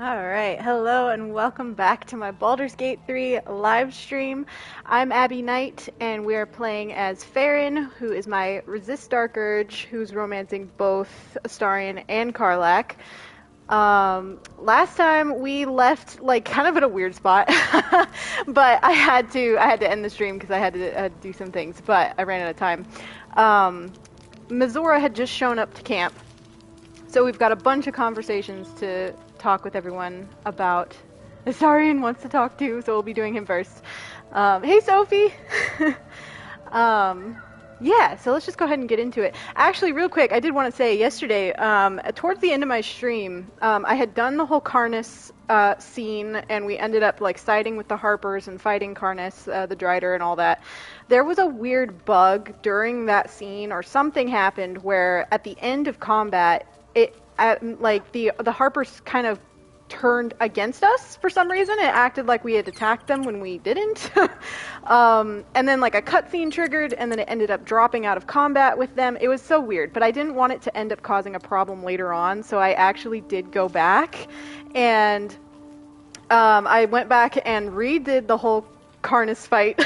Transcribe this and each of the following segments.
Alright, hello and welcome back to my Baldur's Gate 3 live stream. I'm Abby Knight and we are playing as Faeryn, who is my Resist Dark Urge, who's romancing both Astarion and Karlach. Last time we left like kind of at a weird spot, but I had to end the stream because I had to do some things, but I ran out of time. Mizora had just shown up to camp, so we've got a bunch of conversations to talk with everyone about. Astarion wants to talk too, so we'll be doing him first. Hey, Sophie! Yeah, so let's just go ahead and get into it. Actually, real quick, I did want to say yesterday, towards the end of my stream, I had done the whole Karnas scene, and we ended up like siding with the Harpers and fighting Karnas, the Drider, and all that. There was a weird bug during that scene, or something happened where at the end of combat, like the Harpers kind of turned against us for some reason. It acted like we had attacked them when we didn't. And then like a cutscene triggered, and then it ended up dropping out of combat with them. It was so weird, but I didn't want it to end up causing a problem later on, so I actually did go back, and I went back and redid the whole Karnas fight.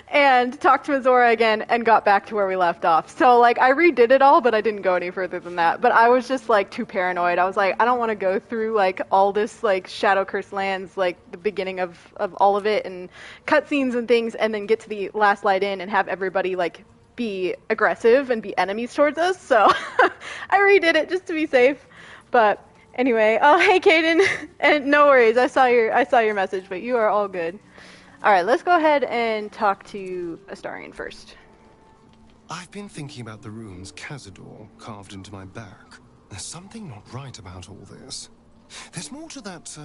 And talked to Mizora again and got back to where we left off. So, like, I redid it all, but I didn't go any further than that. But I was just, like, too paranoid. I was like, I don't want to go through, like, all this, like, Shadow Curse lands, like, the beginning of all of it, and cutscenes and things, and then get to the last light in and have everybody, like, be aggressive and be enemies towards us. So, I redid it just to be safe. But, anyway. Oh, hey, Kaden. And no worries, I saw your message, but you are all good. Alright, let's go ahead and talk to Astarion first. I've been thinking about the runes Cazador carved into my back. There's something not right about all this. There's more to that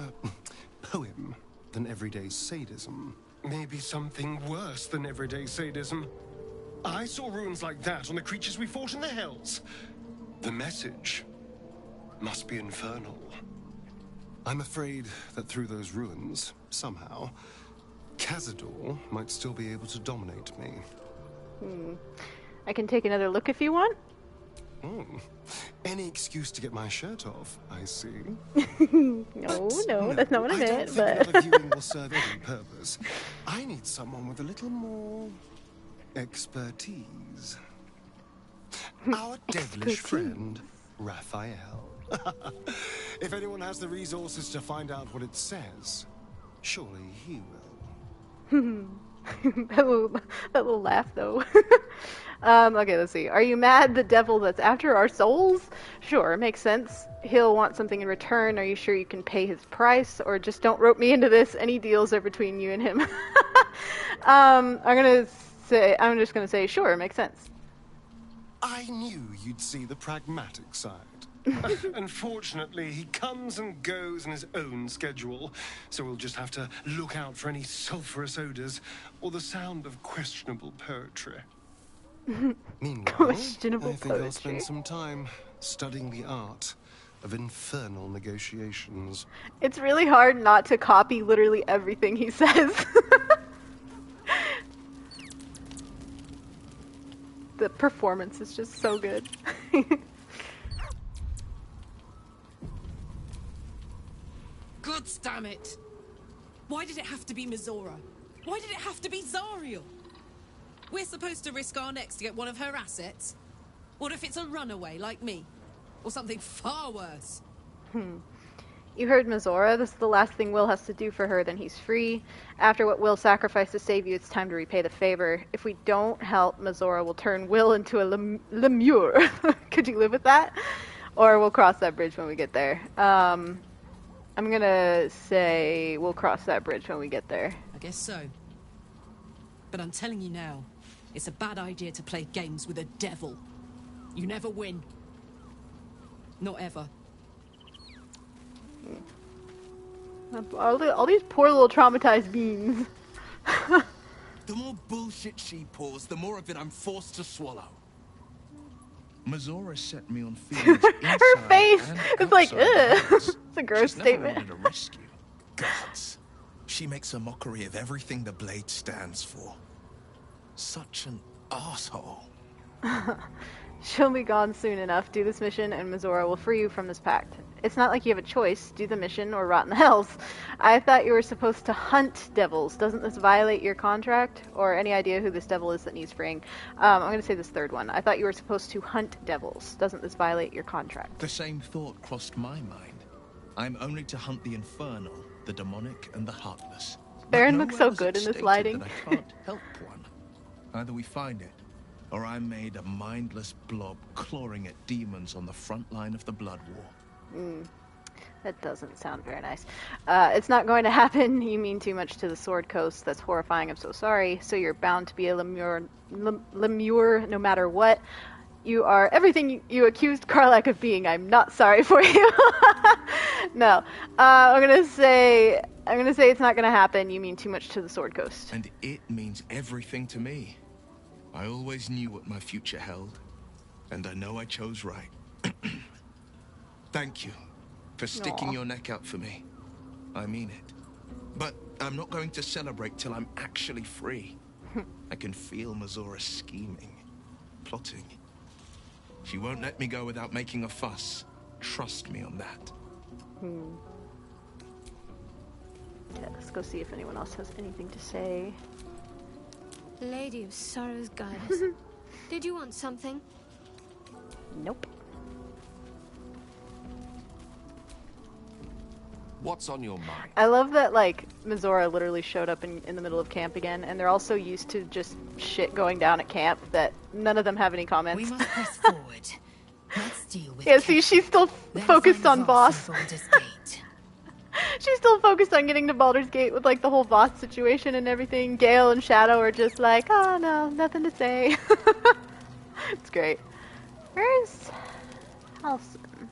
poem than everyday sadism. Maybe something worse than everyday sadism. I saw runes like that on the creatures we fought in the Hells. The message must be infernal. I'm afraid that through those runes, somehow, Cazador might still be able to dominate me. I can take another look if you want. Any excuse to get my shirt off, I see. No, that's not what I meant. I don't think another viewing will serve any purpose. I need someone with a little more expertise. Our devilish friend, Raphael. If anyone has the resources to find out what it says, surely he will. that little laugh, though. Okay, let's see. Are you mad the devil that's after our souls? Sure, makes sense. He'll want something in return. Are you sure you can pay his price? Or just don't rope me into this. Any deals are between you and him. I'm just gonna say, sure, makes sense. I knew you'd see the pragmatic side. Unfortunately, he comes and goes in his own schedule, so we'll just have to look out for any sulphurous odors or the sound of questionable poetry. Meanwhile, I think I'll spend some time studying the art of infernal negotiations. It's really hard not to copy literally everything he says. The performance is just so good. God damn it! Why did it have to be Mizora? Why did it have to be Zariel? We're supposed to risk our necks to get one of her assets? What if it's a runaway like me? Or something far worse? You heard Mizora. This is the last thing Wyll has to do for her, then he's free. After what Wyll sacrificed to save you, it's time to repay the favor. If we don't help, Mizora will turn Wyll into a lemure. Could you live with that? Or we'll cross that bridge when we get there. I'm gonna say we'll cross that bridge when we get there. I guess so. But I'm telling you now, it's a bad idea to play games with a devil. You never win. Not ever. All these poor little traumatized beings. The more bullshit she pours, the more of it I'm forced to swallow. Mizora set me on feelings her face is like, ugh. It's a gross statement. Never wanted to rescue. Gods. She makes a mockery of everything the blade stands for. Such an asshole. She'll be gone soon enough. Do this mission and Mizora will free you from this pact. It's not like you have a choice. Do the mission or rot in the hells. I thought you were supposed to hunt devils. Doesn't this violate your contract? Or any idea who this devil is that needs freeing? I'm going to say this third one. I thought you were supposed to hunt devils. Doesn't this violate your contract? The same thought crossed my mind. I'm only to hunt the infernal, the demonic, and the heartless. Faeryn looks so good in this lighting. That I can't help one. Either we find it, or I'm made a mindless blob clawing at demons on the front line of the blood war. That doesn't sound very nice. It's not going to happen. You mean too much to the Sword Coast. That's horrifying. I'm so sorry. So you're bound to be a lemure no matter what. You are everything you accused Karlach of being. I'm not sorry for you. No. I'm gonna say it's not gonna happen. You mean too much to the Sword Coast. And it means everything to me. I always knew what my future held, and I know I chose right. Thank you for sticking your neck out for me. I mean it. But I'm not going to celebrate till I'm actually free. I can feel Mizora scheming, plotting. She won't let me go without making a fuss. Trust me on that. Yeah, let's go see if anyone else has anything to say. Lady of Sorrows Goddess. Did you want something? Nope. What's on your mind? I love that, like, Mizora literally showed up in the middle of camp again, and they're all so used to just shit going down at camp that none of them have any comments. We must press forward. Let's deal with Yeah, see, she's still focused on boss. Gate. She's still focused on getting to Baldur's Gate with, like, the whole boss situation and everything. Gale and Shadow are just like, oh, no, nothing to say. It's great. Where's Halsin?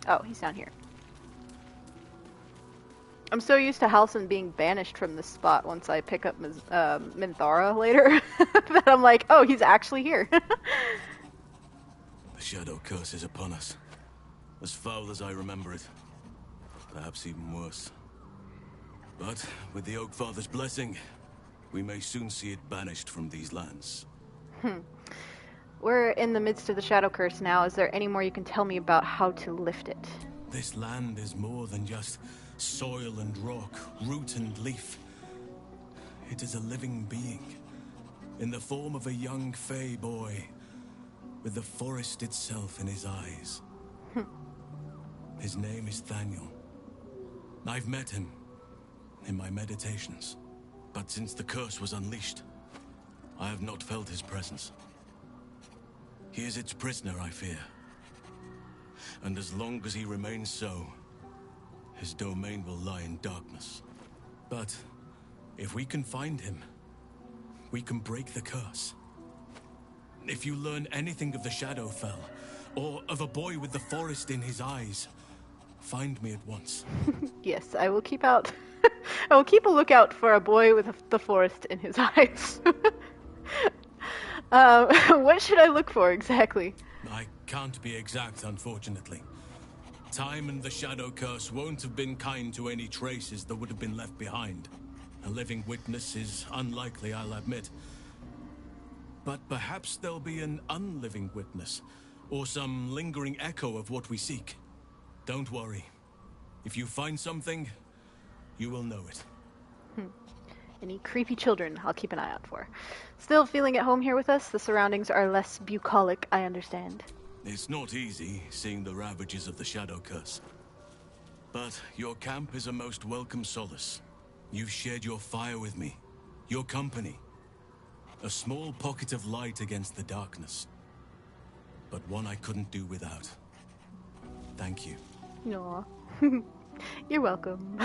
Oh, he's down here. I'm so used to Halsin being banished from this spot once I pick up Mizora later that I'm like, oh, he's actually here. The shadow curse is upon us. As foul as I remember it. Perhaps even worse. But with the Oak Father's blessing, we may soon see it banished from these lands. We're in the midst of the shadow curse now. Is there any more you can tell me about how to lift it? This land is more than just soil and rock, root and leaf. It is a living being, in the form of a young fey boy, with the forest itself in his eyes. His name is Thaniel. I've met him in my meditations, but since the curse was unleashed, I have not felt his presence. He is its prisoner, I fear. And as long as he remains so, his domain will lie in darkness. But if we can find him, we can break the curse. If you learn anything of the Shadowfell, or of a boy with the forest in his eyes, find me at once. Yes, I will keep out. I will keep a lookout for a boy with the forest in his eyes. What should I look for exactly? I can't be exact, unfortunately. Time and the Shadow Curse won't have been kind to any traces that would have been left behind. A living witness is unlikely, I'll admit. But perhaps there'll be an unliving witness, or some lingering echo of what we seek. Don't worry. If you find something, you will know it. Any creepy children I'll keep an eye out for. Still feeling at home here with us? The surroundings are less bucolic, I understand. It's not easy seeing the ravages of the Shadow Curse. But your camp is a most welcome solace. You've shared your fire with me, your company. A small pocket of light against the darkness. But one I couldn't do without. Thank you. Aw. You're welcome.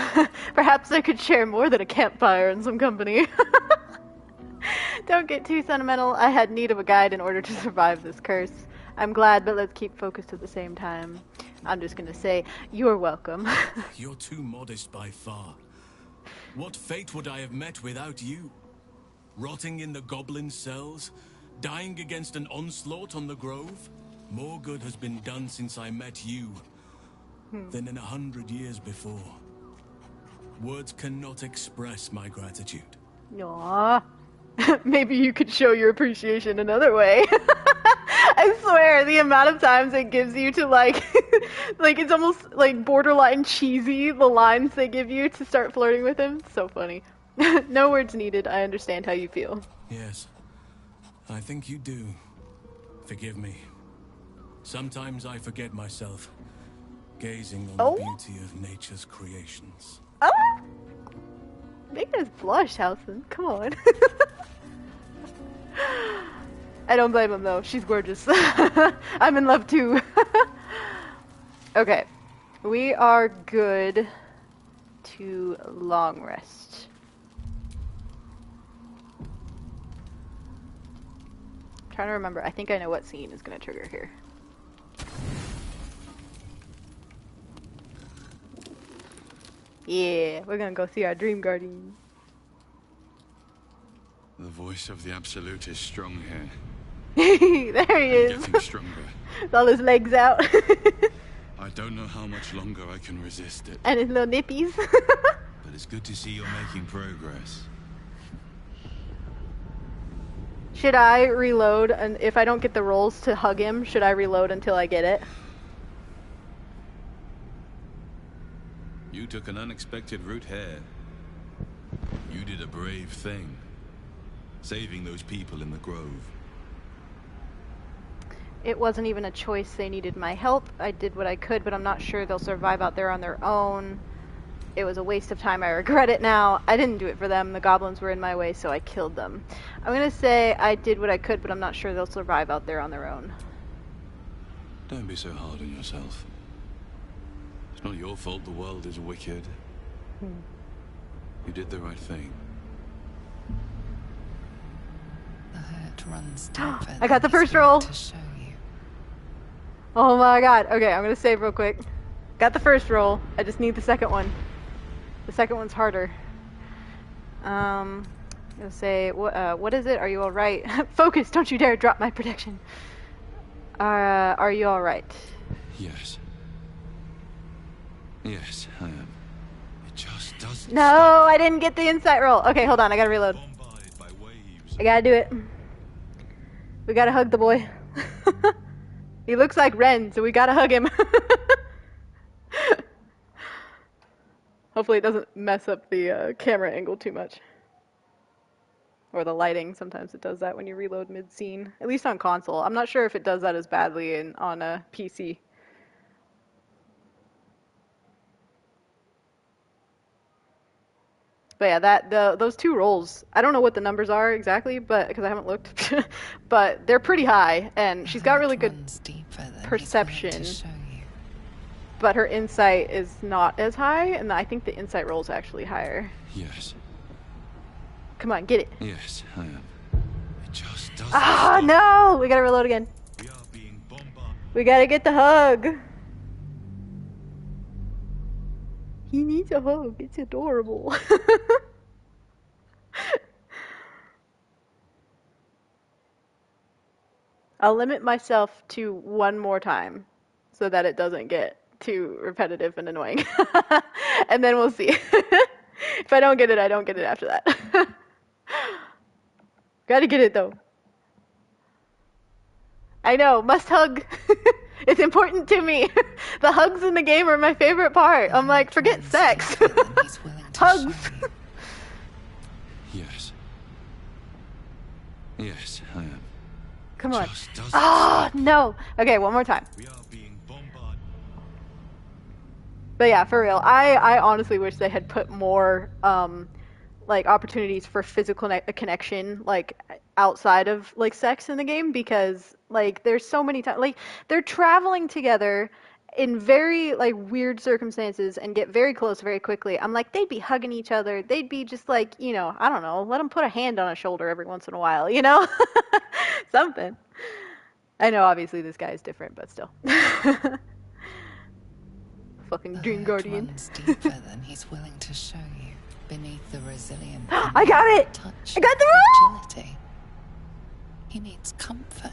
Perhaps I could share more than a campfire and some company. Don't get too sentimental. I had need of a guide in order to survive this curse. I'm glad, but let's keep focused at the same time. I'm just gonna say, you're welcome. You're too modest by far. What fate would I have met without you? Rotting in the goblin cells? Dying against an onslaught on the grove? More good has been done since I met you than in 100 years before. Words cannot express my gratitude. Aww. Maybe you could show your appreciation another way. I swear, the amount of times it gives you to like, like it's almost like borderline cheesy, the lines they give you to start flirting with him. So funny. No words needed. I understand how you feel. Yes, I think you do. Forgive me. Sometimes I forget myself, gazing on the beauty of nature's creations. Oh! Make us blush, Halson. Come on. I don't blame him though. She's gorgeous. I'm in love too. Okay. We are good to long rest. I'm trying to remember. I think I know what scene is going to trigger here. Yeah, we're going to go see our Dream Guardian. The voice of the Absolute is strong here. There he is. Getting stronger. With all his legs out. I don't know how much longer I can resist it. And his little nippies. But it's good to see you're making progress. Should I reload? And if I don't get the rolls to hug him, should I reload until I get it? You took an unexpected route here. You did a brave thing. Saving those people in the grove. It wasn't even a choice. They needed my help. I did what I could, but I'm not sure they'll survive out there on their own. It was a waste of time. I regret it now. I didn't do it for them. The goblins were in my way, so I killed them. I'm gonna say I did what I could, but I'm not sure they'll survive out there on their own. Don't be so hard on yourself. It's not your fault the world is wicked. You did the right thing. The hurt runs deeper. I got the first roll. To show you. Oh my god. Okay, I'm gonna save real quick. Got the first roll. I just need the second one. The second one's harder. I'm gonna say, what is it? Are you alright? Focus! Don't you dare drop my protection. Are you alright? Yes. Yes, I am. It just doesn't No, stop. I didn't get the insight roll. Okay, hold on. I gotta reload. I gotta do it. We gotta hug the boy. He looks like Ren, so we gotta hug him. Hopefully it doesn't mess up the camera angle too much. Or the lighting. Sometimes it does that when you reload mid-scene. At least on console. I'm not sure if it does that as badly on a PC. But yeah, those two rolls, I don't know what the numbers are exactly, but because I haven't looked, but they're pretty high, and she's got really good perception. But her insight is not as high, and I think the insight roll is actually higher. Yes. Come on, get it. Yes, I am. It just doesn't Ah, stop. no! We gotta reload again. We are being bombarded. We gotta get the hug. He needs a hug. It's adorable. I'll limit myself to one more time so that it doesn't get too repetitive and annoying. And then we'll see. If I don't get it, I don't get it after that. Gotta get it though. I know, must hug. It's important to me. The hugs in the game are my favorite part. I'm like, forget sex. Hugs. Yes. Yes, I am. Come on. Just doesn't Ah, stop. no. Okay, one more time. We are being bombarded. But yeah, for real, I honestly wish they had put more like opportunities for physical connection like outside of like sex in the game, because like there's so many times like they're traveling together in very like weird circumstances and get very close very quickly. I'm like, they'd be hugging each other. They'd be just like, you know, I don't know, let them put a hand on a shoulder every once in a while, you know? Something. I know obviously this guy is different, but still. Fucking Dream Guardian. Runs deeper than he's willing to show you. Beneath the resilient I got it! touch I got the of roll! fragility. He needs comfort.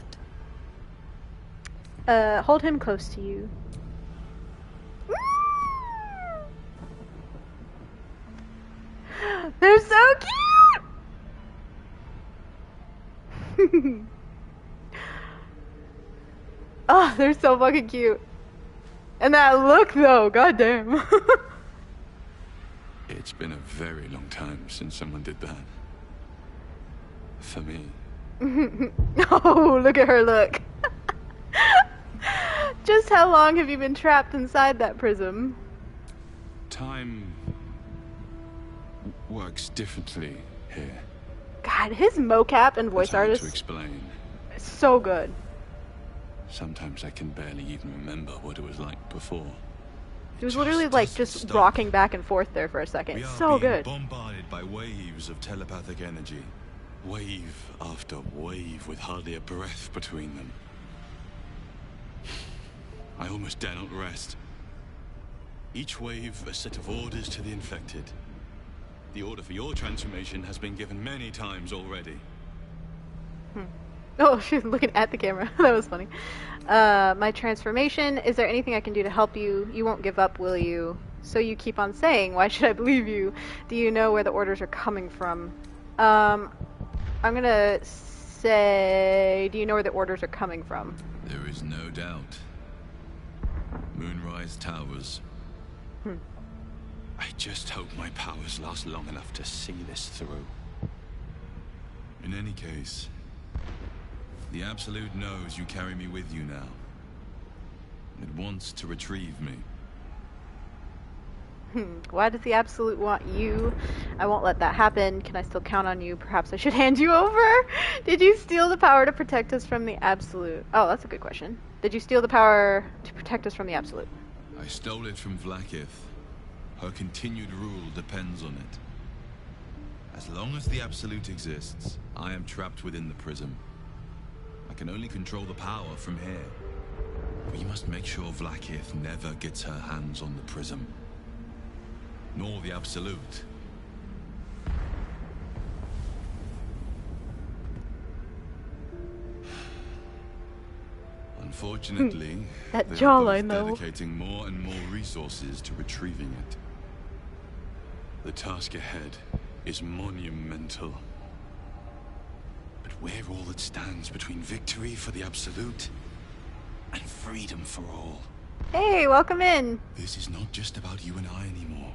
Hold him close to you. They're so cute! Oh, they're so fucking cute. And that look, though, goddamn. It's been a very long time since someone did that. For me. Oh, look at her look. Just how long have you been trapped inside that prism? Time works differently here. God, his mocap and voice It's hard artist to explain. is so good. Sometimes I can barely even remember what it was like before. He was literally like just rocking back and forth there for a second. We are So being good. bombarded by waves of telepathic energy. Wave after wave with hardly a breath between them. I almost dare not rest. Each wave a set of orders to the infected. The order for your transformation has been given many times already. Oh, she was looking at the camera. That was funny. My transformation. Is there anything I can do to help you? You won't give up, will you? So you keep on saying, why should I believe you? Do you know where the orders are coming from? I'm gonna say, do you know where the orders are coming from? There is no doubt. Moonrise Towers. I just hope my powers last long enough to see this through. In any case, the Absolute knows you carry me with you now. It wants to retrieve me. Why does the Absolute want you? I won't let that happen. Can I still count on you? Perhaps I should hand you over? Did you steal the power to protect us from the Absolute? Oh, that's a good question. Did you steal the power to protect us from the Absolute? I stole it from Vlaakith. Her continued rule depends on it. As long as the Absolute exists, I am trapped within the prism. I can only control the power from here. We must make sure Vlaakith never gets her hands on the prism. Nor the Absolute. Unfortunately, That they are jawline, both though. dedicating more and more resources to retrieving it. The task ahead is monumental. But we're all that stands between victory for the Absolute and freedom for all. Hey, welcome in. This is not just about you and I anymore.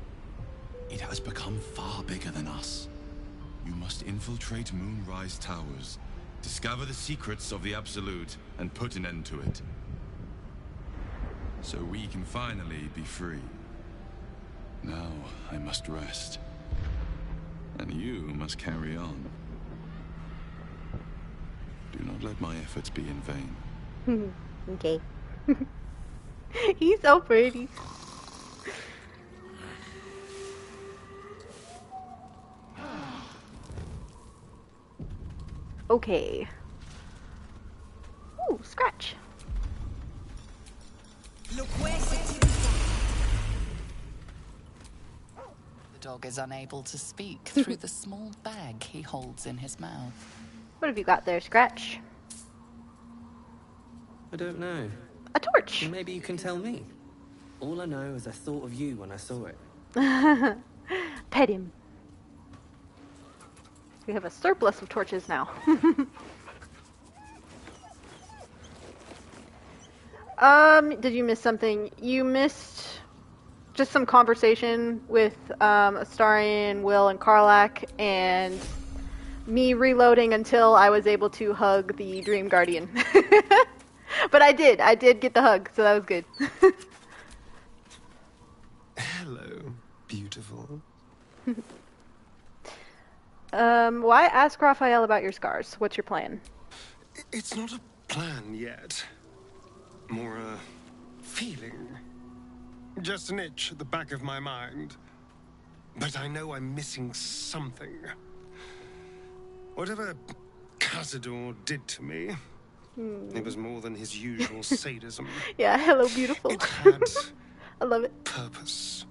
It has become far bigger than us. You must infiltrate Moonrise Towers, discover the secrets of the Absolute, and put an end to it. So we can finally be free. Now I must rest. And you must carry on. Do not let my efforts be in vain. Okay. He's so pretty. Okay. Ooh, scratch. The dog is unable to speak through the small bag he holds in his mouth. What have you got there, Scratch? I don't know. A torch. Maybe you can tell me. All I know is I thought of you when I saw it. Pet him. We have a surplus of torches now. Did you miss something? You missed just some conversation with Astarion, Wyll, and Karlach, and me reloading until I was able to hug the Dream Guardian. But I did get the hug, so that was good. Hello, beautiful. Why ask Raphael about your scars? What's your plan? It's not a plan yet. More a feeling. Just an itch at the back of my mind. But I know I'm missing something. Whatever Cazador did to me, it was more than his usual sadism. Yeah, hello, beautiful. It had I love it. purpose.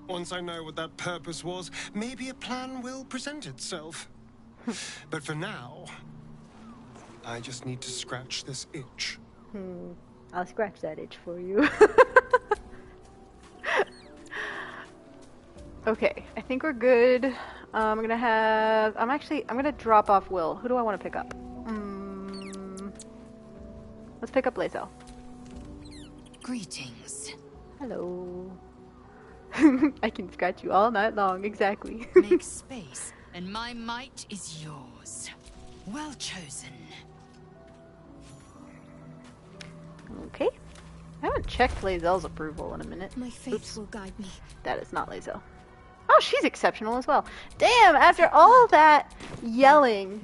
Once I know what that purpose was, maybe a plan will present itself. But for now, I just need to scratch this itch. I'll scratch that itch for you. Okay, I think we're good. I'm gonna drop off Wyll. Who do I want to pick up? Let's pick up Lae'zel. Greetings. Hello. I can scratch you all night long, exactly. Make space, and my might is yours. Well chosen. Okay. I haven't checked Lae'zel's approval in a minute. My faith will guide me. That is not Lae'zel. Oh, she's exceptional as well. Damn, after all that yelling.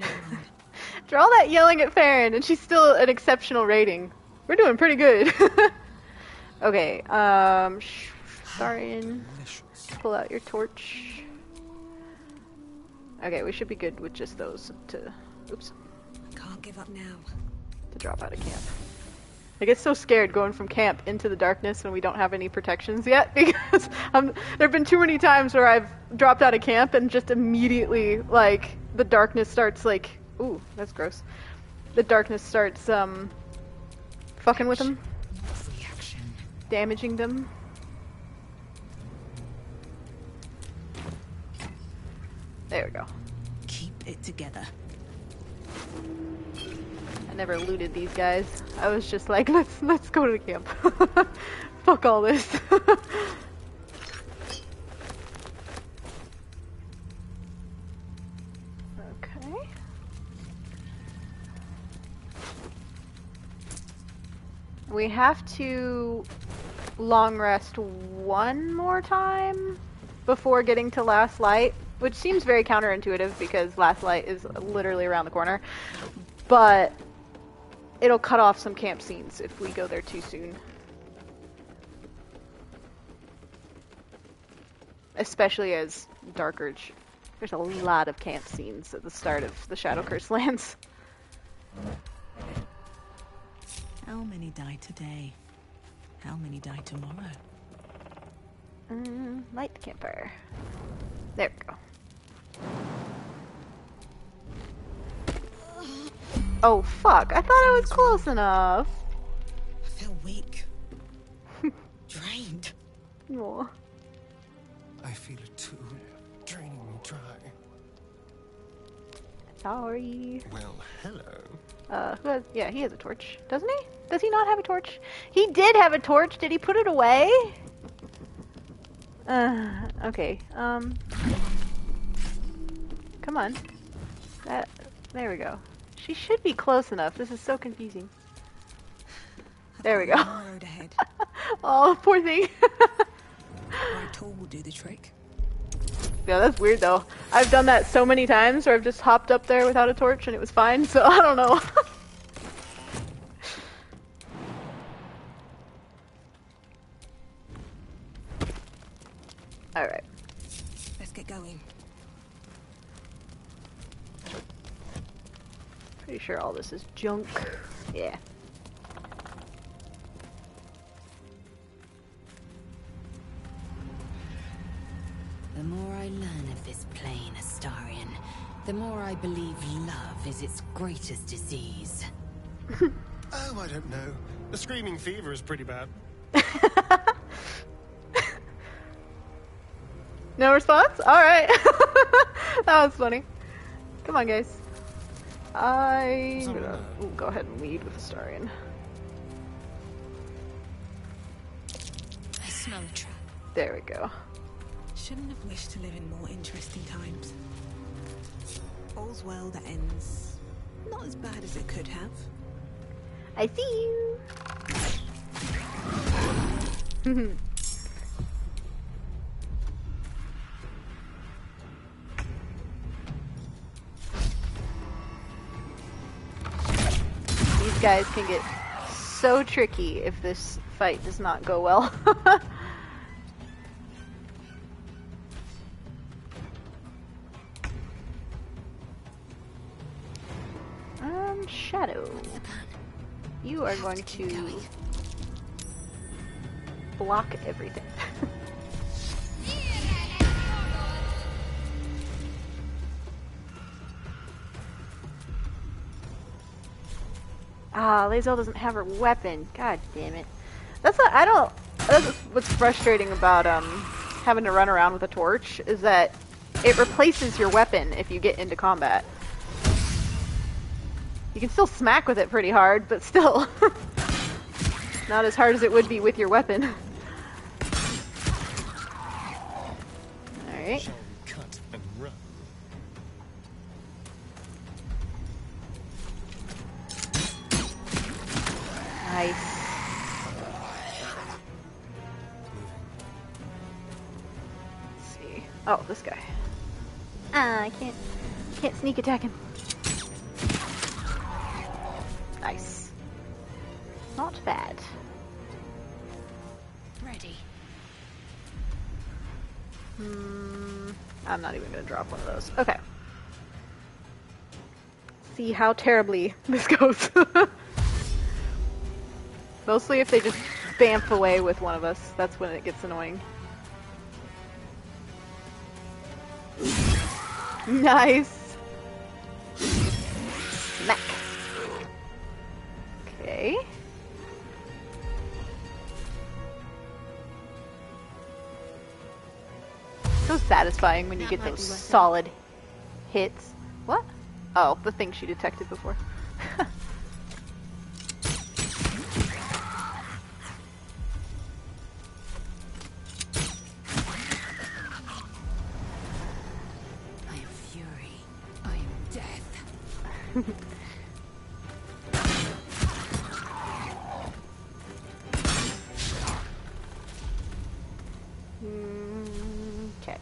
After all that yelling at Faeryn, and she's still an exceptional rating. We're doing pretty good. Okay, Astarion, pull out your torch. Okay, we should be good with just those to, oops. Can't give up now. To drop out of camp. I get so scared going from camp into the darkness when we don't have any protections yet, because there have been too many times where I've dropped out of camp and just immediately, like, the darkness starts, like, ooh, that's gross. The darkness starts, fucking with them. Damaging them. There we go. Keep it together. I never looted these guys. I was just like, let's go to the camp. Fuck all this. Okay. We have to long rest one more time before getting to Last Light, which seems very counterintuitive because Last Light is literally around the corner, but it'll cut off some camp scenes if we go there too soon. Especially as Dark Urge. There's a lot of camp scenes at the start of the Shadow Curse lands. How many die today? How many die tomorrow? Light the campfire. There we go. Oh fuck, I thought I was close enough. I feel weak. Drained. Aw. I feel it too, draining me dry. Sorry. Well, hello. Yeah, he has a torch, doesn't he? Does he not have a torch? He did have a torch. Did he put it away? Okay. Come on. There we go. She should be close enough. This is so confusing. There we go. Road ahead. Oh, poor thing. Right tool will do the trick. Yeah, that's weird though. I've done that so many times where I've just hopped up there without a torch and it was fine, so I don't know. Alright. Let's get going. Pretty sure all this is junk. Yeah. The more I learn of this plane, Astarion, the more I believe love is its greatest disease. Oh, I don't know. The screaming fever is pretty bad. No response? Alright. That was funny. Come on, guys. I'm gonna go ahead and lead with Astarion. I smell a trap. There we go. Shouldn't have wished to live in more interesting times. All's well that ends not as bad as it could have. I see you. These guys can get so tricky if this fight does not go well. Shadow. You are going to block everything. Ah, Lae'zel doesn't have her weapon. God damn it. That's what's frustrating about having to run around with a torch is that it replaces your weapon if you get into combat. You can still smack with it pretty hard, but still. Not as hard as it would be with your weapon. Alright. Shall we cut and run? Nice. Let's see. Oh, this guy. I can't sneak attack him. Nice. Not bad. Ready. I'm not even gonna drop one of those. Okay. See how terribly this goes. Mostly if they just bamf away with one of us. That's when it gets annoying. Nice. Smack. Okay. So satisfying when you get those solid hits. What? Oh, the thing she detected before. I am fury. I am death. Okay.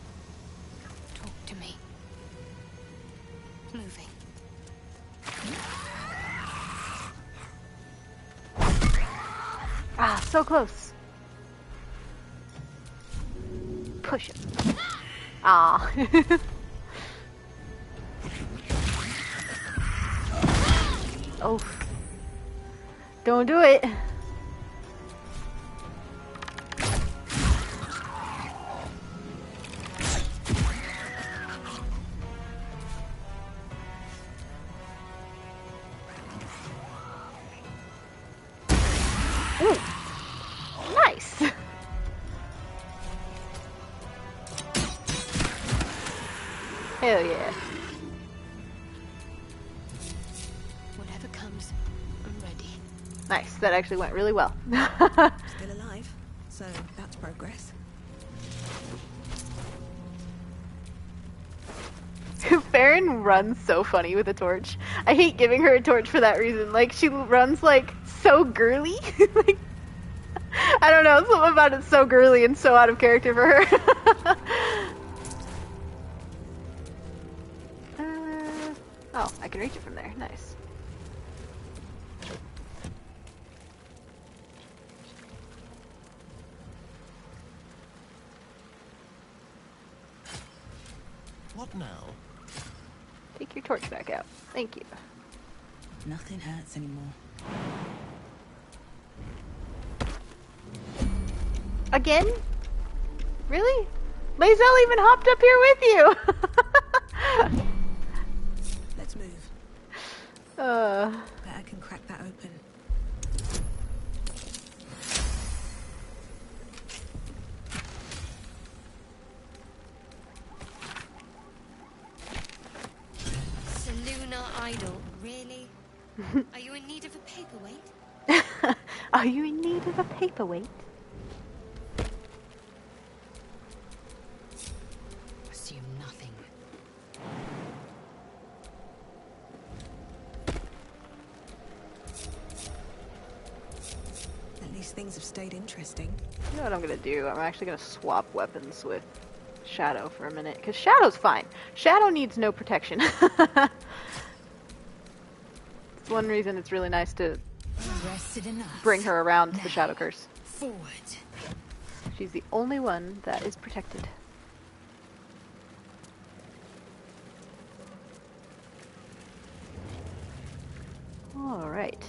Talk to me. Moving. Ah, so close. Push him. Ah. Oh. Don't do it. Ooh. Nice. Hell yeah. Whatever comes, I'm ready. Nice. That actually went really well. Still alive, so that's progress. Faeryn runs so funny with a torch. I hate giving her a torch for that reason. Like, she runs, like, so girly. Like, I don't know, something about it's so girly and so out of character for her. Oh, I can reach it from there. Nice. What now? Take your torch back out. Thank you. Nothing hurts anymore. Again? Really? Lae'zel even hopped up here with you! Let's move. uh... Bet I can crack that open. Seluna idol, really? Are you in need of a paperweight? Are you in need of a paperweight? Assume nothing. At least things have stayed interesting. You know what I'm gonna do? I'm actually gonna swap weapons with Shadow for a minute, because Shadow's fine. Shadow needs no protection. It's one reason it's really nice to bring her around the Shadow Curse. Forward. She's the only one that is protected. Alright.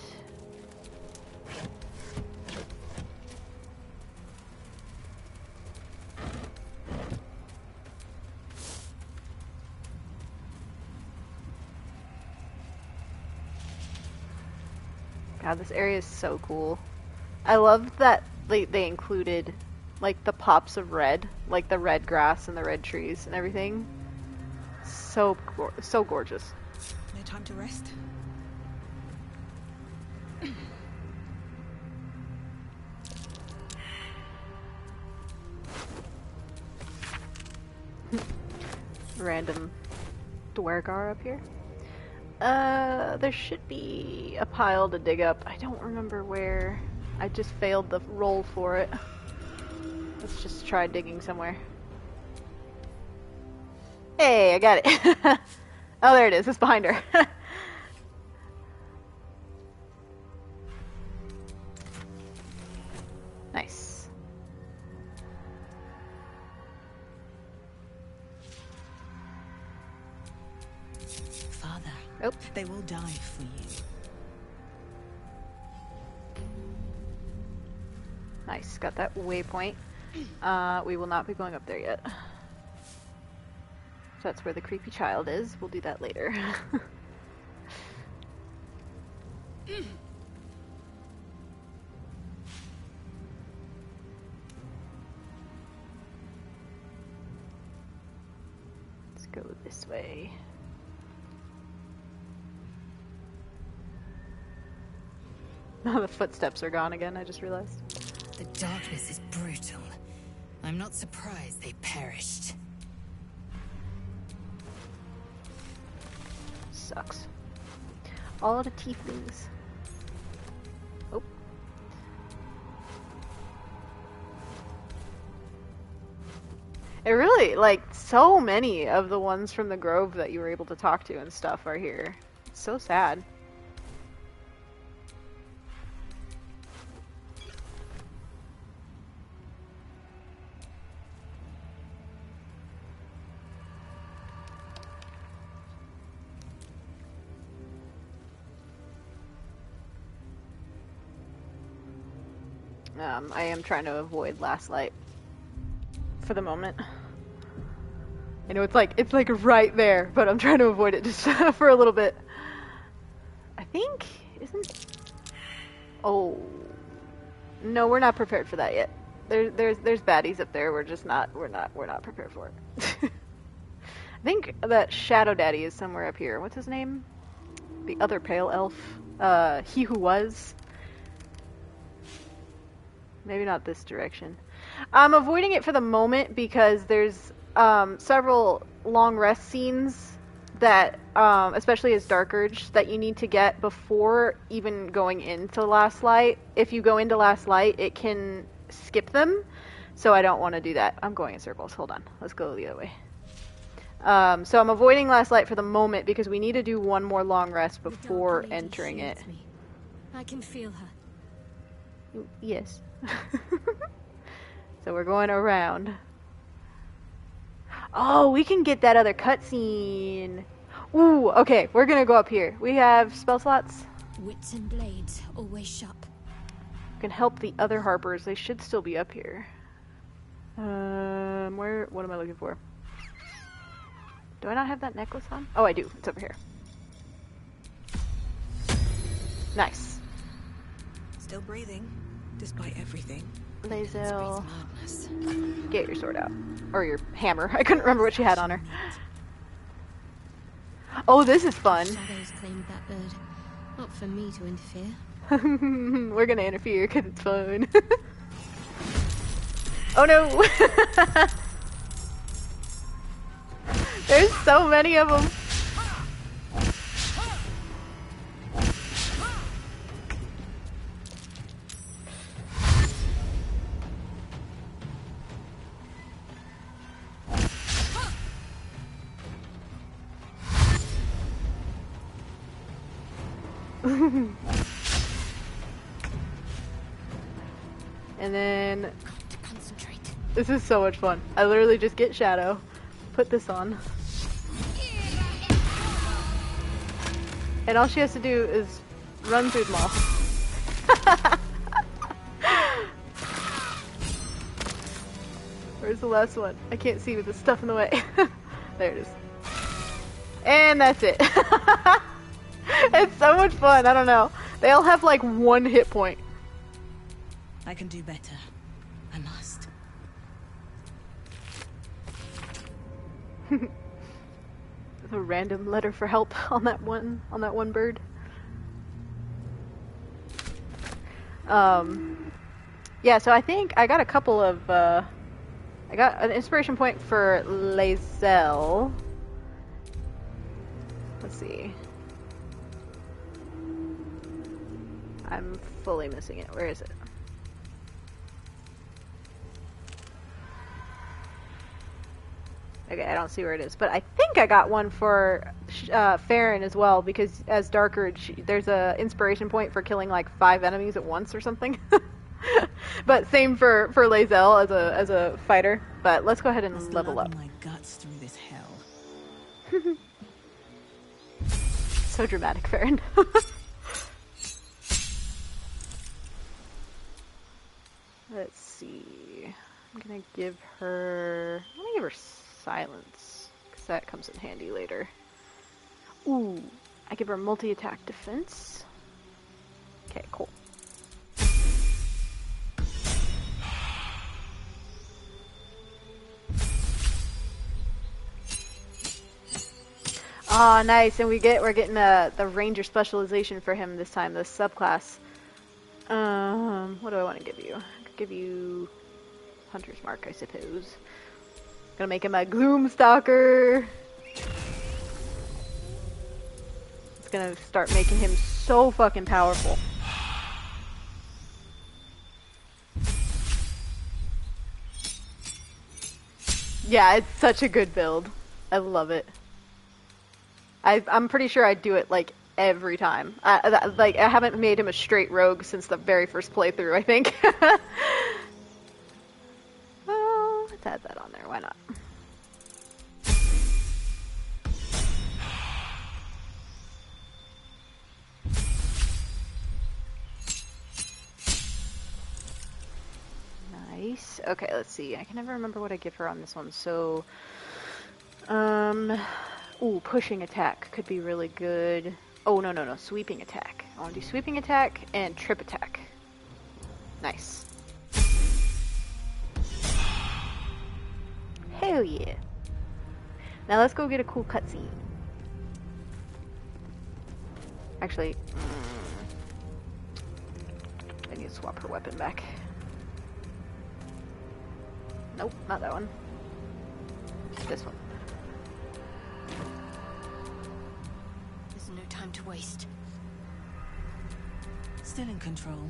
God, this area is so cool. I love that they included, like, the pops of red, like the red grass and the red trees and everything. So gorgeous. No time to rest? Random Dwergar up here. There should be a pile to dig up. I don't remember where. I just failed the roll for it. Let's just try digging somewhere. Hey, I got it. Oh, there it is. It's behind her. Nice. Father, oh. They will die for you. Nice, got that waypoint. We will not be going up there yet. So that's where the creepy child is. We'll do that later. Let's go this way. Oh, the footsteps are gone again, I just realized. The darkness is brutal. I'm not surprised they perished. Sucks. All the tieflings. Oh. It really, like, so many of the ones from the Grove that you were able to talk to and stuff are here. It's so sad. I am trying to avoid last light for the moment. I know it's like right there, but I'm trying to avoid it just for a little bit. I think isn't. Oh no, we're not prepared for that yet. There's baddies up there. We're not prepared for it. I think that Shadow Daddy is somewhere up here. What's his name? The other pale elf. He who was. Maybe not this direction. I'm avoiding it for the moment because there's several long rest scenes that, especially as Dark Urge, that you need to get before even going into Last Light. If you go into Last Light, it can skip them, so I don't want to do that. I'm going in circles. Hold on. Let's go the other way. So I'm avoiding Last Light for the moment because we need to do one more long rest before entering it. I can feel her. Yes. So we're going around. Oh, we can get that other cutscene. Ooh, okay, we're gonna go up here. We have spell slots. Wits and blades, always sharp. Can help the other harpers. They should still be up here. Where? What am I looking for? Do I not have that necklace on? Oh, I do. It's over here. Nice. Still breathing, despite everything. Lae'zel, get your sword out. Or your hammer. I couldn't remember what she had on her. Oh, this is fun. Shadows claimed that bird. Not for me to interfere. We're gonna interfere because it's fun. Oh no! There's so many of them. And then this is so much fun. I literally just get Shadow, put this on, and all she has to do is run through them all. Where's the last one? I can't see with the stuff in the way. There it is. And that's it. It's so much fun. I don't know. They all have like 1 hit point. I can do better. I must. A random letter for help on that one bird. Yeah, so I think I got a couple of, I got an inspiration point for Lae'zel. Let's see. I'm fully missing it. Where is it? Okay, I don't see where it is, but I think I got one for Faeryn as well, because as Darkard, there's a inspiration point for killing like 5 enemies at once or something. But same for Lae'zel as a fighter. But let's go ahead and level up. My guts through this hell. So dramatic, Faeryn. Let's see. I'm gonna give her silence, because that comes in handy later. Ooh, I give her multi-attack defense. Okay, cool. Ah, nice, and we're getting the ranger specialization for him this time, this subclass. What do I want to give you? I could give you Hunter's Mark, I suppose. Gonna make him a Gloomstalker. It's gonna start making him so fucking powerful. Yeah, it's such a good build. I love it. I'm pretty sure I'd do it like every time. Like I haven't made him a straight rogue since the very first playthrough, I think. Well, let's add that on there. Why not? Nice. Okay, let's see. I can never remember what I give her on this one. So, ooh, pushing attack could be really good. Oh, no. Sweeping attack. I want to do sweeping attack and trip attack. Nice. Hell yeah. Now let's go get a cool cutscene. Actually, I need to swap her weapon back. Nope, not that one. This one. There's no time to waste. Still in control.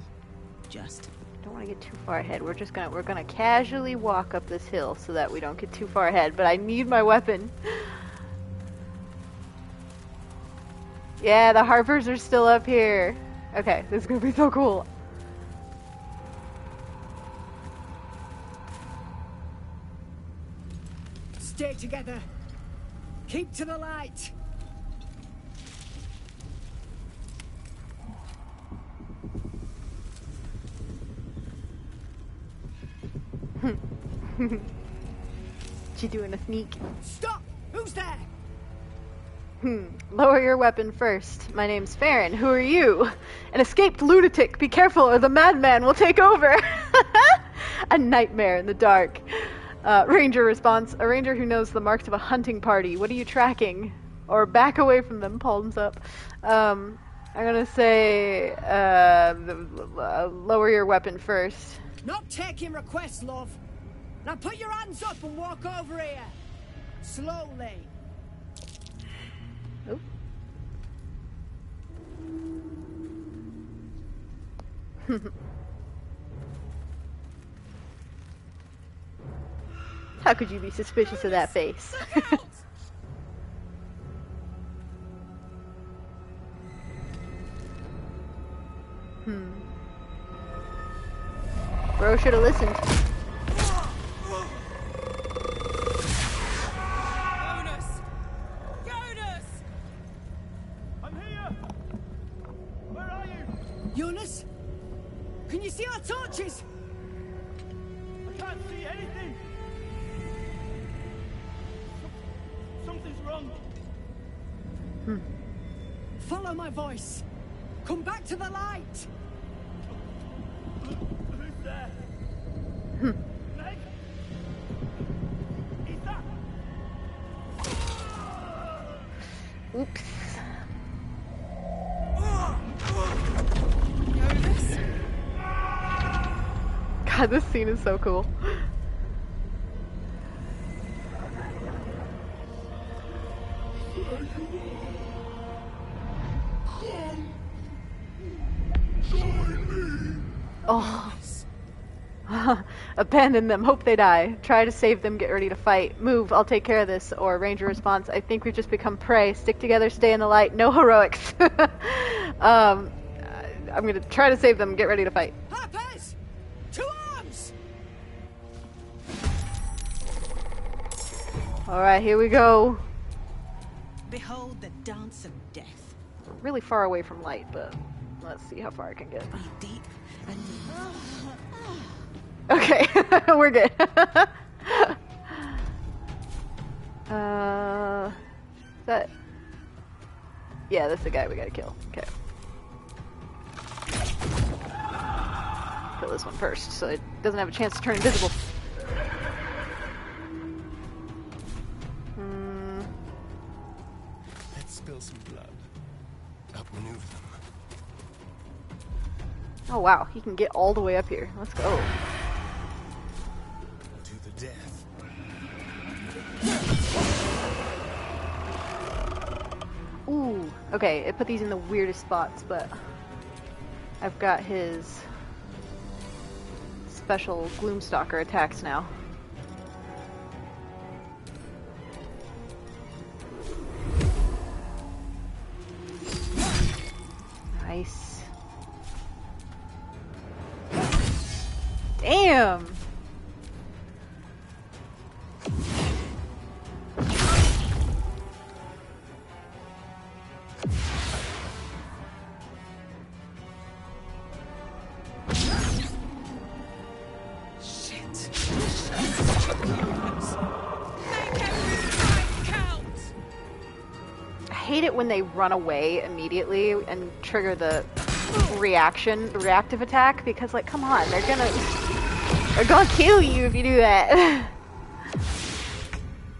Just. Don't want to get too far ahead. We're gonna casually walk up this hill so that we don't get too far ahead, but I need my weapon. Yeah, the harpers are still up here. Okay, this is gonna be so cool. Stay together. Keep to the light. She doing a sneak. Stop! Who's there? Lower your weapon first. My name's Faeryn. Who are you? An escaped lunatic. Be careful or the madman will take over. A nightmare in the dark. Ranger response. A ranger who knows the marks of a hunting party. What are you tracking? Or back away from them. Palms up. I'm gonna say lower your weapon first. Not taking requests, love. Now put your hands up and walk over here. Slowly. Oh. How could you be suspicious of that face? Bro should have listened. I'm here. Where are you? Jonas? Can you see our torches? I can't see anything. Something's wrong. Follow my voice. Come back to the light. Who's there? Meg? Is that? Oops. Jonas? This scene is so cool. Oh. Abandon them, hope they die. Try to save them, get ready to fight. Move, I'll take care of this. Or Ranger response, I think we've just become prey. Stick together, stay in the light, no heroics. I'm gonna try to save them, get ready to fight. Harpers! To arms! Alright, here we go. Behold the dance of death. We're really far away from light, but let's see how far I can get. Be deep and Okay, we're good. That... Yeah, that's the guy we gotta kill. Okay. Kill this one first, so it doesn't have a chance to turn invisible. Let's spill some blood. Outmaneuver them. Oh wow, he can get all the way up here. Let's go. To the death. Ooh, okay, it put these in the weirdest spots, but I've got his special Gloomstalker attacks now. Nice. Damn! I hate it when they run away immediately and trigger the reactive attack, because like, come on, they're gonna kill you if you do that.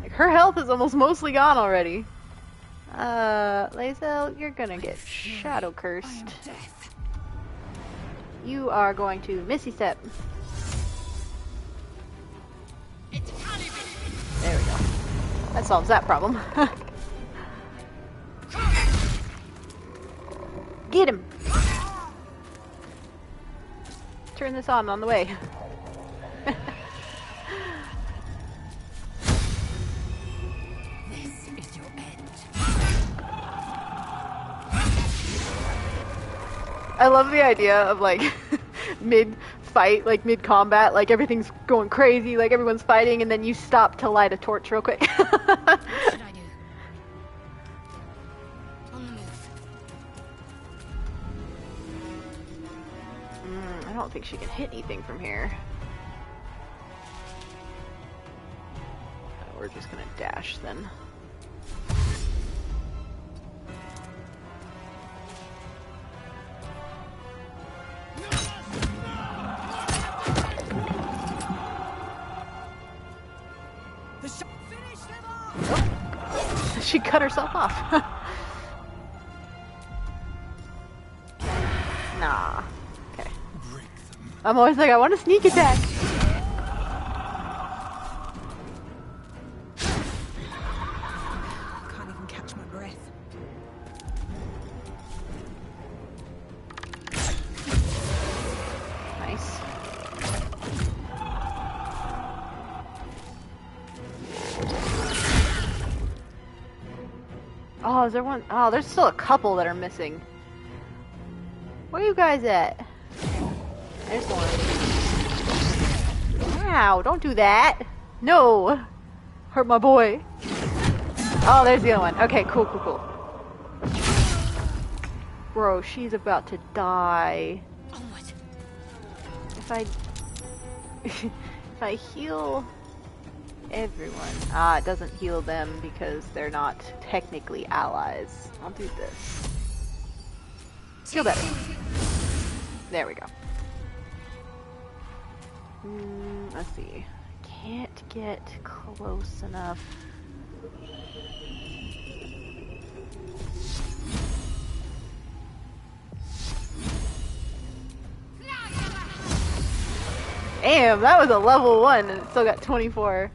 Like, her health is almost mostly gone already. Lae'zel, you're gonna get shadow cursed. You are going to Missy Step. There we go. That solves that problem. Get him! Turn this on the way. This is your end. I love the idea of like mid-fight, like mid-combat, like everything's going crazy, like everyone's fighting, and then you stop to light a torch real quick. What should I do? On the move. I don't think she can hit anything from here. We're just gonna dash then. Oh. She cut herself off. Nah. Okay. I'm always like, I want a sneak attack. can't even catch my breath. Nice. Oh, is there one? Oh, there's still a couple that are missing. Where are you guys at? There's one. Wow, don't do that. No. Hurt my boy. Oh, there's the other one. Okay, cool, cool, cool. Bro, she's about to die. Onward. If I heal everyone. It doesn't heal them because they're not technically allies. I'll do this. Heal better. There we go. Let's see. Can't get close enough. Damn, that was a level 1 and it still got 24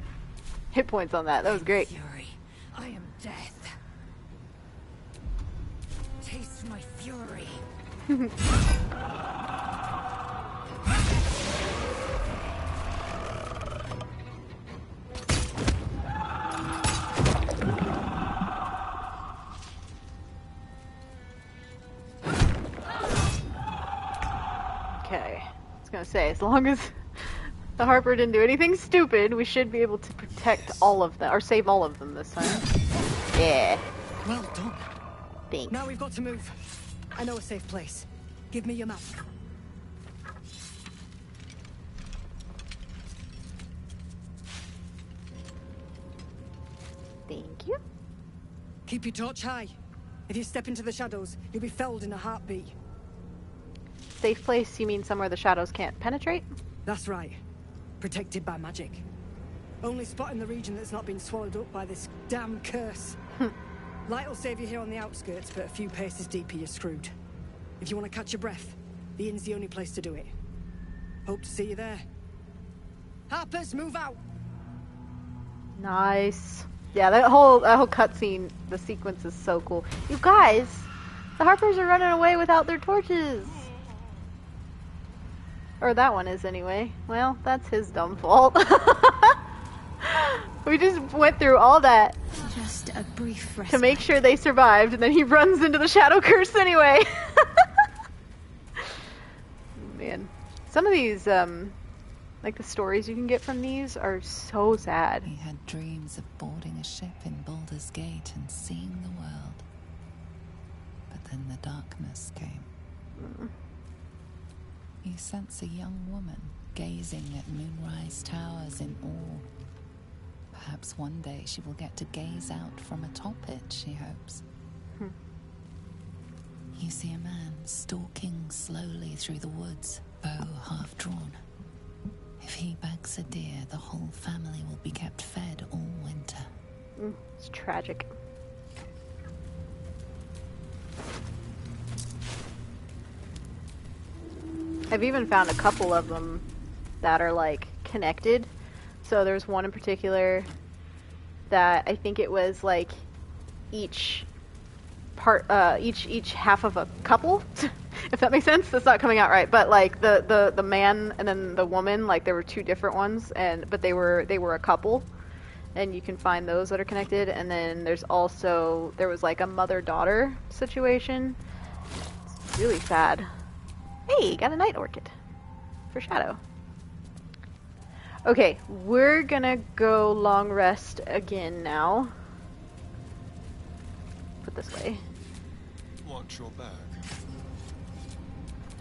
hit points on that. That was great. Fury. I am death. Taste my fury. Okay. I was gonna say, as long as the Harper didn't do anything stupid, we should be able to protect all of them, or save all of them this time. Yeah. Well done. Thanks. Now we've got to move. I know a safe place. Give me your map. Thank you. Keep your torch high. If you step into the shadows, you'll be felled in a heartbeat. Safe place, you mean somewhere the shadows can't penetrate? That's right. Protected by magic. Only spot in the region that's not been swallowed up by this damn curse. Light will save you here on the outskirts, but a few paces deeper you're screwed. If you want to catch your breath, the inn's the only place to do it. Hope to see you there. Harpers, move out! Nice. Yeah, that whole cutscene, the sequence is so cool. You guys, the Harpers are running away without their torches. Or that one is anyway. Well, that's his dumb fault. We just went through all that Just a brief respite. to make sure they survived, and then he runs into the Shadow Curse anyway. Man, some of these, like the stories you can get from these are so sad. He had dreams of boarding a ship in Baldur's Gate and seeing the world. But then the darkness came. You sense a young woman gazing at Moonrise Towers in awe. Perhaps one day she will get to gaze out from atop it, she hopes. You see a man stalking slowly through the woods, bow half drawn. If he bags a deer, the whole family will be kept fed all winter. It's tragic. I've even found a couple of them that are like connected. So there's one in particular that I think it was like each part, each half of a couple, if that makes sense. That's not coming out right, but like the man and then the woman, like there were two different ones, but they were a couple, and you can find those that are connected. And then there was like a mother-daughter situation. It's really sad. Hey, got a night orchid for Shadow. Okay, we're gonna go long rest again now. Put this way. Watch your back.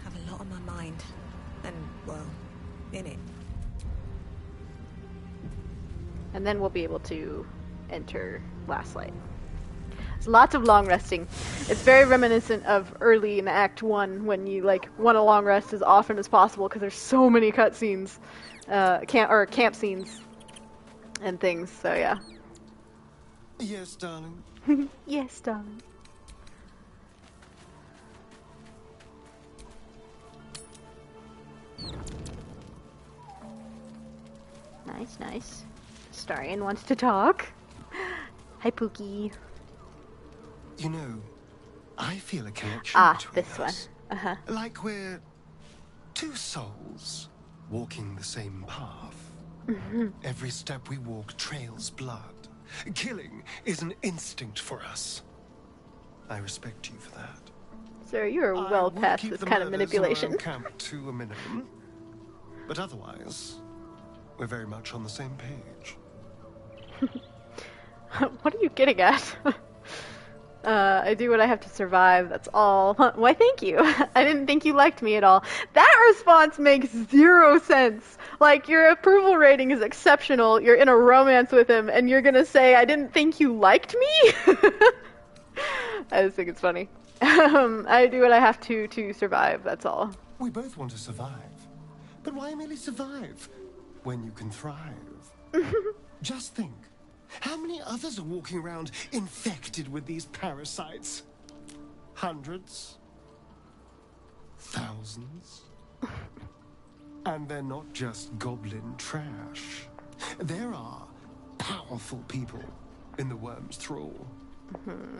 Have a lot on my mind. And, well, in it. And then we'll be able to enter Last Light. There's lots of long resting. It's very reminiscent of early in Act 1 when you like want to long rest as often as possible because there's so many cutscenes, camp scenes, and things. So yeah. Yes, darling. Yes, darling. Nice, nice. Astarion wants to talk. Hi, Pookie. You know, I feel a connection between this us. one. Like we're two souls walking the same path. Every step we walk trails blood. Killing is an instinct for us. I respect you for that. Sir, you are well past this kind of manipulation. Camp to a minimum, but otherwise, we're very much on the same page. What are you getting at? I do what I have to survive, that's all. Why, thank you. I didn't think you liked me at all. That response makes zero sense. Like, your approval rating is exceptional, you're in a romance with him, and you're gonna say, I didn't think you liked me? I just think it's funny. I do what I have to survive, that's all. We both want to survive. But why merely survive when you can thrive? Just think. How many others are walking around infected with these parasites? Hundreds? Thousands? And they're not just goblin trash. There are powerful people in the worm's thrall.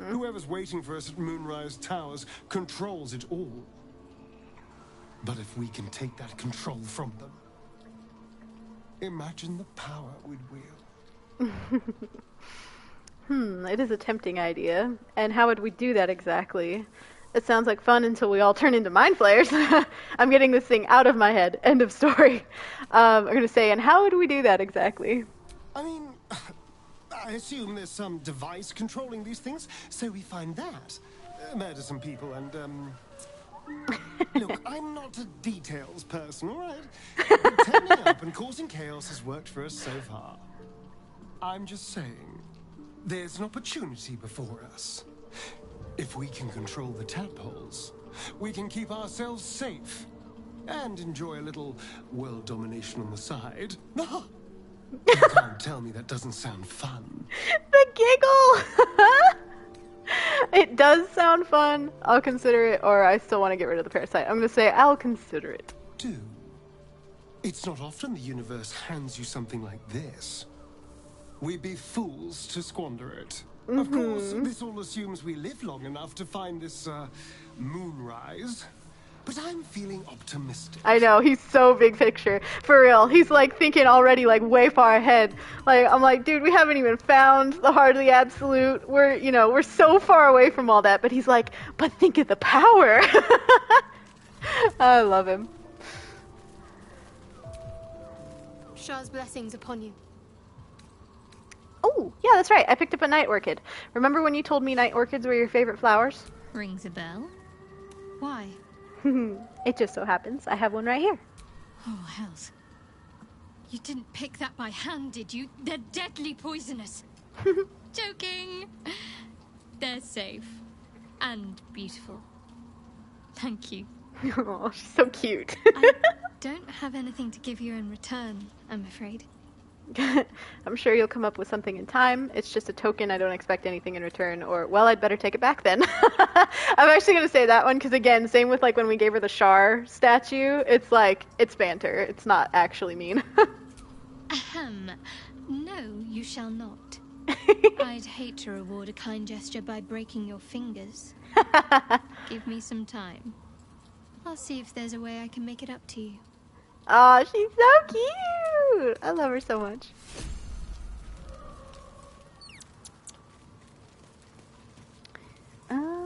Whoever's waiting for us at Moonrise Towers controls it all. But if we can take that control from them, imagine the power we'd wield. It is a tempting idea. And how would we do that exactly? It sounds like fun until we all turn into mind flayers. I'm getting this thing out of my head. End of story. I'm going to say, and how would we do that exactly? I mean, I assume there's some device controlling these things, so we find that. Murder some people and, Look, I'm not a details person, alright? But turning up and causing chaos has worked for us so far. I'm just saying, there's an opportunity before us. If we can control the tadpoles, we can keep ourselves safe and enjoy a little world domination on the side. You can't tell me that doesn't sound fun. The giggle! It does sound fun. I'll consider it, or I still want to get rid of the parasite. I'm going to say I'll consider it. Do. It's not often the universe hands you something like this. We'd be fools to squander it. Of course, this all assumes we live long enough to find this, moonrise. But I'm feeling optimistic. I know, he's so big picture. For real. He's like thinking already like way far ahead. Like, I'm like, dude, we haven't even found the heart of the absolute. We're so far away from all that. But he's like, but think of the power. I love him. Shah's blessings upon you. Oh, yeah, that's right. I picked up a night orchid. Remember when you told me night orchids were your favorite flowers? Rings a bell. Why? It just so happens I have one right here. Oh, hells. You didn't pick that by hand, did you? They're deadly poisonous. Joking. They're safe. And beautiful. Thank you. Oh, she's so cute. I don't have anything to give you in return, I'm afraid. I'm sure you'll come up with something in time. It's just a token. I don't expect anything in return. Or, well, I'd better take it back then. I'm actually going to say that one because, again, same with like when we gave her the Shar statue. It's like, it's banter. It's not actually mean. Ahem. No, you shall not. I'd hate to reward a kind gesture by breaking your fingers. Give me some time. I'll see if there's a way I can make it up to you. Aw, she's so cute! I love her so much.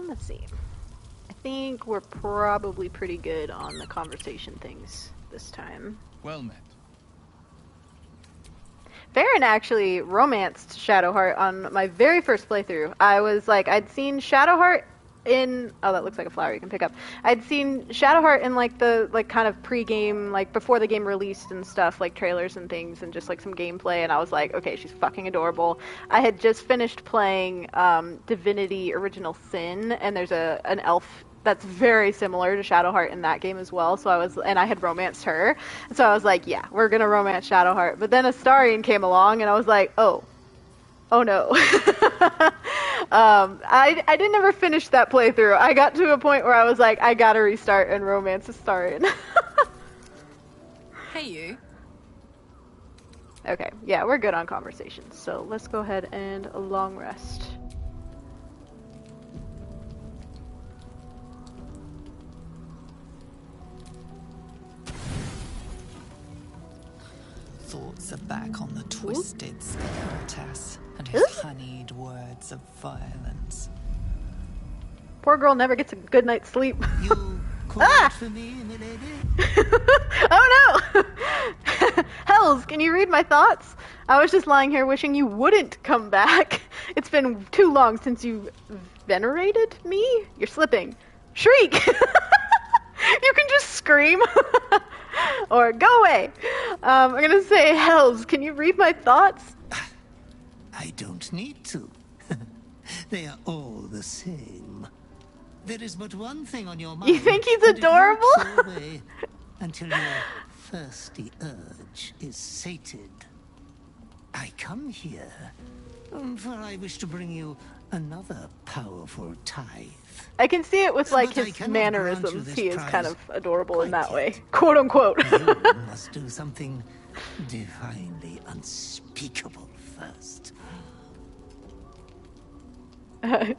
Let's see. I think we're probably pretty good on the conversation things this time. Well met. Faeryn actually romanced Shadowheart on my very first playthrough. I was like, I'd seen Shadowheart in, oh, that looks like a flower you can pick up. I'd seen Shadowheart in like the kind of pre-game, like before the game released and stuff, like trailers and things and just like some gameplay, and I was like, okay, she's fucking adorable. I had just finished playing Divinity Original Sin, and there's an elf that's very similar to Shadowheart in that game as well, so I had romanced her, so I was like, yeah, we're gonna romance Shadowheart. But then Astarion came along and I was like, oh no. I didn't ever finish that playthrough. I got to a point where I was like, I gotta restart and romance Astarion. Hey, you. Okay, yeah, we're good on conversations, so let's go ahead and a long rest. Thoughts are back on the twisted Skeletas and his honeyed words of violence. Poor girl never gets a good night's sleep. You called for me, milady? Oh no! Hells, can you read my thoughts? I was just lying here wishing you wouldn't come back. It's been too long since you venerated me? You're slipping. Shriek! You can just scream. Or go away. I'm gonna say, Hells, can you read my thoughts? I don't need to. They are all the same. There is but one thing on your mind. You think he's adorable? Away until your thirsty urge is sated. I come here For I wish to bring you another powerful tithe. I can see it with like But I his cannot grant you mannerisms. this He is kind prize of adorable in that way, quote unquote. You must do something divinely unspeakable first.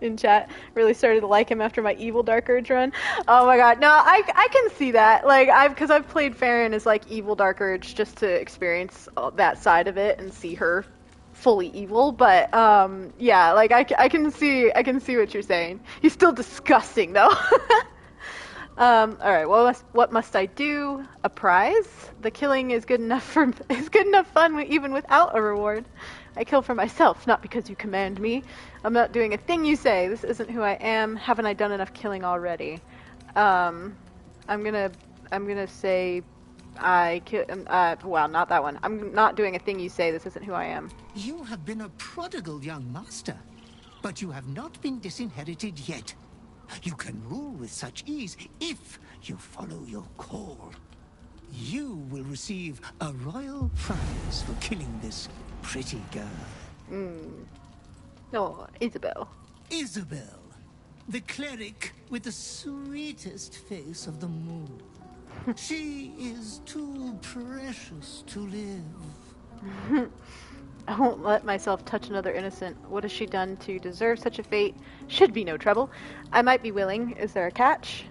In chat, really started to like him after my Evil Dark Urge run. Oh my god, no, I can see that. Like, because I've played Faeryn as like Evil Dark Urge just to experience that side of it and see her fully evil. But yeah, like I can see what you're saying. He's still disgusting though. All right, what must I do? A prize? The killing is good enough fun even without a reward. I kill for myself, not because you command me. I'm not doing a thing you say. This isn't who I am. Haven't I done enough killing already? I'm gonna say well, not that one. I'm not doing a thing you say. This isn't who I am. You have been a prodigal young master, but you have not been disinherited yet. You can rule with such ease if you follow your call. You will receive a royal prize for killing this pretty girl. Oh, Isabel. Isabel, the cleric with the sweetest face of them all. She is too precious to live. I won't let myself touch another innocent. What has she done to deserve such a fate? Should be no trouble. I might be willing. Is there a catch?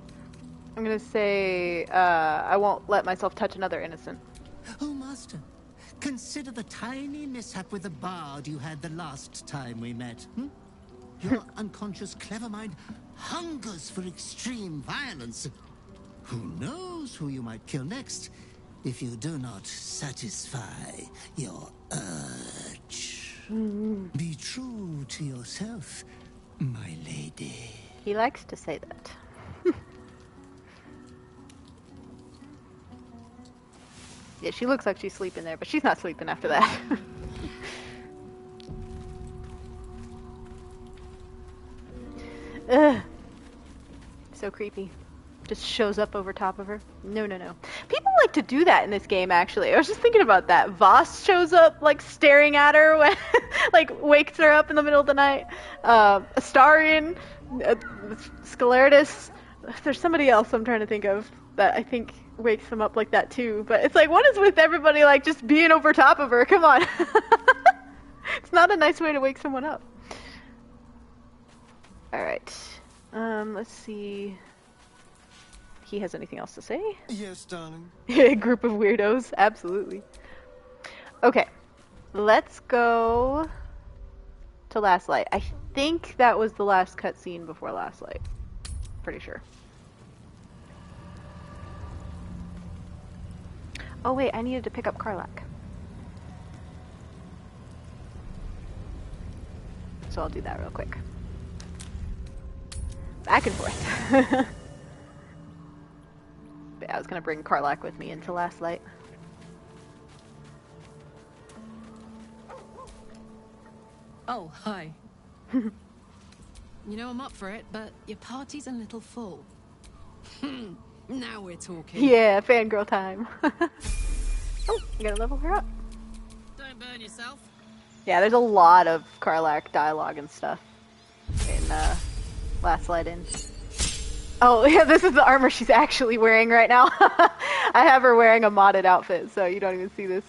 I'm gonna say, I won't let myself touch another innocent. Oh, master, consider the tiny mishap with the bard you had the last time we met. Your unconscious clever mind hungers for extreme violence. Who knows who you might kill next if you do not satisfy your urge. Be true to yourself, my lady. He likes to say that. Yeah, she looks like she's sleeping there, but she's not sleeping after that. Ugh. So creepy. Just shows up over top of her. No, no, no. People like to do that in this game, actually. I was just thinking about that. Voss shows up, like, staring at her when, like, wakes her up in the middle of the night. Astarion, Scalerdus. There's somebody else I'm trying to think of that I think wakes them up like that, too. But it's like, what is with everybody, like, just being over top of her? Come on. It's not a nice way to wake someone up. Alright. Let's see... he has anything else to say? Yes, darling. A group of weirdos, absolutely. Okay, let's go to Last Light. I think that was the last cutscene before Last Light. Pretty sure. Oh wait, I needed to pick up Karlach. So I'll do that real quick. Back and forth. I was gonna bring Karlach with me into Last Light. Oh, hi. You know, I'm up for it, but your party's a little full. Now we're talking. Yeah, fangirl time. Oh, I gotta level her up. Don't burn yourself. Yeah, there's a lot of Karlach dialogue and stuff in Last Light in. Oh, yeah, this is the armor she's actually wearing right now. I have her wearing a modded outfit, so you don't even see this.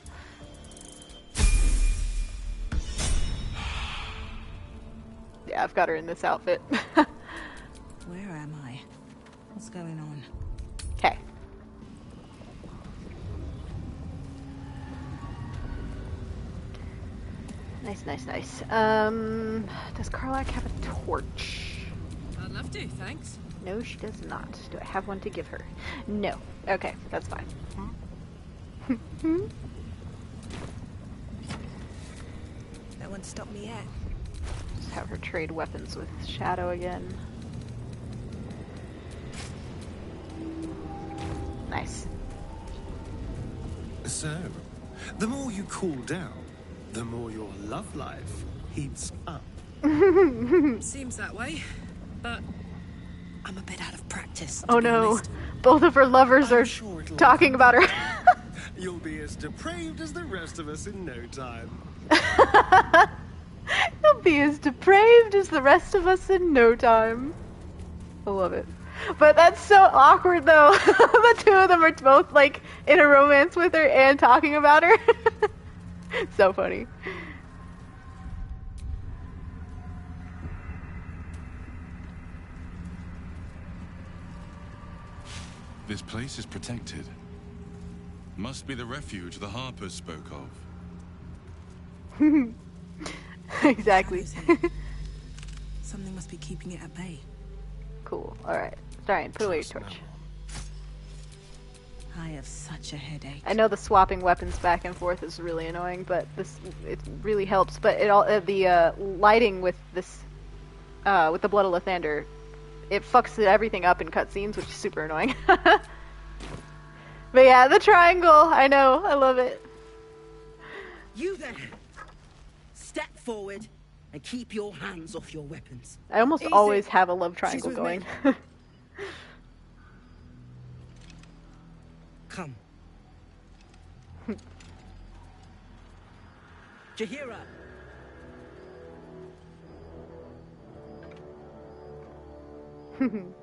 Yeah, I've got her in this outfit. Where am I? What's going on? Okay. Nice, nice, nice. Does Karlach have a torch? I'd love to, thanks. No, she does not. Do I have one to give her? No. Okay, that's fine. No one stopped me yet. Just have her trade weapons with Shadow again. Nice. So, the more you cool down, the more your love life heats up. Seems that way, but I'm a bit out of practice. Oh no, both of her lovers are talking about her. You'll be as depraved as the rest of us in no time. No, be as depraved as the rest of us in no time. I love it. But that's so awkward, though. The two of them are both, like, in a romance with her and talking about her. So funny. This place is protected. Must be the refuge the Harpers spoke of. Exactly. Something must be keeping it at bay. Cool. Alright. Astarion, put away your torch. I have such a headache. I know the swapping weapons back and forth is really annoying, but it really helps. But it all the lighting with this with the Blood of Lathander, it fucks everything up in cutscenes, which is super annoying. But yeah, the triangle. I know. I love it. You there. Step forward and keep your hands off your weapons. I almost always have a love triangle going. Come. Jahira.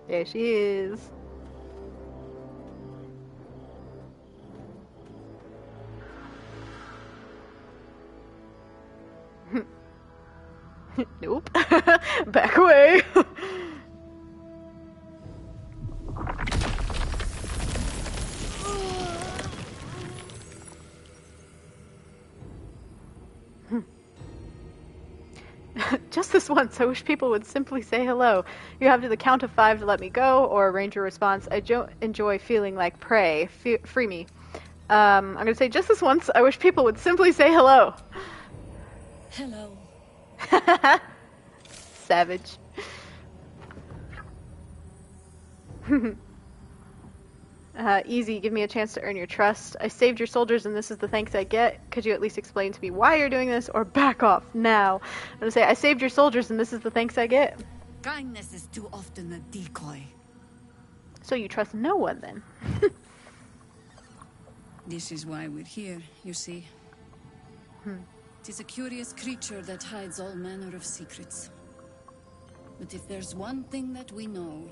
There she is. Nope. Back away. Just this once, I wish people would simply say hello. You have to the count of 5 to let me go, or arrange a response. I don't enjoy feeling like prey. Free me. I'm gonna say just this once, I wish people would simply say hello. Hello. Savage. Easy, give me a chance to earn your trust. I saved your soldiers and this is the thanks I get. Could you at least explain to me why you're doing this, or back off now? I'm gonna say, I saved your soldiers and this is the thanks I get. Kindness is too often a decoy. So you trust no one then? This is why we're here, you see. It is a curious creature that hides all manner of secrets. But if there's one thing that we know,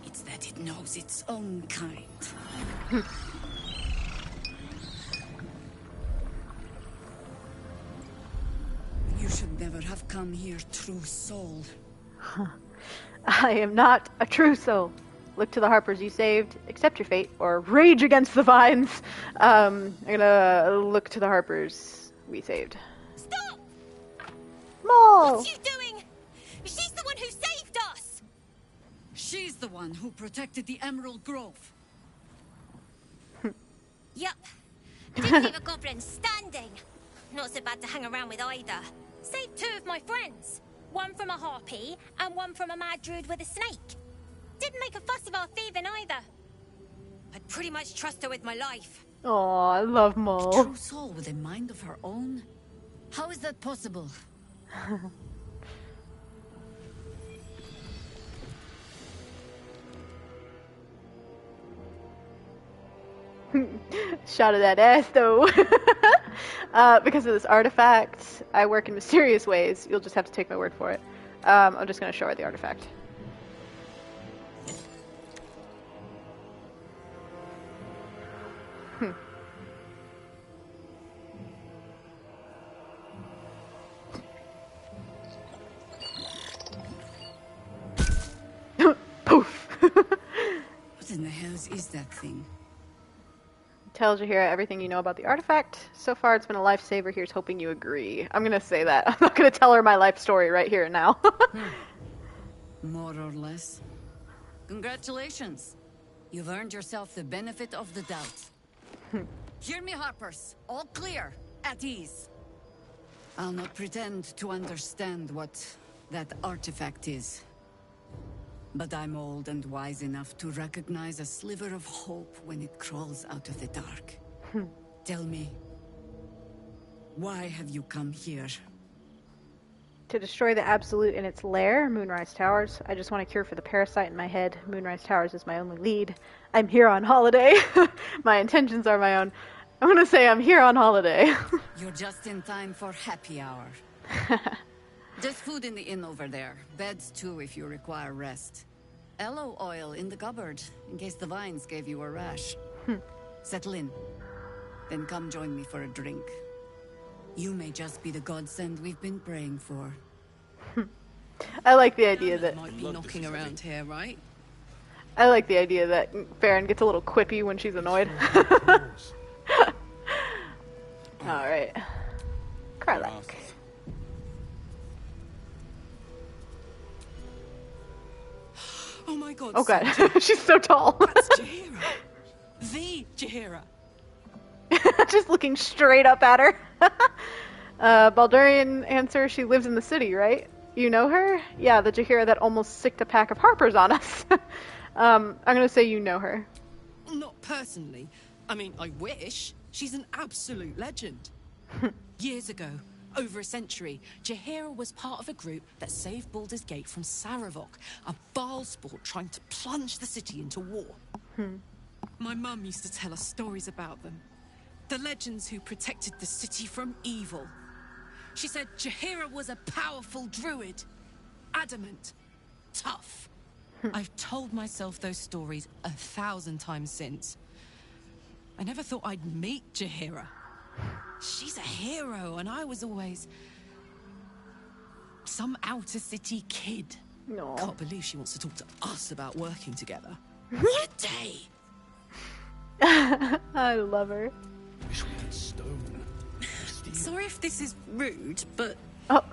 it's that it knows its own kind. You should never have come here, true soul. I am not a true soul. Look to the Harpers you saved, accept your fate, or rage against the vines. I'm gonna look to the Harpers we saved. Stop! Maul! What's she doing? She's the one who saved us! She's the one who protected the Emerald Grove. Yup. Didn't leave a goblin standing. Not so bad to hang around with either. Saved 2 of my friends. One from a harpy, and one from a mad druid with a snake. Didn't make a fuss about thieving either. I'd pretty much trust her with my life. Aw, I love A Maul. true soul with a mind of her own? How is that possible? Shot of that ass, though. Because of this artifact, I work in mysterious ways. You'll just have to take my word for it. I'm just going to show her the artifact. Poof! What in the hells is that thing? Tells you here everything you know about the artifact. So far, it's been a lifesaver. Here's hoping you agree. I'm gonna say that. I'm not gonna tell her my life story right here and now. More or less. Congratulations. You've earned yourself the benefit of the doubt. Hear me, Harpers. All clear. At ease. I'll not pretend to understand what that artifact is. But I'm old and wise enough to recognize a sliver of hope when it crawls out of the dark. Tell me, why have you come here? To destroy the Absolute in its lair, Moonrise Towers. I just want a cure for the parasite in my head. Moonrise Towers is my only lead. I'm here on holiday. My intentions are my own. I'm gonna say I'm here on holiday. You're just in time for happy hour. There's food in the inn over there. Beds too if you require rest. Aloe oil in the cupboard, in case the vines gave you a rash. Settle in. Then come join me for a drink. You may just be the godsend we've been praying for. I like the idea that... might be knocking around here, right? I like the idea that Faeryn gets a little quippy when she's annoyed. Alright. Karlach. Oh my god. Oh god, she's so tall. That's Jaheira. The Jaheira. Just looking straight up at her. Baldurian answer, she lives in the city, right? You know her? Yeah, the Jaheira that almost sicked a pack of harpers on us. I'm gonna say you know her. Not personally. I mean, I wish. She's an absolute legend. Years ago, over a century, Jaheira was part of a group that saved Baldur's Gate from Saravok, a vile sport trying to plunge the city into war. My mum used to tell us stories about them. The legends who protected the city from evil. She said Jaheira was a powerful druid. Adamant. Tough. I've told myself those stories 1,000 times since. I never thought I'd meet Jaheira. She's a hero, and I was always... some outer city kid. No. Can't believe she wants to talk to us about working together. What a day! I love her. Wish we had stone. Sorry if this is rude, but... Oh.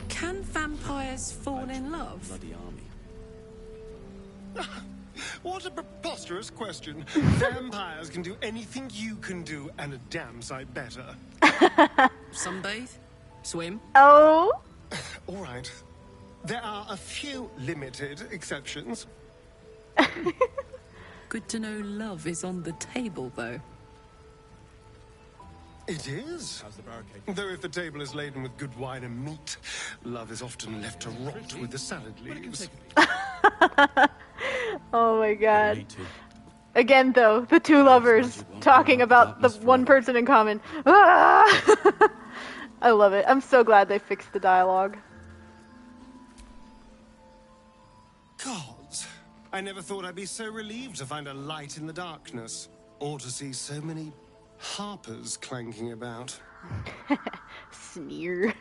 Can vampires fall in love? Bloody army. What a preposterous question. Vampires can do anything you can do, and a damn sight better. Sunbathe? Swim? Oh? All right. There are a few limited exceptions. Good to know love is on the table, though. It is. How's the barricade? Though if the table is laden with good wine and meat, love is often left to rot with the salad leaves. Oh my god. Again, though, the two lovers talking about the one person in common. Ah! I love it. I'm so glad they fixed the dialogue. Gods, I never thought I'd be so relieved to find a light in the darkness, or to see so many harpers clanking about. Sneer.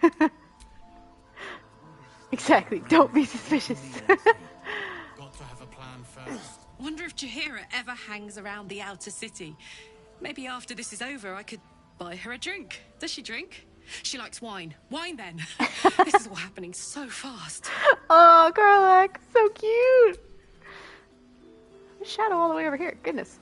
Exactly. Don't be suspicious. Got to have a plan first. Wonder if Jaheira ever hangs around the outer city. Maybe after this is over, I could buy her a drink. Does she drink? She likes wine. Wine, then. This is all happening so fast. Oh, Karlach, so cute. Shadow all the way over here. Goodness.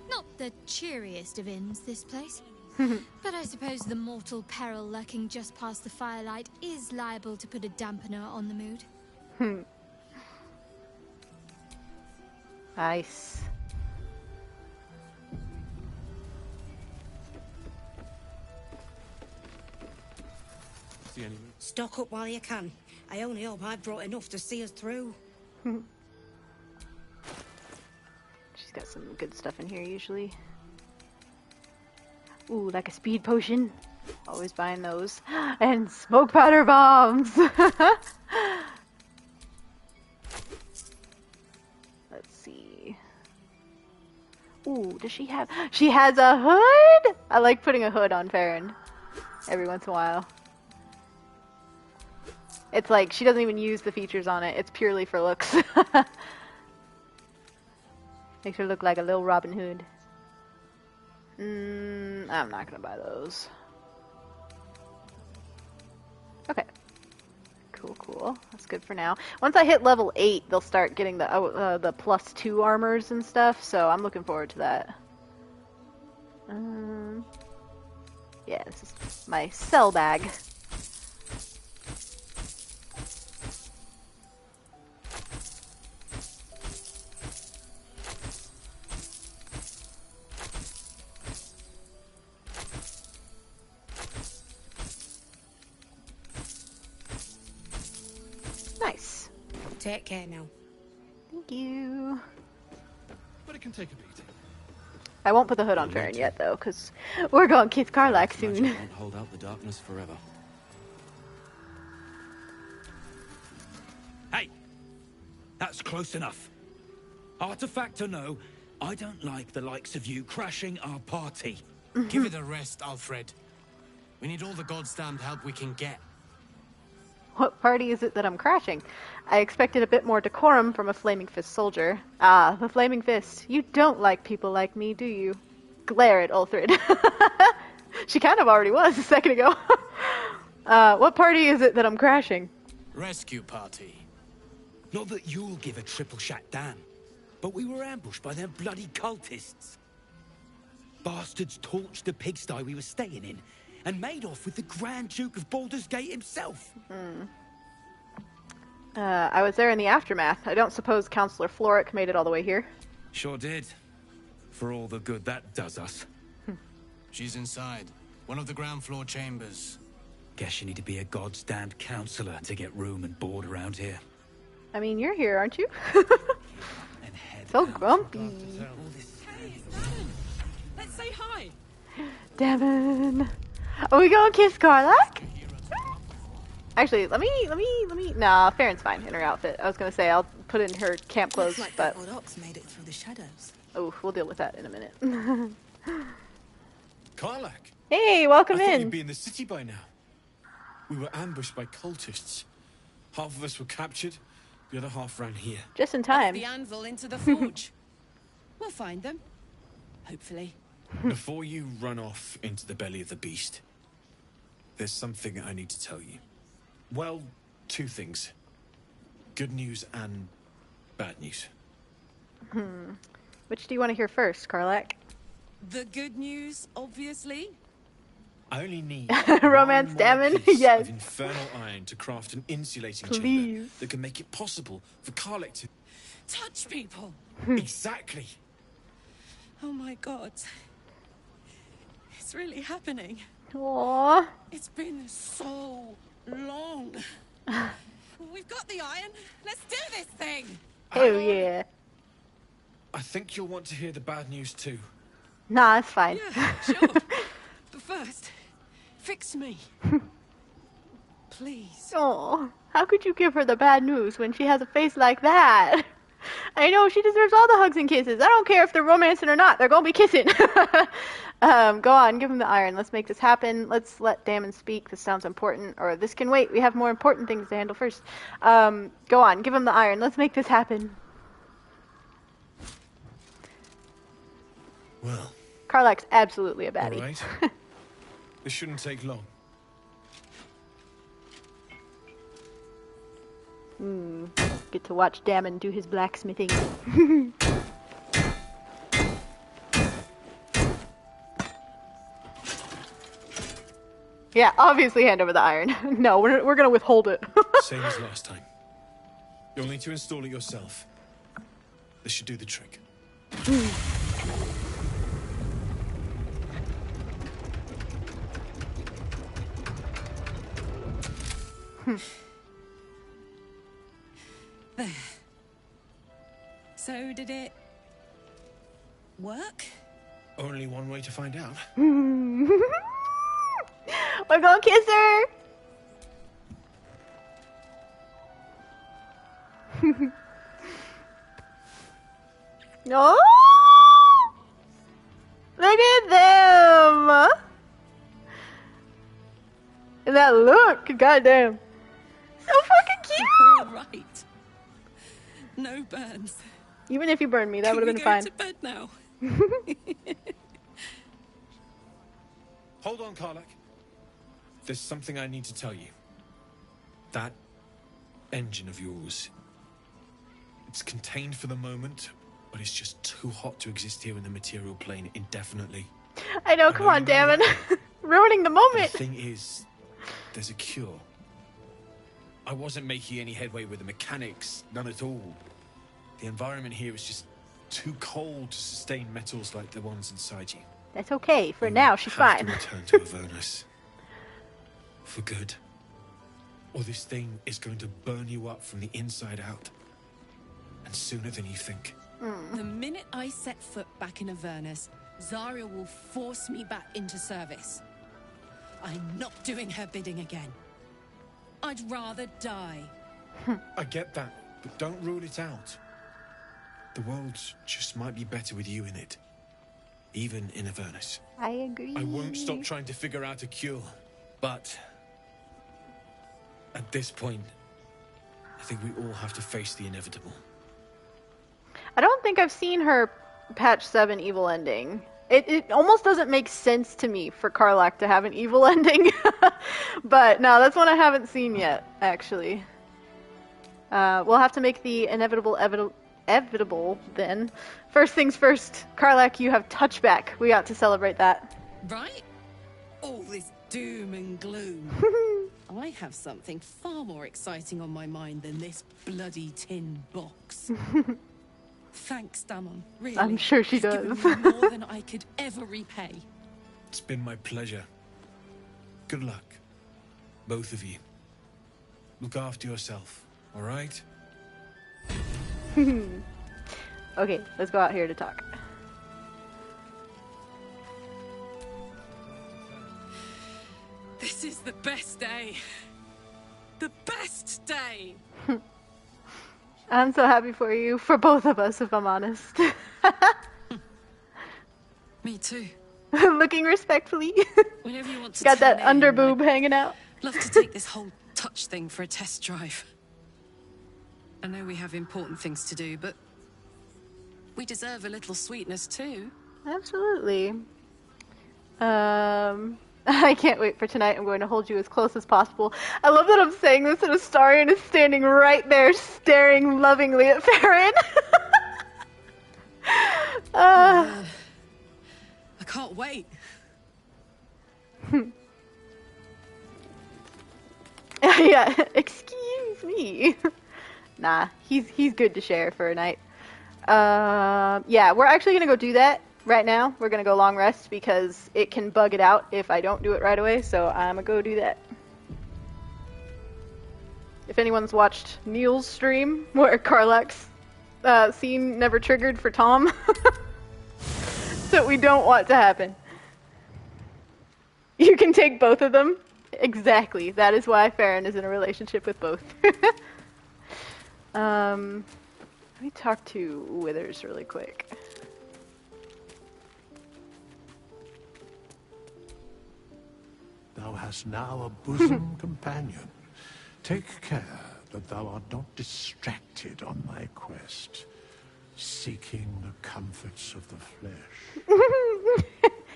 Not the cheeriest of inns, this place. But I suppose the mortal peril lurking just past the firelight is liable to put a dampener on the mood. Nice. See any? Stock up while you can. I only hope I've brought enough to see us through. She's got some good stuff in here usually. Ooh, like a speed potion. Always buying those. And smoke powder bombs. Let's see. Ooh, does she have... She has a hood? I like putting a hood on Faeryn every once in a while. It's like, she doesn't even use the features on it. It's purely for looks. Makes her look like a little Robin Hood. I'm not gonna buy those. Okay. Cool, cool. That's good for now. Once I hit level 8, they'll start getting the +2 armors and stuff, so I'm looking forward to that. Yeah, this is my cell bag. Nice. Take care now. Thank you. But it can take a beating. I won't put the hood on Faeryn yet, though, because we're going to kiss Karlach soon. Magic won't hold out the darkness forever. Hey! That's close enough. Artifact or no, I don't like the likes of you crashing our party. Give it a rest, Alfred. We need all the goddamned help we can get. What party is it that I'm crashing? I expected a bit more decorum from a Flaming Fist soldier. Ah, the Flaming Fist. You don't like people like me, do you? Glare at Ulthrid. She kind of already was a second ago. What party is it that I'm crashing? Rescue party. Not that you'll give a triple shot damn, but we were ambushed by them bloody cultists. Bastards torched the pigsty we were staying in and made off with the Grand Duke of Baldur's Gate himself. I was there in the aftermath. I don't suppose Councillor Floric made it all the way here. Sure did. For all the good that does us. She's inside. One of the ground floor chambers. Guess you need to be a goddamned councillor to get room and board around here. I mean, you're here, aren't you? So grumpy. Hey, it's Devon. Let's say hi. Devon. Are we going to kiss Karlach? Actually, let me. Nah, Faeryn's fine in her outfit. I was gonna say I'll put in her camp clothes, Looks like but that old ox made it through the shadows. oh, we'll deal with that in a minute. Karlach. Hey, welcome I thought in. you'd be in the city by now. We were ambushed by cultists. Half of us were captured, the other half ran here. Just in time. The anvil into the forge. We'll find them. Hopefully. Before you run off into the belly of the beast, there's something I need to tell you. Well, two things. Good news and bad news. Which do you want to hear first, Karlach? The good news, obviously. I only need Romance one more Damon? piece Yes. of infernal iron to craft an insulating Please. chamber that can make it possible for Karlach to... Touch people. Exactly. Oh my god. It's really happening. Aww. It's been so long. We've got the iron. Let's do this thing. Oh yeah. I think you'll want to hear the bad news too. Nah, it's fine. Yeah, sure. But first, fix me. Please. Oh, how could you give her the bad news when she has a face like that? I know, she deserves all the hugs and kisses. I don't care if they're romancing or not. They're gonna be kissing. Go on, give him the iron. Let's make this happen. Let's let Damon speak. This sounds important. Or this can wait. We have more important things to handle first. Go on, give him the iron. Let's make this happen. Well. Karlach's absolutely a baddie. All right. This shouldn't take long. Get to watch Damon do his blacksmithing. Yeah, obviously hand over the iron. No, we're gonna withhold it. Same as last time. You'll need to install it yourself. This should do the trick. There. So did it work? Only one way to find out. We're gonna kiss her. No. Look at them. And that look, goddamn. So fucking cute. Right. No burns. Even if you burned me, that would have been Can fine. we go to bed now? Hold on, Karlach. There's something I need to tell you. That engine of yours, it's contained for the moment, but it's just too hot to exist here in the material plane indefinitely. I know, come on, Damon. Ruining the moment. The thing is, there's a cure. I wasn't making any headway with the mechanics, none at all. The environment here is just too cold to sustain metals like the ones inside you. That's okay. For now, she's have fine. to return to Avernus. For good. Or this thing is going to burn you up from the inside out. And sooner than you think. The minute I set foot back in Avernus, Zarya will force me back into service. I'm not doing her bidding again. I'd rather die. I get that, but don't rule it out. The world just might be better with you in it. Even in Avernus. I agree. I won't stop trying to figure out a cure, but at this point, I think we all have to face the inevitable. I don't think I've seen her patch 7 evil ending. It almost doesn't make sense to me for Karlach to have an evil ending. But no, that's one I haven't seen yet, actually. We'll have to make the inevitable then. First things first, Karlach, you have touchback. We got to celebrate that. Right? All this doom and gloom. I have something far more exciting on my mind than this bloody tin box. Thanks, Damon. Really. I'm sure she You've does. given me more than I could ever repay. It's been my pleasure. Good luck, both of you. Look after yourself, all right? Okay, let's go out here to talk. This is the best day. The best day. I'm so happy for you, for both of us, if I'm honest. Me too. Looking respectfully. Whenever you want to Got that turn under in, boob hanging out. Love to take this whole touch thing for a test drive. I know we have important things to do, but we deserve a little sweetness too. Absolutely. I can't wait for tonight. I'm going to hold you as close as possible. I love that I'm saying this and Astarion is standing right there staring lovingly at Faeryn. I can't wait. Yeah, excuse me. Nah, he's good to share for a night. Yeah, we're actually gonna go do that right now. We're gonna go long rest because it can bug it out if I don't do it right away, so I'm gonna go do that. If anyone's watched Neil's stream where Karlach's scene never triggered for Tom, so we don't want to happen. You can take both of them. Exactly. That is why Faeryn is in a relationship with both. Let me talk to Withers really quick. Thou hast now a bosom companion. Take care that thou art not distracted on thy quest, seeking the comforts of the flesh.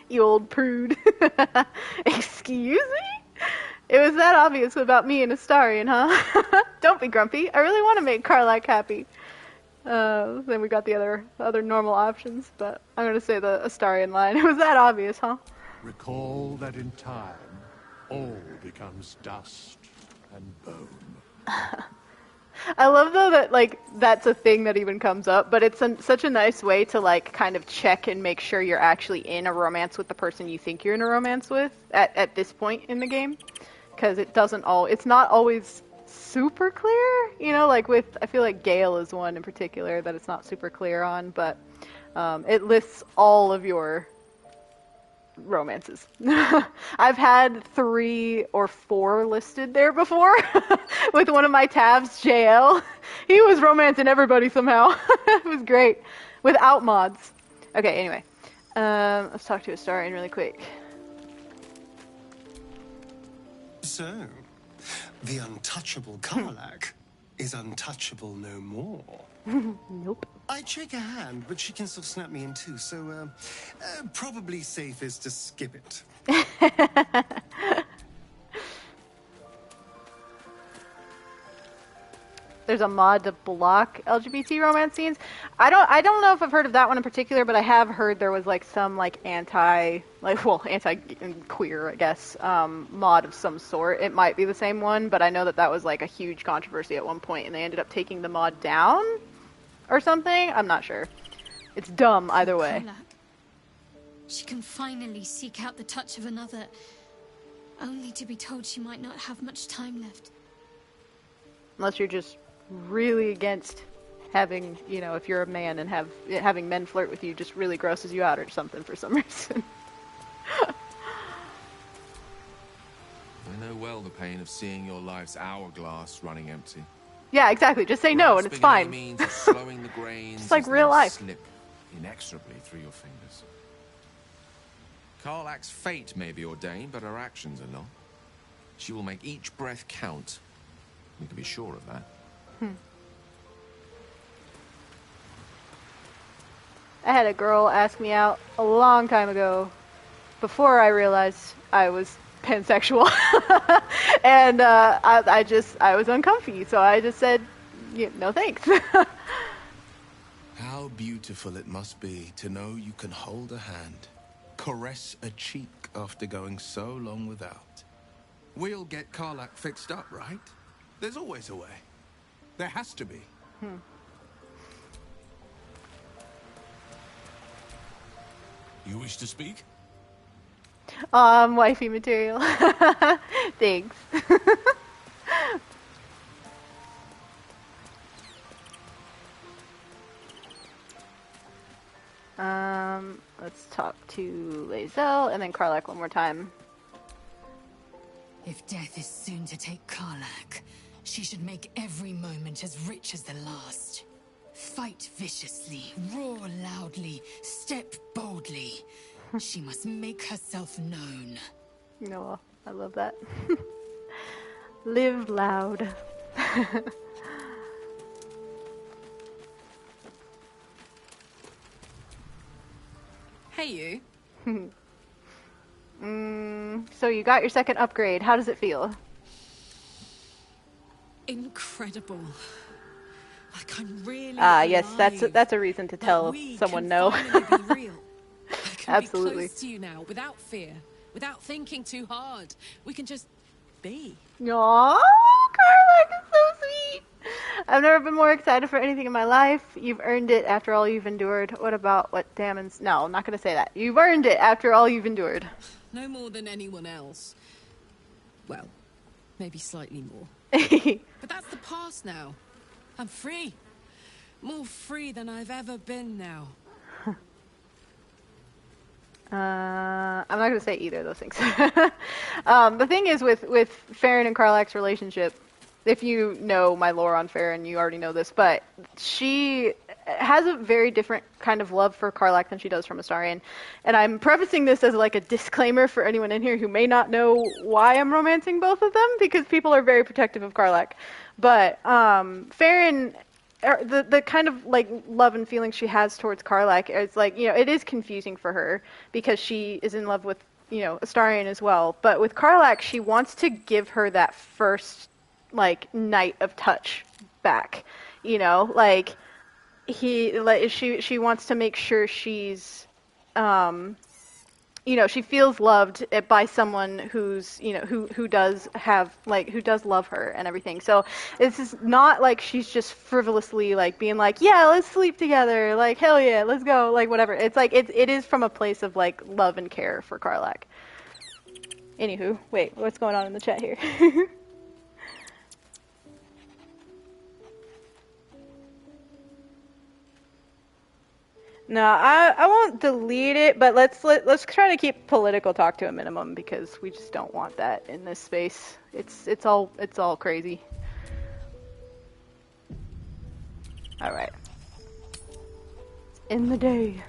You old prude. Excuse me? It was that obvious about me and Astarion, huh? Don't be grumpy. I really want to make Karlach happy. Then we got the other normal options, but I'm going to say the Astarion line. It was that obvious, huh? Recall that in time, all becomes dust and bone. I love though that like that's a thing that even comes up, but it's such a nice way to like kind of check and make sure you're actually in a romance with the person you think you're in a romance with at this point in the game, because it's not always super clear, you know, like I feel like Gale is one in particular that it's not super clear on, but it lists all of your romances. I've had 3 or 4 listed there before with one of my tabs, JL. He was romancing everybody somehow. It was great. Without mods. Okay, anyway. Let's talk to Astarion really quick. So, the untouchable Karlach is untouchable no more. Nope. I'd shake her hand, but she can still snap me in two, so probably safest to skip it. There's a mod to block LGBT romance scenes. I don't know if I've heard of that one in particular, but I have heard there was like some like anti-queer, I guess, mod of some sort. It might be the same one, but I know that was like a huge controversy at one point, and they ended up taking the mod down or something. I'm not sure. It's dumb either way. Karlach. She can finally seek out the touch of another, only to be told she might not have much time left. Unless you're just really against having, you know, if you're a man and having men flirt with you just really grosses you out or something for some reason. I know well the pain of seeing your life's hourglass running empty. Yeah, exactly. Just say no and it's fine. Means of slowing the grains just like real life. Slip inexorably through your fingers. Karlach's fate may be ordained, but her actions are not. She will make each breath count. We can be sure of that. I had a girl ask me out a long time ago, before I realized I was pansexual, and I was uncomfy, so I just said, yeah, no thanks. How beautiful it must be to know you can hold a hand, caress a cheek after going so long without. We'll get Karlach fixed up, right? There's always a way. There has to be. You wish to speak? Wifey material. Thanks. Let's talk to Lae'zel and then Karlach one more time. If death is soon to take Karlach, she should make every moment as rich as the last. Fight viciously, roar loudly, step boldly. She must make herself known. No, I love that. Live loud. Hey, you. So you got your second upgrade. How does it feel? Incredible. Like I'm really yes, that's a reason to tell someone no. Real. I can Absolutely. be close to you now, without fear, without thinking too hard. We can just be. Aww, Karlach is so sweet. I've never been more excited for anything in my life. You've earned it after all you've endured. What about what Damon's... No, I'm not going to say that. You've earned it after all you've endured. No more than anyone else. Well, maybe slightly more. But that's the past now. I'm free. More free than I've ever been now. I'm not going to say either of those things. The thing is with Faeryn and Karlach's relationship, if you know my lore on Faeryn, you already know this, but she has a very different kind of love for Karlach than she does from Astarion. And I'm prefacing this as like a disclaimer for anyone in here who may not know why I'm romancing both of them, because people are very protective of Karlach. But Faeryn... The kind of like love and feeling she has towards Karlach, it's like, you know, it is confusing for her because she is in love with, you know, Astarion as well. But with Karlach, she wants to give her that first like night of touch back, you know, like she wants to make sure she's you know, she feels loved by someone who's, you know, who does have, like, who does love her and everything. So this is not like she's just frivolously, like, being like, yeah, let's sleep together, like, hell yeah, let's go, like, whatever. It's like, it is from a place of, like, love and care for Karlach. Anywho, wait, what's going on in the chat here? No, I won't delete it, but let's try to keep political talk to a minimum because we just don't want that in this space. It's all crazy. All right. In the day.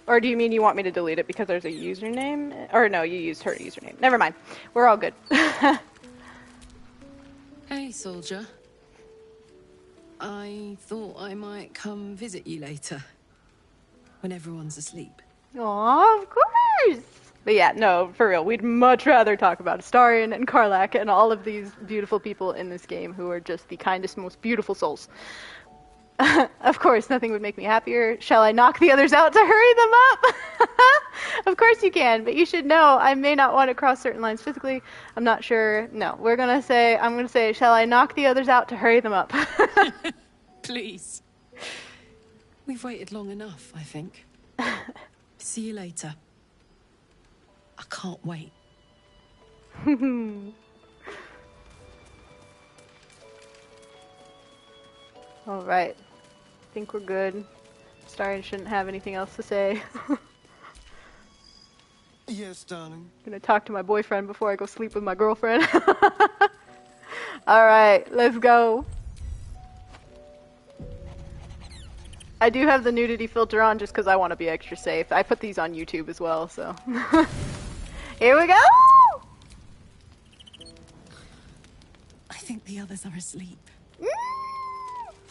Or do you mean you want me to delete it because there's a username? Or no, you used her username. Never mind. We're all good. Hey, soldier. I thought I might come visit you later, when everyone's asleep. Aw, of course! But yeah, no, for real, we'd much rather talk about Astarion and Karlach and all of these beautiful people in this game who are just the kindest, most beautiful souls. Of course, nothing would make me happier. Shall I knock the others out to hurry them up? Of course you can, but you should know I may not want to cross certain lines physically. I'm not sure. No, I'm going to say, shall I knock the others out to hurry them up? Please. We've waited long enough, I think. See you later. I can't wait. Alright. I think we're good. Astarion shouldn't have anything else to say. Yes, darling. Gonna talk to my boyfriend before I go sleep with my girlfriend. Alright, let's go. I do have the nudity filter on just because I want to be extra safe. I put these on YouTube as well, so. Here we go! I think the others are asleep.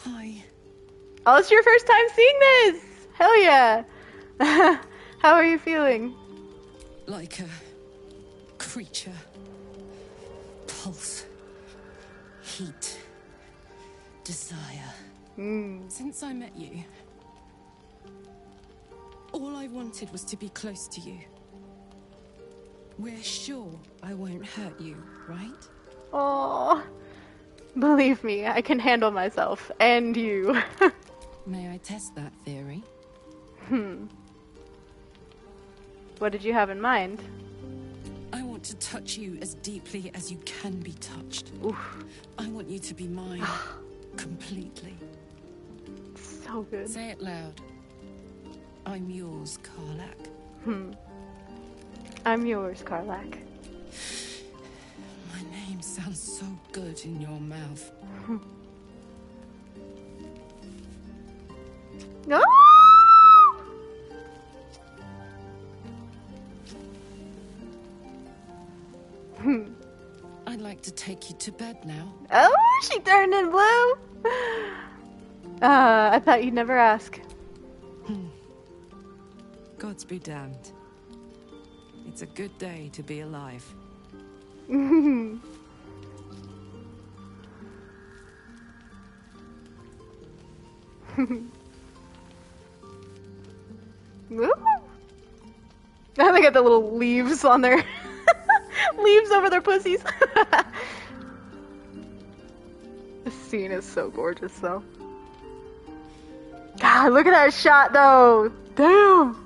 Hi. Oh, it's your first time seeing this! Hell yeah! How are you feeling? Like a creature. Pulse. Heat. Desire. Since I met you, all I wanted was to be close to you. We're sure I won't hurt you, right? Oh, believe me, I can handle myself and you. May I test that theory? What did you have in mind? I want to touch you as deeply as you can be touched. Oof. I want you to be mine completely. So good. Say it loud. I'm yours, Karlach. I'm yours, Karlach. My name sounds so good in your mouth. No! I'd like to take you to bed now. Oh, she turned in blue! I thought you'd never ask. Gods be damned. It's a good day to be alive. Now they got the little leaves on their leaves over their pussies. This scene is so gorgeous, though. God, look at that shot, though. Damn.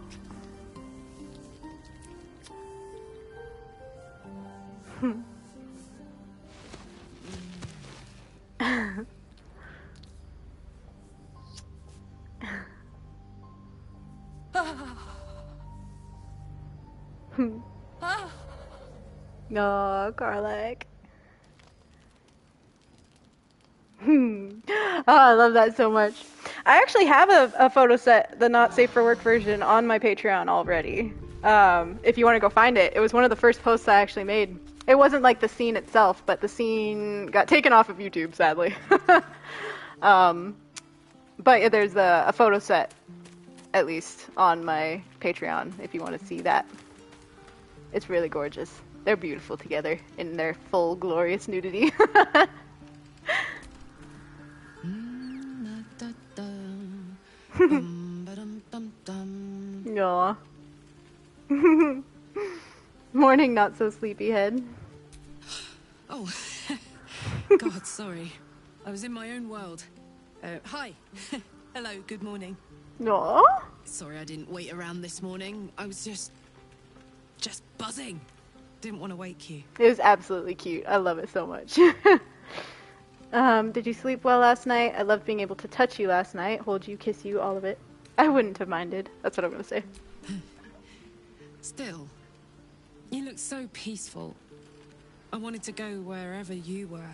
No, Karlach. Oh, I love that so much. I actually have a photo set, the not safe for work version, on my Patreon already. If you want to go find it. It was one of the first posts I actually made. It wasn't like the scene itself, but the scene got taken off of YouTube, sadly. But yeah, there's a photo set, at least, on my Patreon, if you want to see that. It's really gorgeous. They're beautiful together in their full, glorious nudity. Aw. Morning, not so sleepyhead. Oh, God, sorry. I was in my own world. Hi. Hello, good morning. Aw. Sorry I didn't wait around this morning. I was just buzzing. Didn't want to wake you. It was absolutely cute. I love it so much. Did you sleep well last night? I loved being able to touch you last night, hold you, kiss you, all of it. I wouldn't have minded. That's what I'm gonna say. Still, you look so peaceful. I wanted to go wherever you were.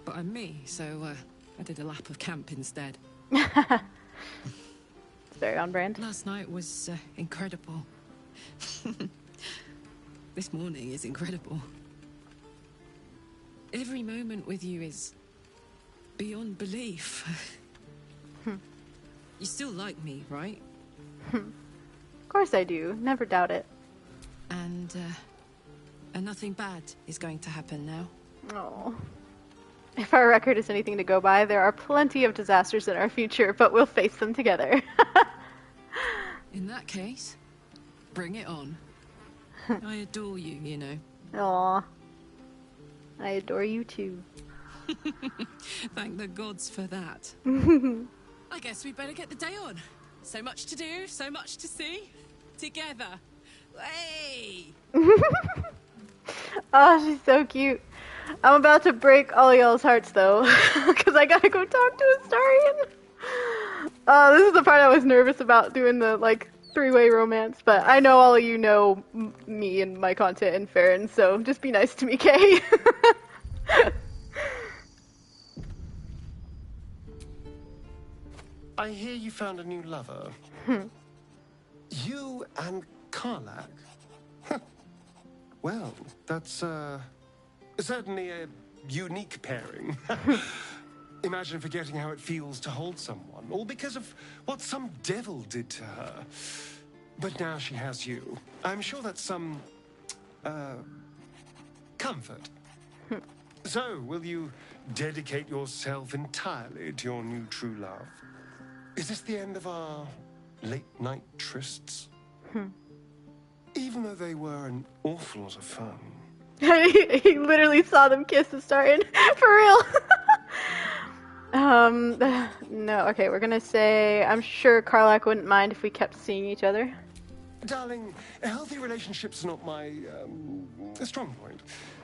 But I'm me, so I did a lap of camp instead. It's very on brand. Last night was incredible. This morning is incredible. Every moment with you is beyond belief. You still like me, right? Of course I do. Never doubt it. And nothing bad is going to happen now. Oh. If our record is anything to go by, there are plenty of disasters in our future, but we'll face them together. In that case, bring it on. I adore you, you know. Aw. I adore you too. Thank the gods for that. I guess we'd better get the day on. So much to do, so much to see. Together. Hey! Oh, she's so cute. I'm about to break all y'all's hearts though, because I gotta go talk to Astarion. This is the part I was nervous about doing the like three-way romance, but I know all of you know me and my content and Faeryn, so just be nice to me, Kay. I hear you found a new lover. You and Karlach? Well, that's certainly a unique pairing. Imagine forgetting how it feels to hold someone, all because of what some devil did to her. But now she has you. I'm sure that's some comfort. So, will you dedicate yourself entirely to your new true love? Is this the end of our late-night trysts? Even though they were an awful lot of fun. He literally saw them kiss Astarion. For real. No, okay, we're gonna say, I'm sure Karlach wouldn't mind if we kept seeing each other. Darling, a healthy relationship's not my strong point.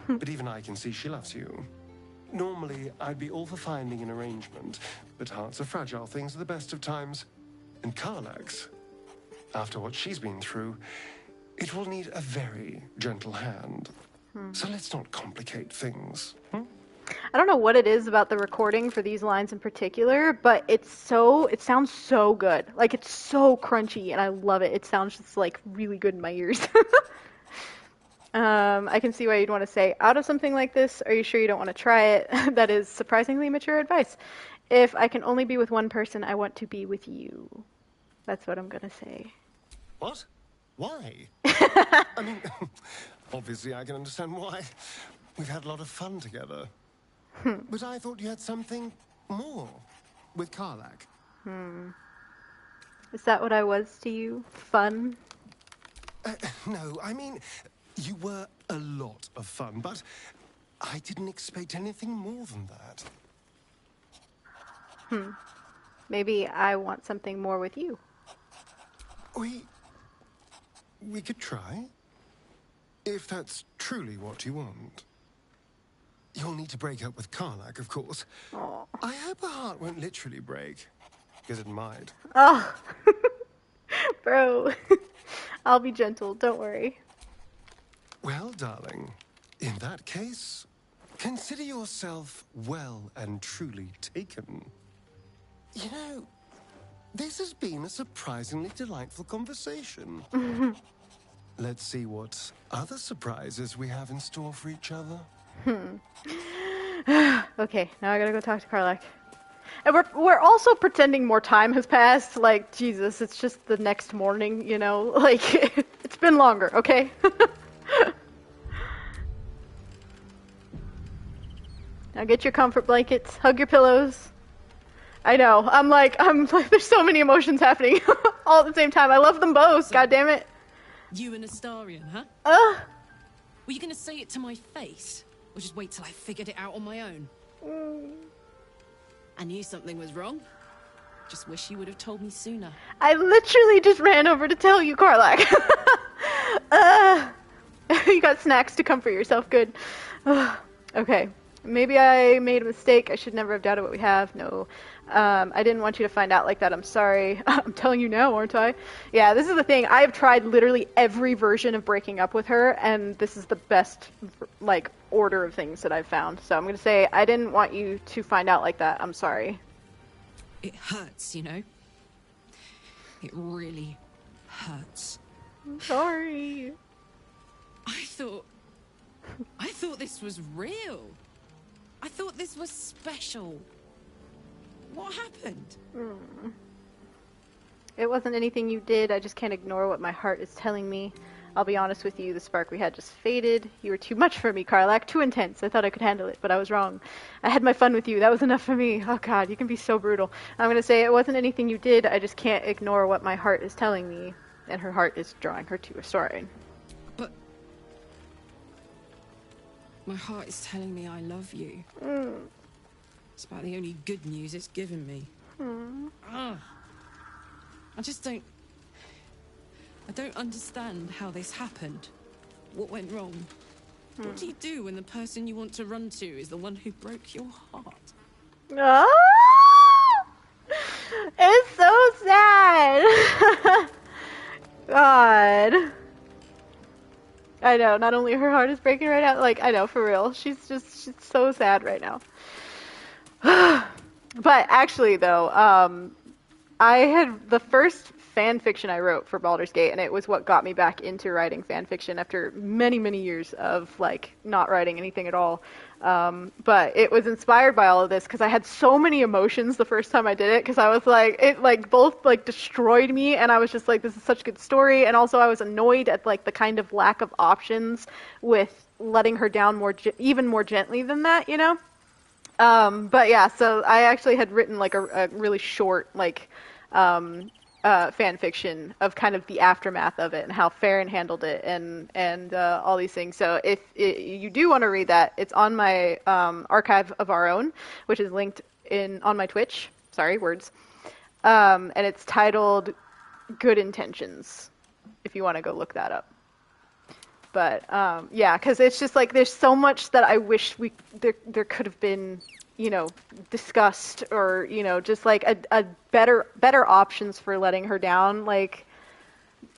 But even I can see she loves you. Normally, I'd be all for finding an arrangement, but hearts are fragile things at the best of times. And Karlach's, after what she's been through, it will need a very gentle hand. So let's not complicate things. I don't know what it is about the recording for these lines in particular, but it sounds so good. Like, it's so crunchy, and I love it. It sounds just, like, really good in my ears. I can see why you'd want to say, out of something like this, are you sure you don't want to try it? That is surprisingly mature advice. If I can only be with one person, I want to be with you. That's what I'm gonna say. What? Why? I mean, obviously I can understand why. We've had a lot of fun together. But I thought you had something more with Karlach. Is that what I was to you? Fun? No, I mean, you were a lot of fun, but I didn't expect anything more than that. Maybe I want something more with you. We could try. If that's truly what you want. You'll need to break up with Karlach, of course. Aww. I hope her heart won't literally break, because it might. Oh, bro. I'll be gentle, don't worry. Well, darling, in that case, consider yourself well and truly taken. You know, this has been a surprisingly delightful conversation. Let's see what other surprises we have in store for each other. Okay, now I gotta go talk to Karlach. And we're also pretending more time has passed. Like, Jesus, it's just the next morning, you know? Like, it's been longer, okay? Now get your comfort blankets, hug your pillows. I know, I'm like, there's so many emotions happening all at the same time. I love them both, So, God damn it. You and Astarion, huh? Were you gonna say it to my face? Or just wait till I figured it out on my own? I knew something was wrong. Just wish you would have told me sooner. I literally just ran over to tell you, Karlach. You got snacks to comfort yourself, good. Okay, maybe I made a mistake. I should never have doubted what we have. No, I didn't want you to find out like that. I'm sorry. I'm telling you now, aren't I? Yeah, this is the thing. I've tried literally every version of breaking up with her, and this is the best, like, order of things that I've found. So I'm going to say, I didn't want you to find out like that. I'm sorry. It hurts, you know? It really hurts. I'm sorry. I thought this was real. I thought this was special. What happened? It wasn't anything you did. I just can't ignore what my heart is telling me. I'll be honest with you, the spark we had just faded. You were too much for me, Karlach. Too intense. I thought I could handle it, but I was wrong. I had my fun with you. That was enough for me. Oh god, you can be so brutal. I'm gonna say it wasn't anything you did. I just can't ignore what my heart is telling me. And her heart is drawing her to Astarion. But my heart is telling me I love you. It's about the only good news it's given me. I don't understand how this happened. What went wrong? What do you do when the person you want to run to is the one who broke your heart? Ah! It's so sad. God. I know, not only her heart is breaking right now, like, I know, for real. She's so sad right now. But actually, though, I had the first fan fiction I wrote for Baldur's Gate, and it was what got me back into writing fan fiction after many, many years of, like, not writing anything at all. But it was inspired by all of this because I had so many emotions the first time I did it, because I was like, it like both like destroyed me, and I was just like, this is such a good story, and also I was annoyed at like the kind of lack of options with letting her down even more gently than that, you know? But yeah, so I actually had written like a really short like fan fiction of kind of the aftermath of it and how Faeryn handled it and all these things. So if you do want to read that, it's on my archive of our own, which is linked on my Twitch. Sorry, words. And it's titled Good Intentions, if you want to go look that up. But yeah, because it's just like there's so much that I wish there could have been, you know, discussed, or, you know, just like a better options for letting her down. Like,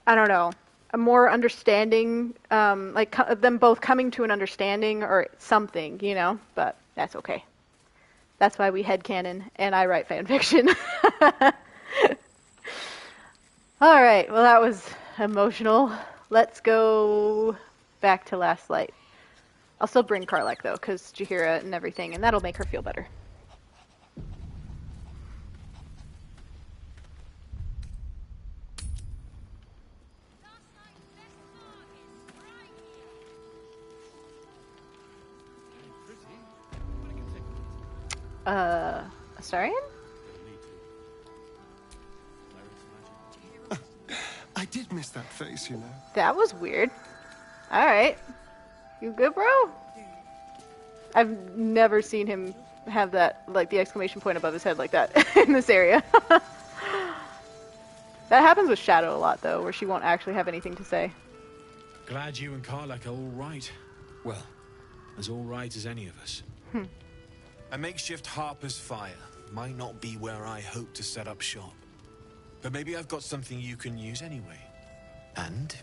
I don't know, a more understanding, like them both coming to an understanding or something, you know. But that's okay. That's why we headcanon and I write fan fiction. All right, well, that was emotional. Let's go back to Last Light. I'll still bring Karlach, though, because Jaheira and everything, and that'll make her feel better. Astarion? I did miss that face, you know. That was weird. Alright. You good, bro? I've never seen him have that, like, the exclamation point above his head like that in this area. That happens with Shadow a lot, though, where she won't actually have anything to say. Glad you and Karlach are all right. Well, as all right as any of us. A makeshift Harper's Fire might not be where I hope to set up shop. But maybe I've got something you can use anyway. And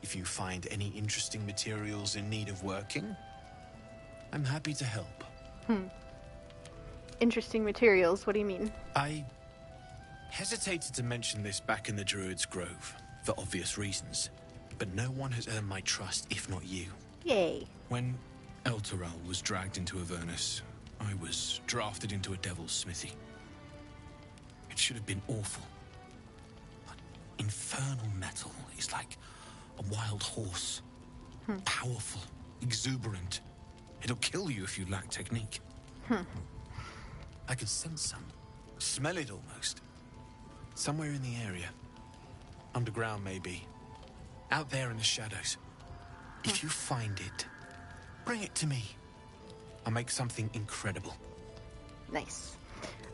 if you find any interesting materials in need of working, I'm happy to help. Interesting materials, what do you mean? I hesitated to mention this back in the Druid's Grove, for obvious reasons. But no one has earned my trust, if not you. Yay. When Elturel was dragged into Avernus, I was drafted into a devil's smithy. It should have been awful. But infernal metal is like a wild horse. Powerful, exuberant. It'll kill you if you lack technique. I could sense some. Smell it almost. Somewhere in the area. Underground, maybe. Out there in the shadows. If you find it, bring it to me. I'll make something incredible. Nice.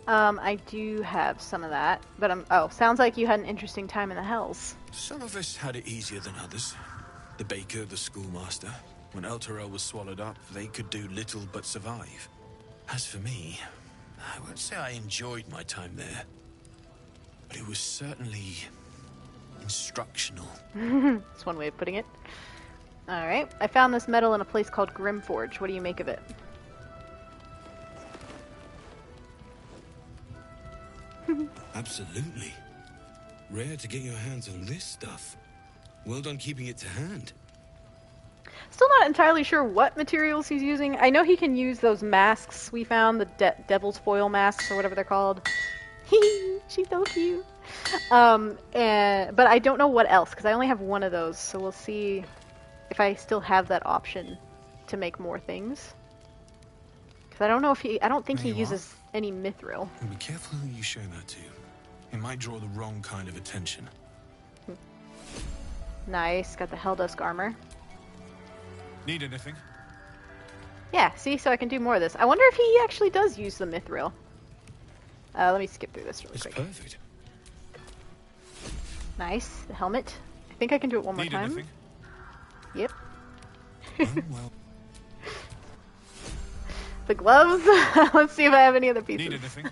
I do have some of that, but oh, sounds like you had an interesting time in the Hells. Some of us had it easier than others. The baker, the schoolmaster. When Elturel was swallowed up, they could do little but survive. As for me, I won't say I enjoyed my time there, but it was certainly instructional. That's one way of putting it. Alright, I found this metal in a place called Grimforge. What do you make of it? Absolutely. Rare to get your hands on this stuff. Well done keeping it to hand. Still not entirely sure what materials he's using. I know he can use those masks we found, the devil's foil masks or whatever they're called. She's so cute. But I don't know what else, because I only have one of those, so we'll see if I still have that option to make more things. Because I don't know if I don't think he uses any mithril. And be careful who you show that to. It might draw the wrong kind of attention. Nice, got the Helldusk armor. Need anything? Yeah, see, so I can do more of this. I wonder if he actually does use the mithril. Let me skip through this really quick. Perfect. Nice, the helmet. I think I can do it one more time. Anything? Yep. Oh, well, the gloves. Let's see if I have any other pieces. Need anything?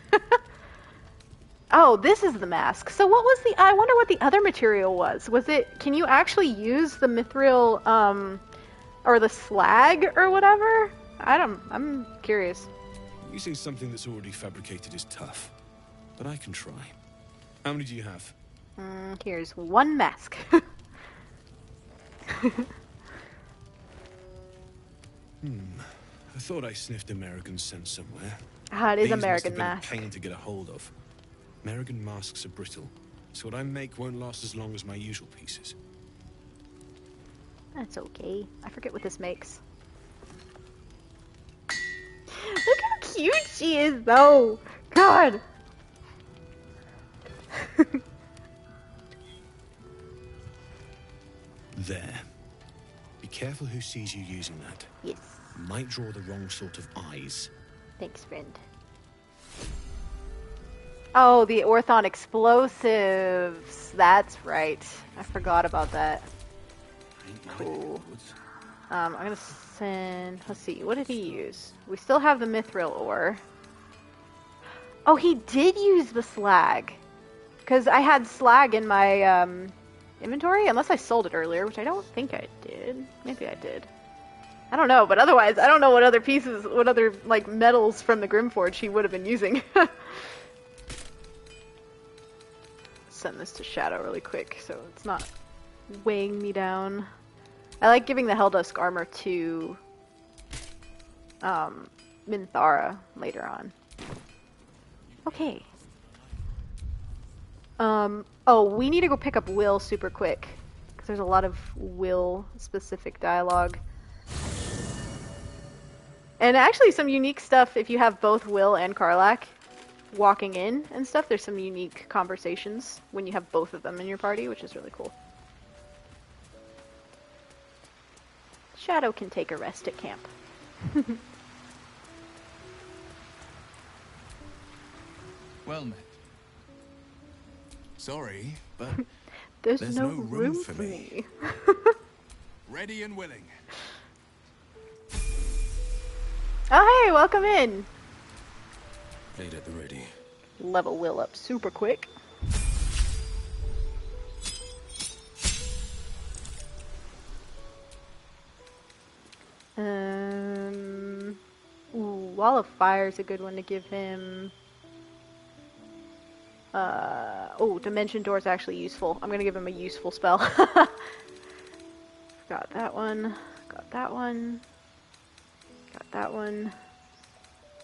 Oh, this is the mask. So what was the... I wonder what the other material was. Was it... Can you actually use the mithril, or the slag or whatever? I'm curious. Using something that's already fabricated is tough, but I can try. How many do you have? Here's one mask. I thought I sniffed American scent somewhere. Ah, it is These American must have mask. been a pain to get a hold of. American masks are brittle, so what I make won't last as long as my usual pieces. That's okay. I forget what this makes. Look how cute she is, though. God. There. Be careful who sees you using that. Yes. Might draw the wrong sort of eyes. Thanks, friend. Oh, the Orthon explosives. That's right. I forgot about that. Cool. I'm gonna send... Let's see. What did he use? We still have the mithril ore. Oh, he did use the slag. Because I had slag in my inventory. Unless I sold it earlier, which I don't think I did. Maybe I did. I don't know, but otherwise, I don't know what other pieces, what other, like, metals from the Grimforge he would have been using. Send this to Shadow really quick, so it's not weighing me down. I like giving the Helldusk armor to Minthara later on. Okay. Oh, we need to go pick up Wyll super quick, because there's a lot of Wyll-specific dialogue. And actually some unique stuff if you have both Wyll and Karlach walking in and stuff. There's some unique conversations when you have both of them in your party, which is really cool. Shadow can take a rest at camp. Well met. Sorry, but there's no room for me. Ready and willing. Oh, hey, welcome in. Blade at the ready. Level Wyll up super quick. Ooh, Wall of Fire is a good one to give him. Oh, Dimension Door is actually useful. I'm gonna give him a useful spell. Got that one. Got that one. Got that one.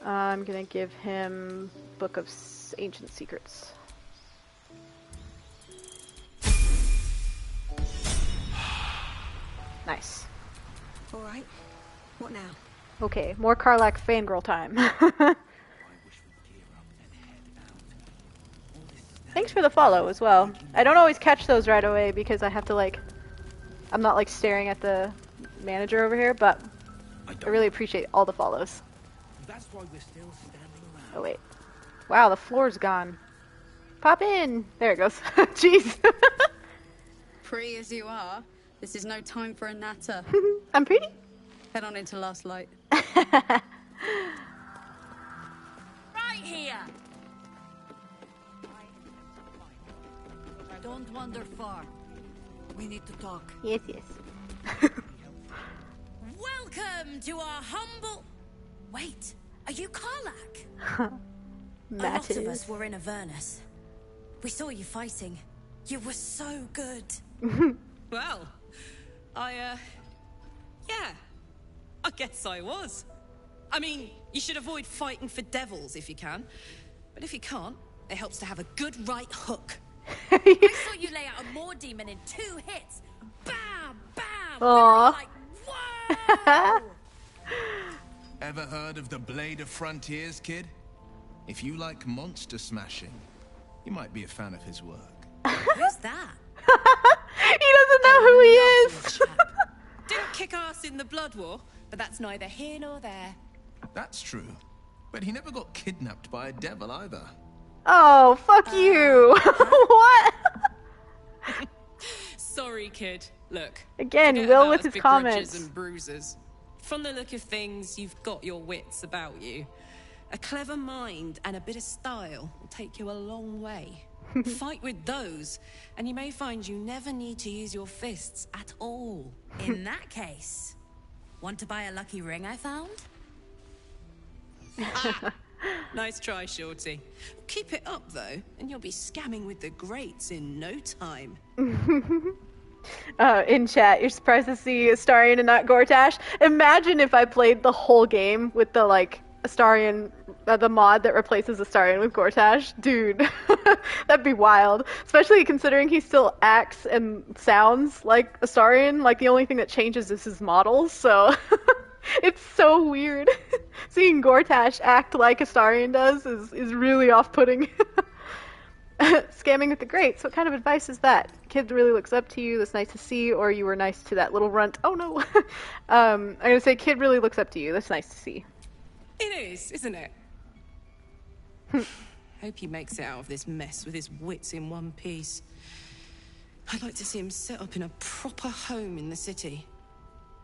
I'm gonna give him Book of Ancient Secrets. Nice. Alright. What now? Okay, more Karlach fangirl time. Thanks for the follow as well. I don't always catch those right away because I have to, like... I'm not, like, staring at the manager over here, but I really appreciate all the follows. That's why we're still standing around. Oh, wait. Wow, the floor's gone. Pop in! There it goes. Jeez. Pretty as you are, this is no time for a natter. I'm pretty? Head on into Last Light. Right here! Don't wander far. We need to talk. Yes, yes. Welcome to our humble... Wait, are you Karlach? A lot of us were in Avernus. We saw you fighting. You were so good. Well, yeah, I guess I was. I mean, you should avoid fighting for devils if you can. But if you can't, it helps to have a good right hook. I saw you lay out a Moor demon in 2 hits. Bam, bam. Aww. Like, whoa! Ever heard of the Blade of Frontiers, kid? If you like monster smashing, you might be a fan of his work. Who's that? He doesn't know who he is. Didn't kick ass in the Blood War, but that's neither here nor there. That's true. But he never got kidnapped by a devil either. Oh, fuck you. What? Sorry, kid. Look. Again, forget Wyll about with us his begrudges comments. and bruises. From the look of things, you've got your wits about you. A clever mind and a bit of style will take you a long way. Fight with those, and you may find you never need to use your fists at all. In that case, want to buy a lucky ring I found? Nice try, Shorty. Keep it up, though, and you'll be scamming with the greats in no time. In chat, you're surprised to see Astarion and not Gortash. Imagine if I played the whole game with the, like, Astarion, the mod that replaces Astarion with Gortash. Dude, that'd be wild. Especially considering he still acts and sounds like Astarion. Like, the only thing that changes is his models, so... It's so weird. Seeing Gortash act like Astarion does is really off-putting. Scamming with the greats. What kind of advice is that? Kid really looks up to you. That's nice to see. Or you were nice to that little runt. Oh no. I'm gonna say kid really looks up to you. That's nice to see. It is, isn't it? Hope he makes it out of this mess with his wits in one piece. I'd like to see him set up in a proper home in the city.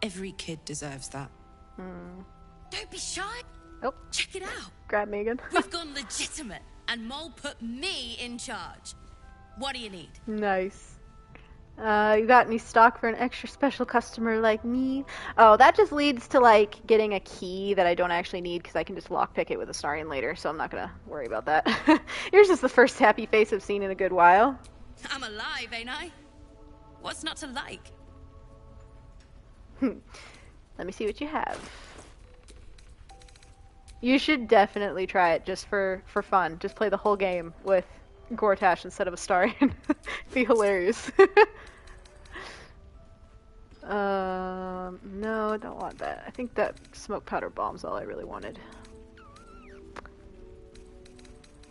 Every kid deserves that. Don't be shy. Oh. Check it out. Grab Megan. We've gone legitimate, and Mole put me in charge. What do you need? Nice. You got any stock for an extra special customer like me? Oh, that just leads to, like, getting a key that I don't actually need because I can just lockpick it with Astarion later, so I'm not gonna worry about that. Yours is the first happy face I've seen in a good while. I'm alive, ain't I? What's not to like? Let me see what you have. You should definitely try it just for fun. Just play the whole game with Gortash instead of Astarion. Be hilarious. No, I don't want that. I think that smoke powder bomb's all I really wanted.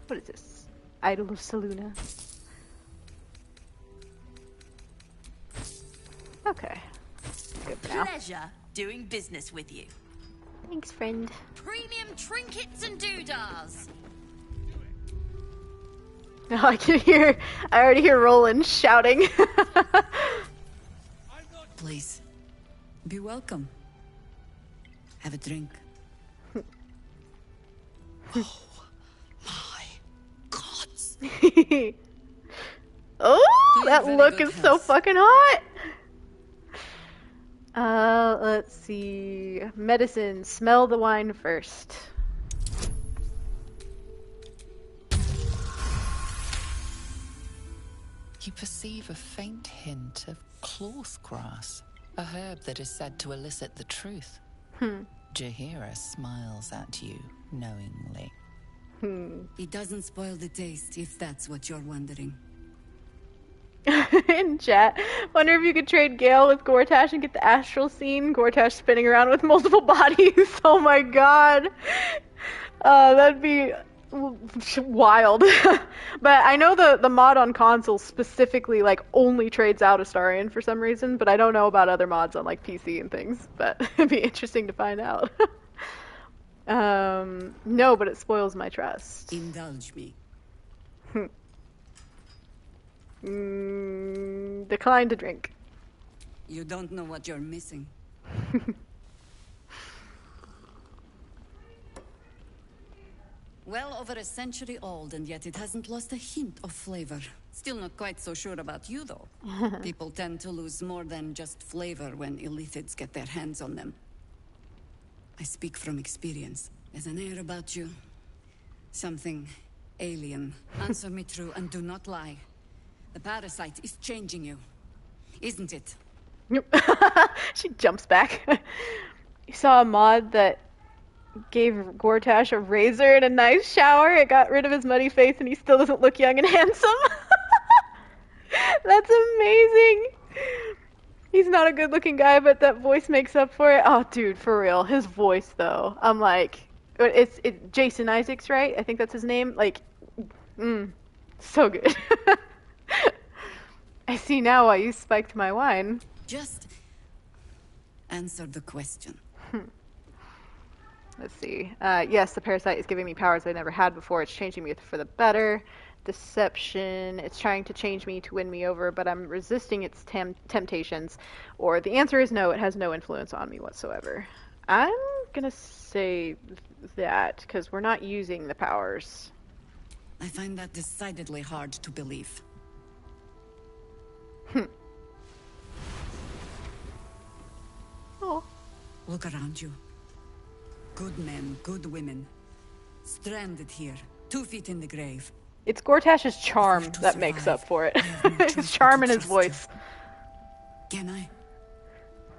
What is this? Idol of Selûne. Okay. Good for now. Pleasure doing business with you. Thanks, friend. Premium trinkets and doodahs. No, I already hear Roland shouting. Please, be welcome. Have a drink. Oh, my gods. Oh, that look is so fucking hot. Let's see. Medicine. Smell the wine first. You perceive a faint hint of cloth grass, a herb that is said to elicit the truth. Jaheira smiles at you knowingly. It doesn't spoil the taste, if that's what you're wondering. In chat, wonder if you could trade Gale with Gortash and get the astral scene. Gortash spinning around with multiple bodies. Oh my god. That'd be wild. But I know the mod on console specifically like only trades out Astarion for some reason, but I don't know about other mods on like PC and things, but it'd be interesting to find out. No, but it spoils my trust. Indulge me. Decline to drink. You don't know what you're missing. Well over a century old, and yet it hasn't lost a hint of flavor. Still not quite so sure about you, though. People tend to lose more than just flavor when illithids get their hands on them. I speak from experience. There's an air about you. Something alien. Answer me true and do not lie. The parasite is changing you, isn't it? She jumps back. You saw a mod that gave Gortash a razor and a nice shower. It got rid of his muddy face and he still doesn't look young and handsome. That's amazing. He's not a good looking guy, but that voice makes up for it. Oh, dude, for real. His voice, though. I'm like, it's Jason Isaacs, right? I think that's his name. Like, so good. I see now why you spiked my wine. Just answer the question. Let's see. Yes, the parasite is giving me powers I never had before. It's changing me for the better. Deception. It's trying to change me to win me over, but I'm resisting its temptations. Or the answer is no, it has no influence on me whatsoever. I'm gonna say that, because we're not using the powers. I find that decidedly hard to believe. Oh. Look around you. Good men, good women. Stranded here, 2 feet in the grave. It's Gortash's charm that makes up for it. His charm and his voice. Can I?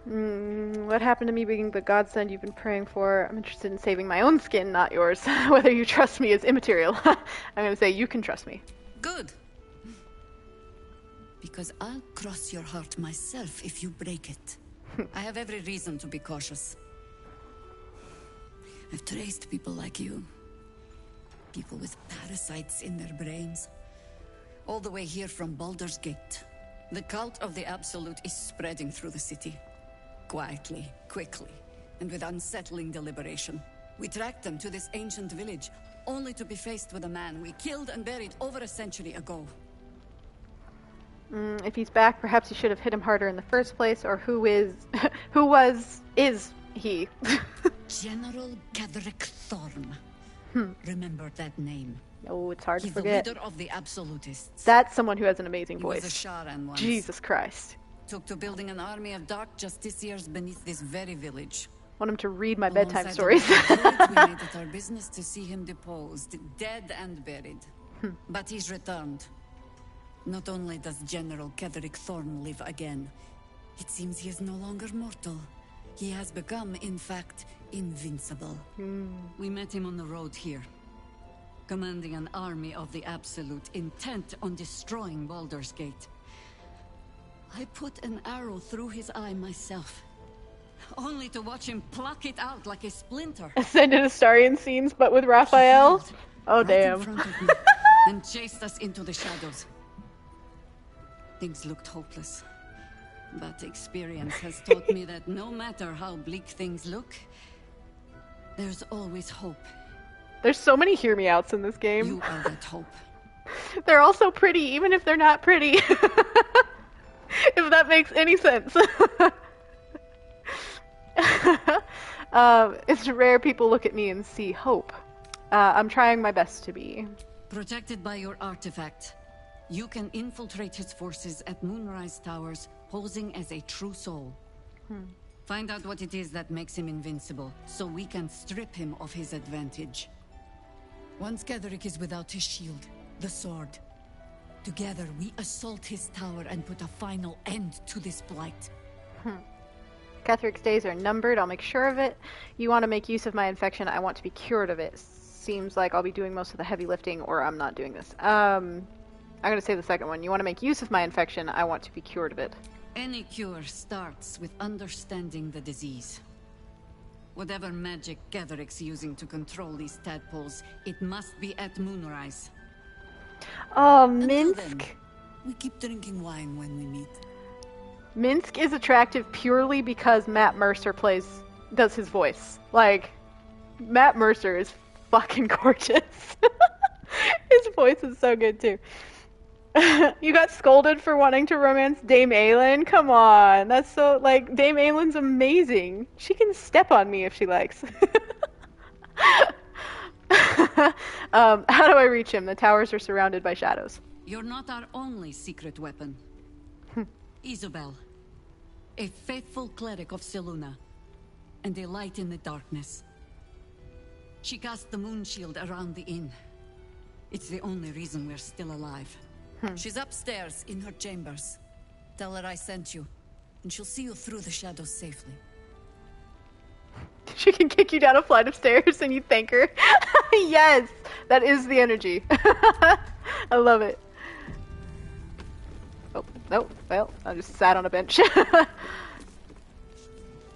What happened to me being the godsend you've been praying for? I'm interested in saving my own skin, not yours. Whether you trust me is immaterial. I'm gonna say you can trust me. Good. Because I'll cross your heart myself if you break it. I have every reason to be cautious. I've traced people like you. People with parasites in their brains. All the way here from Baldur's Gate. The cult of the Absolute is spreading through the city. Quietly, quickly, and with unsettling deliberation. We tracked them to this ancient village, only to be faced with a man we killed and buried over a century ago. If he's back, perhaps you should have hit him harder in the first place, or is he? General Ketheric Thorn. Remember that name. Oh, it's hard to He's forget. the leader of the Absolutists. That's someone who has an amazing He voice. was a Sharan once. Jesus Christ. Took to building an army of dark justiciars beneath this very village. Want him to read my Alongside bedtime the stories. Druid, we made it our business to see him deposed, dead and buried. But he's returned. Not only does General Ketheric Thorn live again, it seems he is no longer mortal. He has become, in fact, invincible. We met him on the road here, commanding an army of the Absolute, intent on destroying Baldur's Gate. I put an arrow through his eye myself, only to watch him pluck it out like a splinter. Ascended Astarion scenes, but with Raphael? Oh, Right damn. in front of me, and chased us into the shadows. Things looked hopeless, but experience has taught me that no matter how bleak things look, there's always hope. There's so many hear me outs in this game. You are that hope. They're all so pretty, even if they're not pretty. If that makes any sense. It's rare people look at me and see hope. I'm trying my best to be. Protected by your artifact, you can infiltrate his forces at Moonrise Towers, posing as a true soul. Find out what it is that makes him invincible, so we can strip him of his advantage. Once Ketheric is without his shield, the sword, together we assault his tower and put a final end to this blight. Ketheric's days are numbered, I'll make sure of it. You want to make use of my infection, I want to be cured of it. Seems like I'll be doing most of the heavy lifting, or I'm not doing this. I'm going to say the second one. You want to make use of my infection, I want to be cured of it. Any cure starts with understanding the disease. Whatever magic Ketheric's using to control these tadpoles, it must be at Moonrise. Oh, Until Minsk. then, we keep drinking wine when we meet. Minsk is attractive purely because Matt Mercer does his voice. Like, Matt Mercer is fucking gorgeous. His voice is so good too. You got scolded for wanting to romance Dame Aelin? Come on. That's so, like, Dame Aelin's amazing. She can step on me if she likes. How do I reach him? The towers are surrounded by shadows. You're not our only secret weapon. Isobel, a faithful cleric of Selûne, and a light in the darkness. She cast the moon shield around the inn. It's the only reason we're still alive. She's upstairs in her chambers. Tell her I sent you, and she'll see you through the shadows safely. She can kick you down a flight of stairs and you thank her. Yes, that is the energy. I love it. Oh, no, well, I just sat on a bench.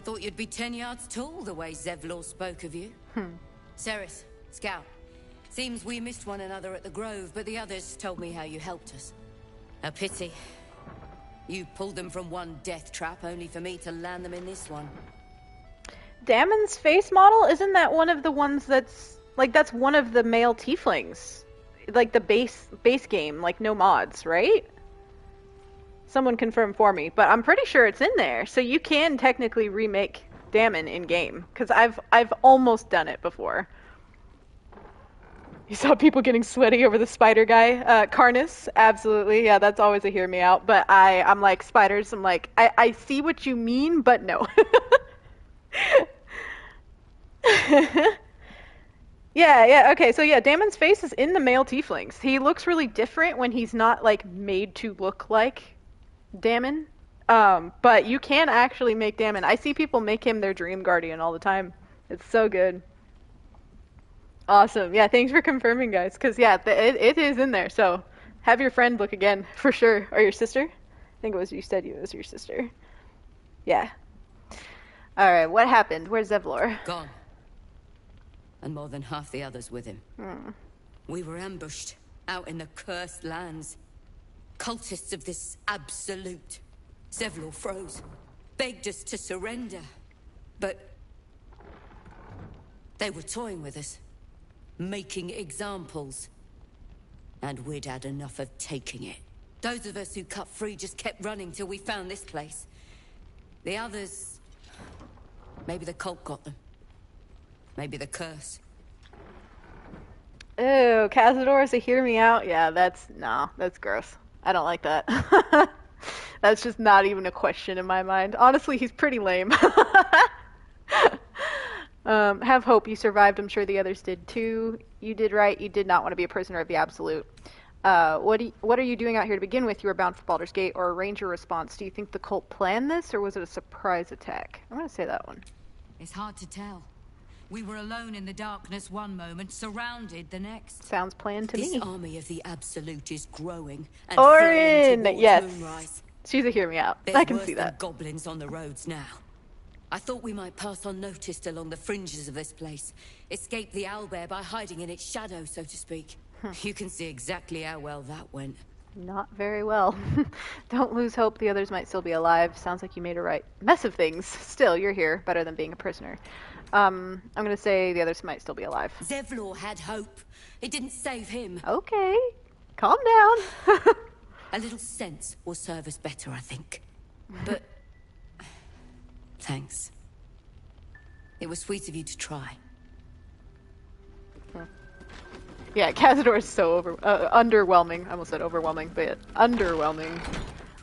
Thought you'd be 10 yards tall the way Zevlor spoke of you. Ceres, Scout. Seems we missed one another at the Grove, but the others told me how you helped us. A pity. You pulled them from one death trap, only for me to land them in this one. Damon's face model, isn't that one of the ones that's one of the male tieflings? Like the base game, like no mods, right? Someone confirm for me, but I'm pretty sure it's in there. So you can technically remake Dammon in game, because I've almost done it before. You saw people getting sweaty over the spider guy. Karnas, absolutely. Yeah, that's always a hear me out. But I'm like, spiders, I'm like, I see what you mean, but no. Yeah, okay, so yeah, Dammon's face is in the male tieflings. He looks really different when he's not, like, made to look like Dammon. But you can actually make Dammon. I see people make him their dream guardian all the time. It's so good. Awesome. Yeah, thanks for confirming, guys. Because, yeah, it is in there. So have your friend look again, for sure. Or your sister. I think you said it was your sister. Yeah. All right, what happened? Where's Zevlor? Gone. And more than half the others with him. We were ambushed out in the cursed lands. Cultists of this absolute. Zevlor froze. Begged us to surrender. But they were toying with us. Making examples. And we'd had enough of taking it. Those of us who cut free just kept running till we found this place. The others... maybe the cult got them. Maybe the curse. Oh, Cazador is a hear me out? Yeah, that's gross. I don't like that. That's just not even a question in my mind. Honestly, he's pretty lame. Have hope you survived. I'm sure the others did too. You did right. You did not want to be a prisoner of the Absolute. What are you doing out here to begin with? You were bound for Baldur's Gate or a ranger response. Do you think the cult planned this or was it a surprise attack? I'm going to say that one. It's hard to tell. We were alone in the darkness one moment, surrounded the next. Sounds planned to me. This army of the Absolute is growing and Orin! flowing Yes. towards Moonrise. She's a hear me out. There's I can worse see than that. goblins on the roads now. I thought we might pass unnoticed along the fringes of this place. Escape the owlbear by hiding in its shadow, so to speak. You can see exactly how well that went. Not very well. Don't lose hope. The others might still be alive. Sounds like you made a right mess of things. Still, you're here. Better than being a prisoner. I'm going to say the others might still be alive. Zevlor had hope. It didn't save him. Okay. Calm down. A little sense will serve us better, I think. But... thanks. It was sweet of you to try. Yeah, Cazador is so underwhelming. I almost said overwhelming, but underwhelming.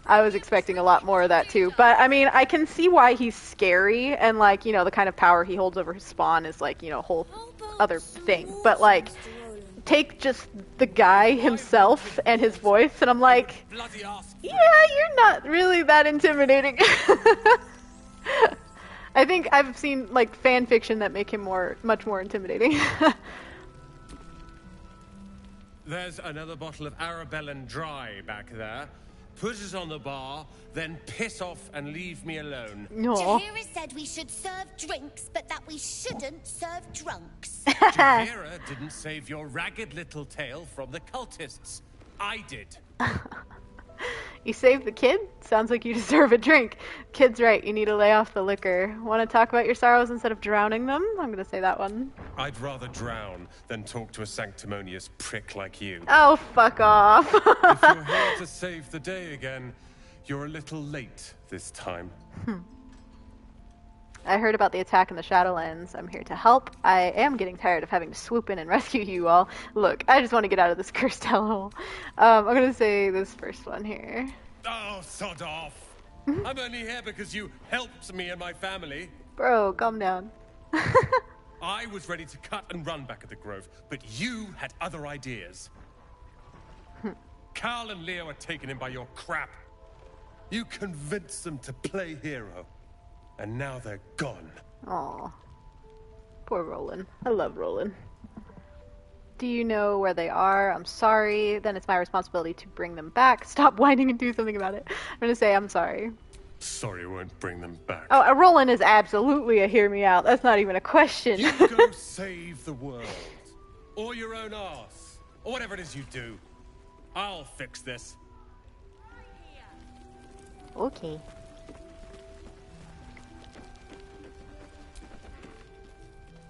I was expecting a lot more of that too. But, I mean, I can see why he's scary, and, like, you know, the kind of power he holds over his spawn is, like, you know, a whole other thing. But, like, take just the guy himself and his voice, and I'm like, yeah, you're not really that intimidating. I think I've seen, like, fan fiction that make him much more intimidating. There's another bottle of Arabellan Dry back there. Put it on the bar, then piss off and leave me alone. Jahira said we should serve drinks, but that we shouldn't serve drunks. Jahira didn't save your ragged little tail from the cultists. I did. You saved the kid? Sounds like you deserve a drink. Kid's right, you need to lay off the liquor. Want to talk about your sorrows instead of drowning them? I'm going to say that one. I'd rather drown than talk to a sanctimonious prick like you. Oh, fuck off. If you're here to save the day again, you're a little late this time. I heard about the attack in the Shadowlands. I'm here to help. I am getting tired of having to swoop in and rescue you all. Look, I just want to get out of this cursed hellhole. I'm going to say this first one here. Oh, sod off. I'm only here because you helped me and my family. Bro, calm down. I was ready to cut and run back at the Grove, but you had other ideas. Carl and Leo are taken in by your crap. You convinced them to play hero. And now they're gone. Aw. Poor Roland. I love Roland. Do you know where they are? I'm sorry. Then it's my responsibility to bring them back. Stop whining and do something about it. I'm going to say I'm sorry. Sorry won't bring them back. Oh, Roland is absolutely a hear me out. That's not even a question. You go save the world. Or your own arse. Or whatever it is you do. I'll fix this. Okay.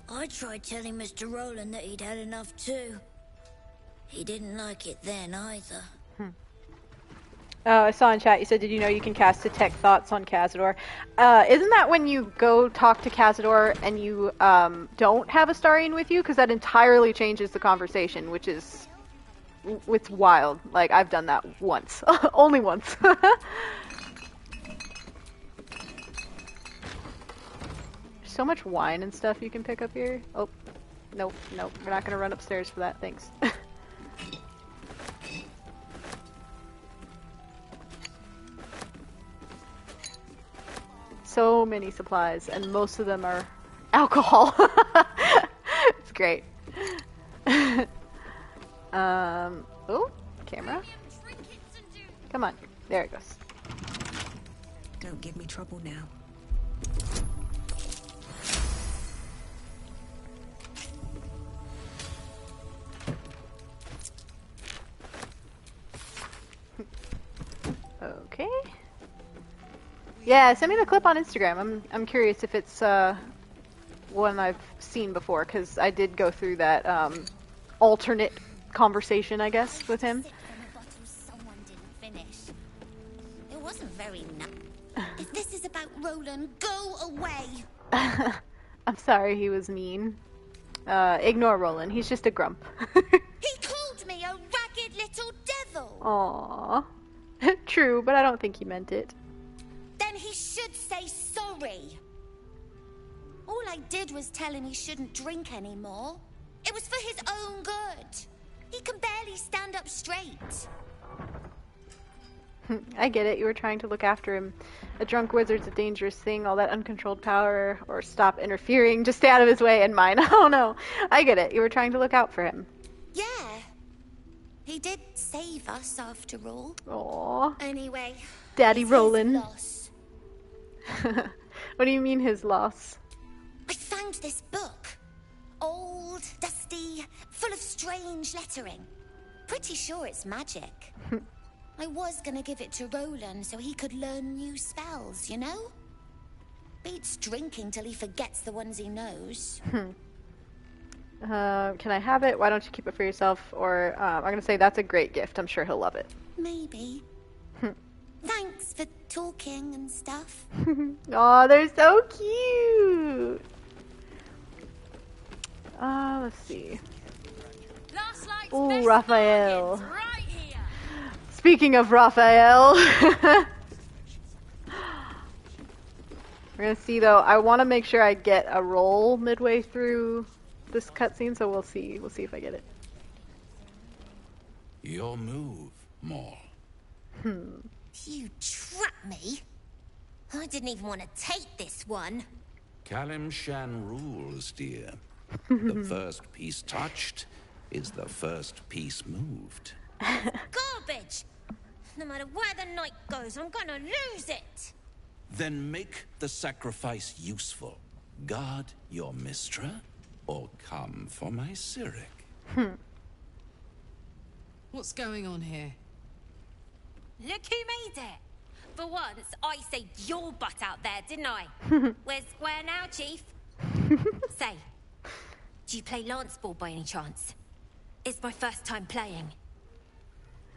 I tried telling Mr. Roland that he'd had enough too. He didn't like it then either. I saw in chat, you said, did you know you can cast Detect Thoughts on Cazador? Isn't that when you go talk to Cazador and you don't have Astarion with you? Because that entirely changes the conversation, which is... it's wild. Like, I've done that once. Only once. So much wine and stuff you can pick up here. Oh, nope, nope. We're not going to run upstairs for that. Thanks. So many supplies, and most of them are alcohol. It's great. Oh, camera. Come on. There it goes. Don't give me trouble now. Okay. Yeah, send me the clip on Instagram. I'm curious if it's one I've seen before, because I did go through that alternate conversation, I guess, with him. Someone didn't finish. It wasn't very nice. If this is about Roland, go away. I'm sorry he was mean. Ignore Roland. He's just a grump. He called me a ragged little devil. Aww. True, but I don't think he meant it. Then he should say sorry. All I did was tell him he shouldn't drink anymore. It was for his own good. He can barely stand up straight. I get it. You were trying to look after him. A drunk wizard's a dangerous thing. All that uncontrolled power, or stop interfering. Just stay out of his way and mine. Oh no. I get it. You were trying to look out for him. Yeah. He did save us after all. Aww. Anyway. Daddy Roland. Loss. What do you mean his loss? I found this book. Old, dusty, full of strange lettering. Pretty sure it's magic. I was gonna give it to Roland so he could learn new spells, you know? Beats drinking till he forgets the ones he knows. Can I have it? Why don't you keep it for yourself? Or, I'm gonna say that's a great gift. I'm sure he'll love it. Maybe. Thanks for talking and stuff. Aw, they're so cute! Let's see. Ooh, Raphael. Right here. Speaking of Raphael. We're gonna see, though. I want to make sure I get a roll midway through this cutscene, so we'll see. We'll see if I get it. Your move, Maul. You trapped me? I didn't even want to take this one. Kalimshan rules, dear. The first piece touched is the first piece moved. Garbage! No matter where the night goes, I'm gonna lose it! Then make the sacrifice useful. Guard your Mistra, or come for my Cyric. What's going on here? Look who made it! For once, I saved your butt out there, didn't I? We're square now, Chief. Say, do you play lance ball by any chance? It's my first time playing.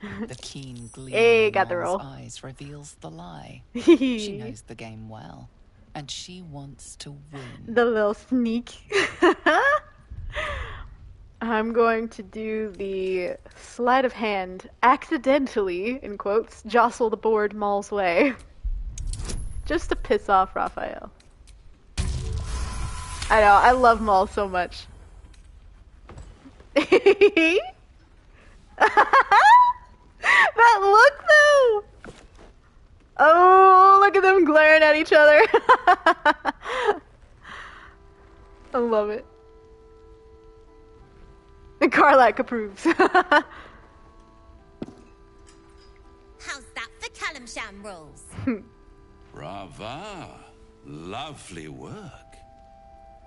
The keen gleam Hey, in got the Mol's roll. eyes reveals the lie. She knows the game well, and she wants to win. The little sneak. I'm going to do the sleight of hand, accidentally, in quotes, jostle the board Maul's way. Just to piss off Raphael. I know, I love Maul so much. That look, though! Oh, look at them glaring at each other. I love it. And Karlach approves. How's that for Kalimshan rules? Brava. Lovely work.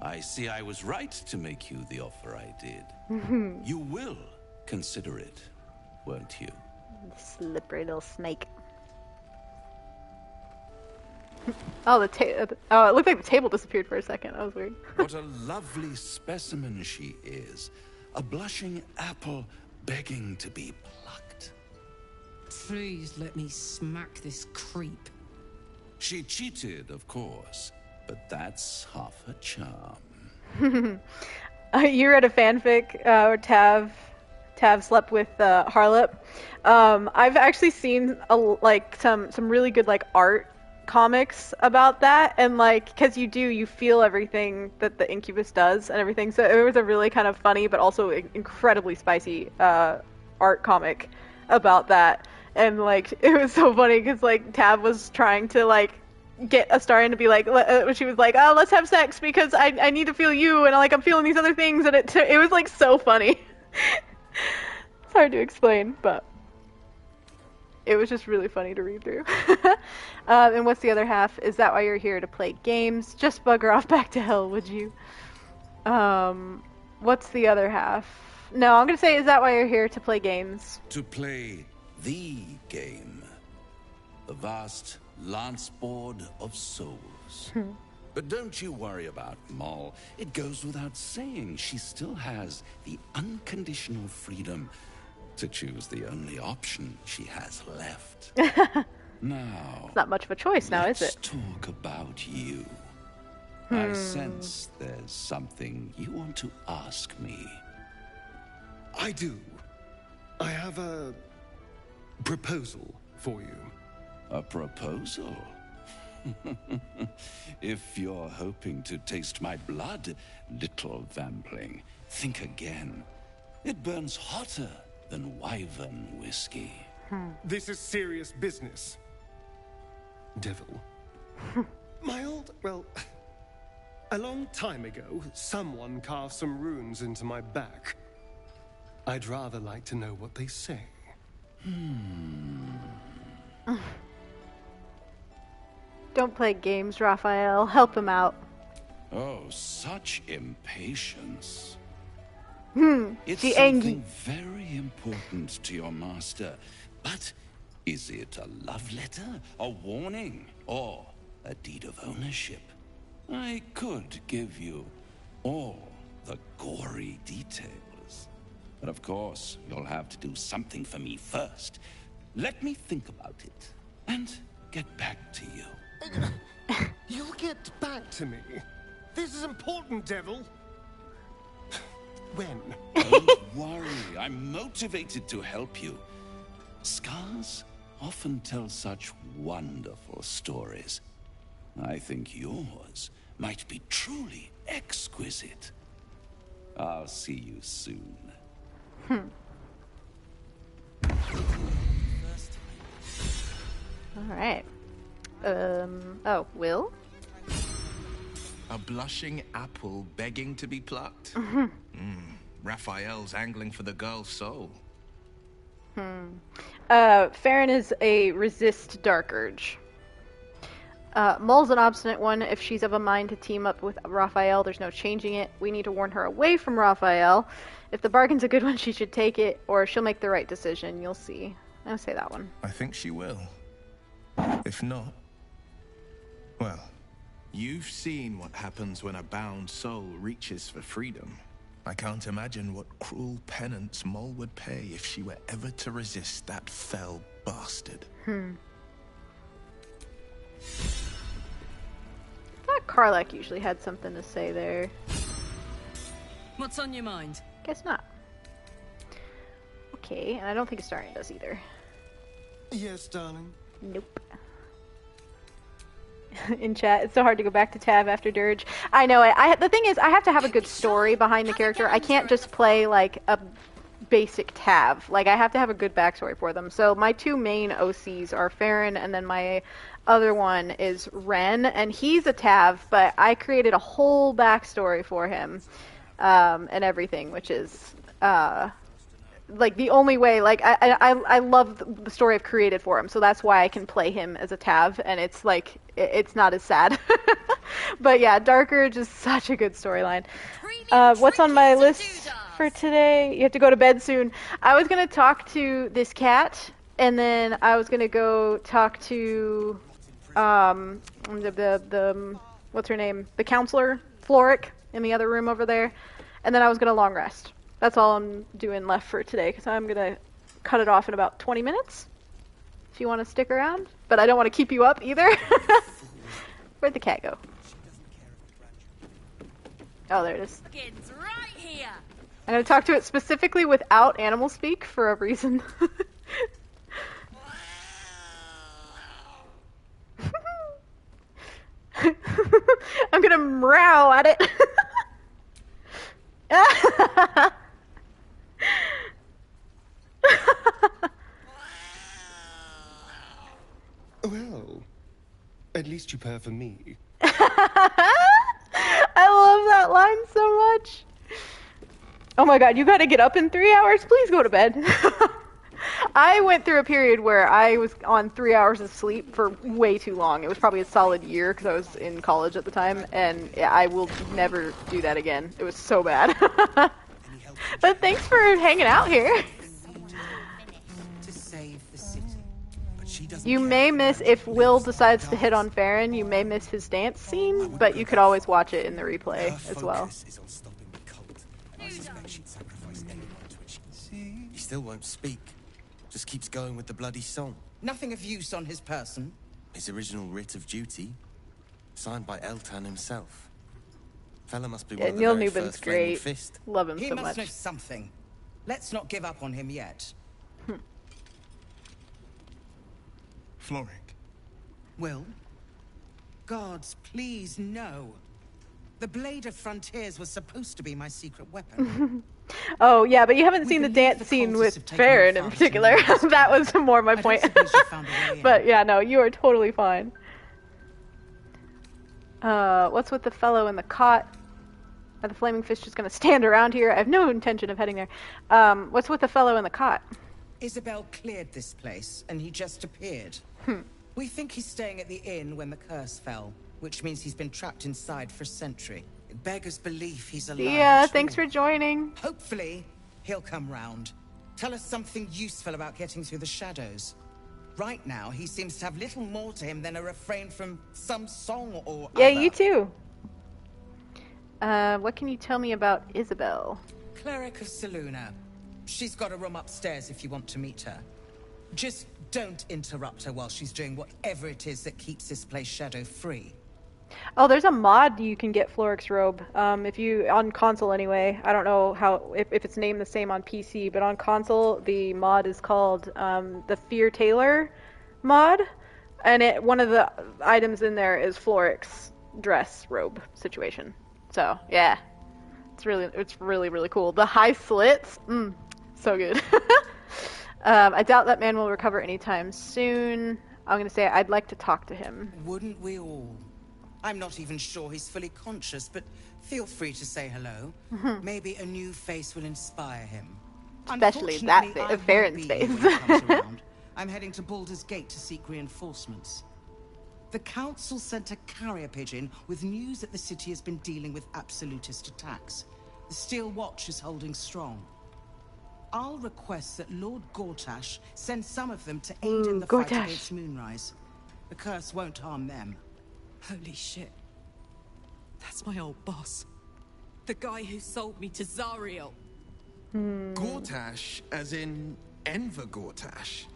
I see I was right to make you the offer I did. You will consider it, won't you? Slippery little snake. Oh, it looked like the table disappeared for a second. That was weird. What a lovely specimen she is. A blushing apple begging to be plucked. Please let me smack this creep. She cheated, of course, but that's half her charm. You read a fanfic where Tav slept with Harlot. I've actually seen some really good like art comics about that, and like because you feel everything that the incubus does and everything. So it was a really kind of funny but also incredibly spicy art comic about that, and like it was so funny because like Tav was trying to like get Astarion to be like, she was like, oh, let's have sex because I need to feel you, and like I'm feeling these other things, and it was like so funny. It's hard to explain, but it was just really funny to read through. And what's the other half? Is that why you're here to play games? Just bugger off back to hell, would you? What's the other half? No, I'm gonna say, is that why you're here to play games? To play the game. The vast lance board of souls. But don't you worry about Moll. It goes without saying she still has the unconditional freedom to choose the only option she has left. Now, it's not much of a choice now, is it? Let's talk about you. I sense there's something you want to ask me. I do. I have a proposal for you. A proposal? If you're hoping to taste my blood, little vampling, think again. It burns hotter than wyvern whiskey. This is serious business. Devil. A long time ago, someone carved some runes into my back. I'd rather like to know what they say. Don't play games, Raphael. Help him out. Oh, such impatience. It's It's something very important to your master. But is it a love letter, a warning, or a deed of ownership? I could give you all the gory details. But of course, you'll have to do something for me first. Let me think about it and get back to you. You'll get back to me. This is important, Devil. When? Don't worry, I'm motivated to help you. Scars often tell such wonderful stories. I think yours might be truly exquisite. I'll see you soon. All right. Oh, Wyll? A blushing apple begging to be plucked? Raphael's angling for the girl's soul. Faeryn is a resist dark urge. Moll's an obstinate one. If she's of a mind to team up with Raphael, there's no changing it. We need to warn her away from Raphael. If the bargain's a good one, she should take it, or she'll make the right decision. You'll see. I'll say that one. I think she will. If not, well, you've seen what happens when a bound soul reaches for freedom. I can't imagine what cruel penance Moll would pay if she were ever to resist that fell bastard. I thought Karlach usually had something to say there. What's on your mind? Guess not. Okay, and I don't think Astarion does either. Yes, darling. Nope. In chat, it's so hard to go back to Tav after Dirge. I know it. The thing is, I have to have a good story behind the character. I can't just play like a basic Tav. Like, I have to have a good backstory for them. So my two main OCs are Faeryn, and then my other one is Ren, and he's a Tav, but I created a whole backstory for him, and everything, which is like the only way. Like, I love the story I've created for him, so that's why I can play him as a Tav, and it's like it's not as sad. But yeah, Dark Urge is such a good storyline. What's on my list for today? You have to go to bed soon. I was gonna talk to this cat, and then I was gonna go talk to the what's her name? The counselor, Floric, in the other room over there, and then I was gonna long rest. That's all I'm doing left for today, because I'm gonna cut it off in about 20 minutes. if you want to stick around. But I don't want to keep you up either. Where'd the cat go? Oh, there it is. Right here. I'm going to talk to it specifically without animal speak for a reason. I'm going to meow at it. Well, at least you purr for me. I love that line so much. Oh my god, you gotta get up in 3 hours? Please go to bed. I went through a period where I was on 3 hours of sleep for way too long. It was probably a solid year because I was in college at the time, and I will never do that again. It was so bad. But thanks for hanging out here. To save the city. But she doesn't You may miss, if Wyll decides to hit on Faeryn, you may miss his dance scene, but you could always watch it in the replay as well. He still won't speak. Just keeps going with the bloody song. Nothing of use on his person. His original writ of duty, signed by Eltan himself. Fella must be one of the Neil very Newman's first Flaming great. Fist. Love him He so must much. know something. Let's not give up on him yet. Floric. Wyll? Gods, please, no. The Blade of Frontiers was supposed to be my secret weapon. Oh, yeah, but you haven't seen the dance scene with Faeryn in particular. That was more my point. But yeah, no, you are totally fine. What's with the fellow in the cot? Are the flaming fish just gonna stand around here? I have no intention of heading there. What's with the fellow in the cot? Isabel cleared this place, and he just appeared. We think he's staying at the inn when the curse fell, which means he's been trapped inside for a century. It beggars belief he's alive. Yeah, thanks for joining. Hopefully, he'll come round. Tell us something useful about getting through the shadows. Right now, he seems to have little more to him than a refrain from some song or Yeah, other. you too. What can you tell me about Isabel? Cleric of Saluna. She's got a room upstairs if you want to meet her. Just don't interrupt her while she's doing whatever it is that keeps this place shadow-free. Oh, there's a mod you can get Floric's robe. If you on console anyway. I don't know how if it's named the same on PC, but on console the mod is called the Fear Tailor mod, and one of the items in there is Floric's dress robe situation. So yeah, it's really cool. The high slits, so good. I doubt that man will recover anytime soon. I'm gonna say I'd like to talk to him. Wouldn't we all? I'm not even sure he's fully conscious, but feel free to say hello. Maybe a new face will inspire him. Especially that Faeryn's face. I'm heading to Baldur's Gate to seek reinforcements. The council sent a carrier pigeon with news that the city has been dealing with absolutist attacks. The Steel Watch is holding strong. I'll request that Lord Gortash send some of them to aid in the fight against Moonrise. The curse won't harm them. Holy shit. That's my old boss. The guy who sold me to Zariel. Gortash, as in Enver Gortash.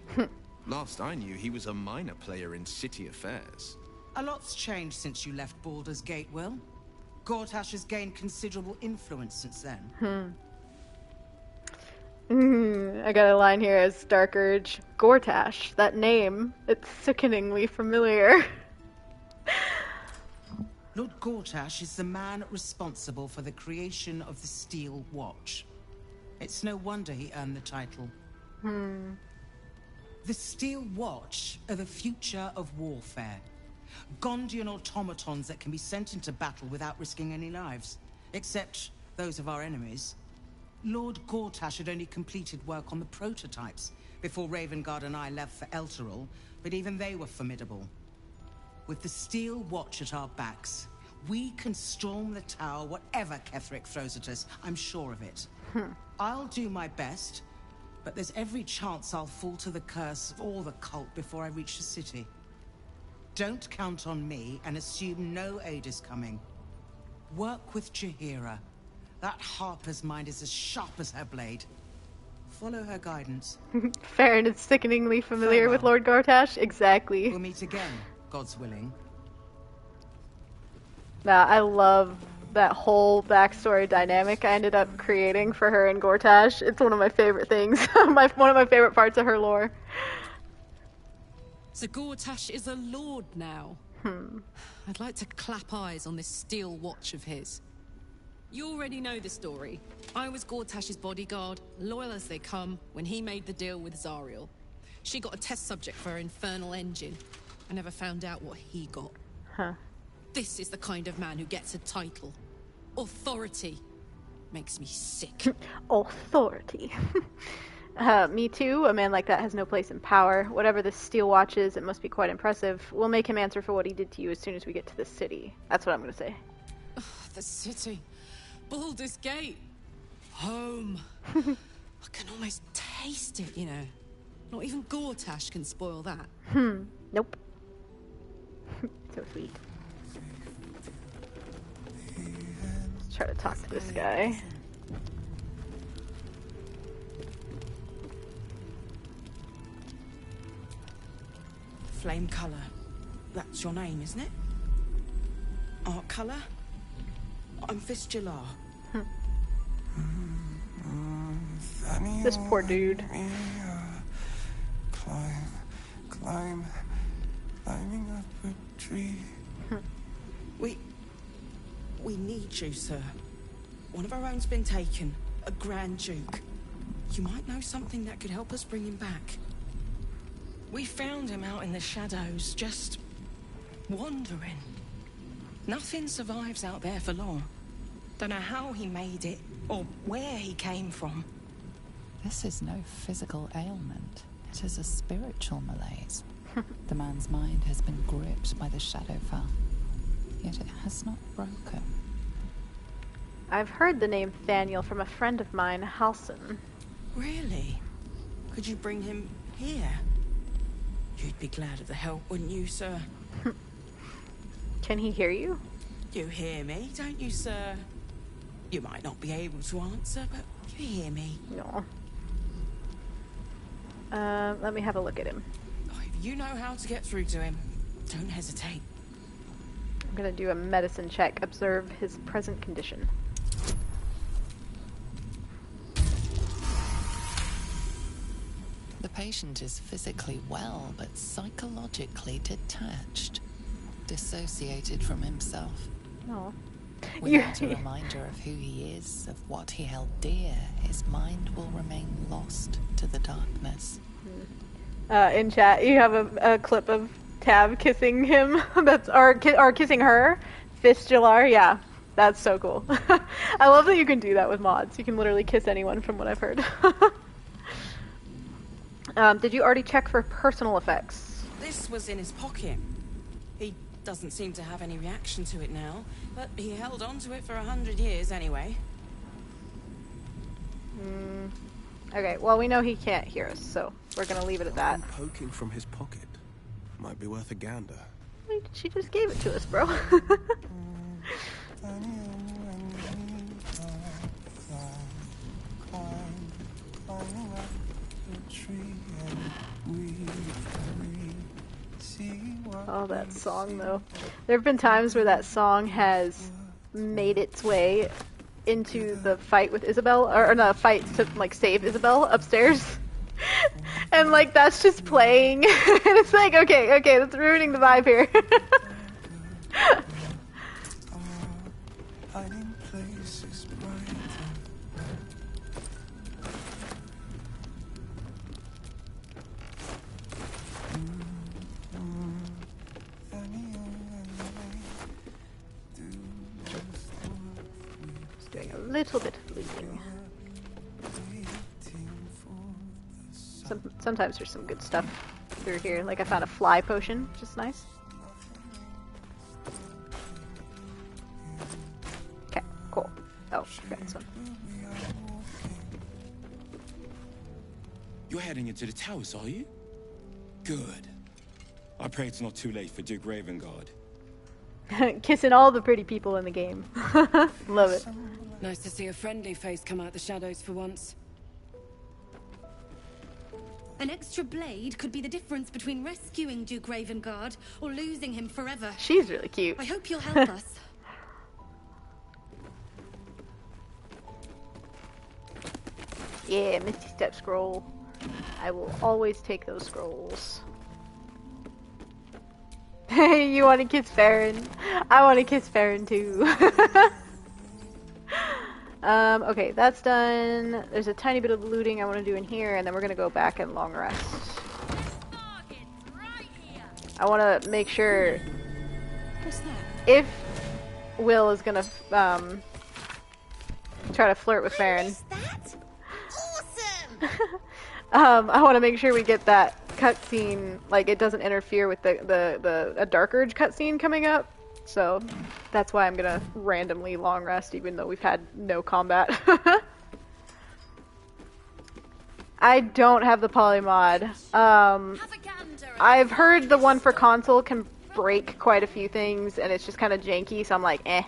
Last I knew, he was a minor player in city affairs. A lot's changed since you left Baldur's Gate, Wyll. Gortash has gained considerable influence since then. I got a line here as Dark Urge. Gortash, that name, it's sickeningly familiar. Lord Gortash is the man responsible for the creation of the Steel Watch. It's no wonder he earned the title. The Steel Watch are the future of warfare. Gondian automatons that can be sent into battle without risking any lives, except those of our enemies. Lord Gortash had only completed work on the prototypes before Ravengard and I left for Elturel, but even they were formidable. With the Steel Watch at our backs, we can storm the tower whatever Ketheric throws at us. I'm sure of it. I'll do my best, but there's every chance I'll fall to the curse or the cult before I reach the city. Don't count on me and assume no aid is coming. Work with Jaheira. That Harper's mind is as sharp as her blade. Follow her guidance. Faeryn is sickeningly familiar with Farewell. Lord Gortash. Exactly. We'll meet again, God's willing. Nah, I love that whole backstory dynamic I ended up creating for her and Gortash. It's one of my favorite things. One of my favorite parts of her lore. So Gortash is a lord now. I'd like to clap eyes on this steel watch of his. You already know the story. I was Gortash's bodyguard, loyal as they come, when he made the deal with Zariel. She got a test subject for her infernal engine. I never found out what he got. Huh. This is the kind of man who gets a title. Authority. Makes me sick. Authority. Me too. A man like that has no place in power. Whatever this steel watch is, it must be quite impressive. We'll make him answer for what he did to you as soon as we get to the city. That's what I'm going to say. The city. Baldur's Gate. Home. I can almost taste it, you know. Not even Gortash can spoil that. Nope. So sweet. Let's try to talk to this guy. Flame colour. That's your name, isn't it? Art colour? I'm Fistula. This poor dude. Climbing up a tree. We need you, sir. One of our own's been taken. A Grand Duke. You might know something that could help us bring him back. We found him out in the shadows, just wandering. Nothing survives out there for long. Don't know how he made it, or where he came from. This is no physical ailment. It is a spiritual malaise. The man's mind has been gripped by the Shadowfell, yet it has not broken. I've heard the name Thaniel from a friend of mine, Halson. Really? Could you bring him here? You'd be glad of the help, wouldn't you, sir? Can he hear you? You hear me, don't you, sir? You might not be able to answer, but you hear me. No. Let me have a look at him. If you know how to get through to him, don't hesitate. I'm gonna do a medicine check. Observe his present condition. The patient is physically well, but psychologically detached, dissociated from himself. No. Without a reminder of who he is, of what he held dear, his mind will remain lost to the darkness. In chat, you have a clip of Tab kissing him. or kissing her. Fistular, yeah. That's so cool. I love that you can do that with mods. You can literally kiss anyone from what I've heard. Did you already check for personal effects? This was in his pocket. He doesn't seem to have any reaction to it now, but he held on to it for 100 years anyway. Okay, well, we know he can't hear us, so we're gonna leave it at that. Poking from his pocket. Might be worth a gander. She just gave it to us, bro. Oh, that song, though. There have been times where that song has made its way into the fight with Isabel, or no, fight to, like, save Isabel upstairs. And, like, that's just playing. And it's like, okay, that's ruining the vibe here. Just doing a little bit of bleeding. Sometimes there's some good stuff through here. Like I found a fly potion, which is nice. Okay, cool. Oh, I forgot this one. You're heading into the towers, are you? Good. I pray it's not too late for Duke Ravengard. Kissing all the pretty people in the game. Love it. Nice to see a friendly face come out the shadows for once. An extra blade could be the difference between rescuing Duke Ravengard or losing him forever. She's really cute. I hope you'll help us. Yeah, Misty Step scroll. I will always take those scrolls. Hey, you want to kiss Faeryn? I want to kiss Faeryn too. Okay, that's done. There's a tiny bit of looting I want to do in here, and then we're going to go back and long rest. I want to make sure if Wyll is going to try to flirt with Faeryn. I want to make sure we get that cutscene, like it doesn't interfere with a Dark Urge cutscene coming up. So that's why I'm gonna randomly long rest, even though we've had no combat. I don't have the polymod. I've heard the one for console can break quite a few things, and it's just kind of janky, so I'm like, eh.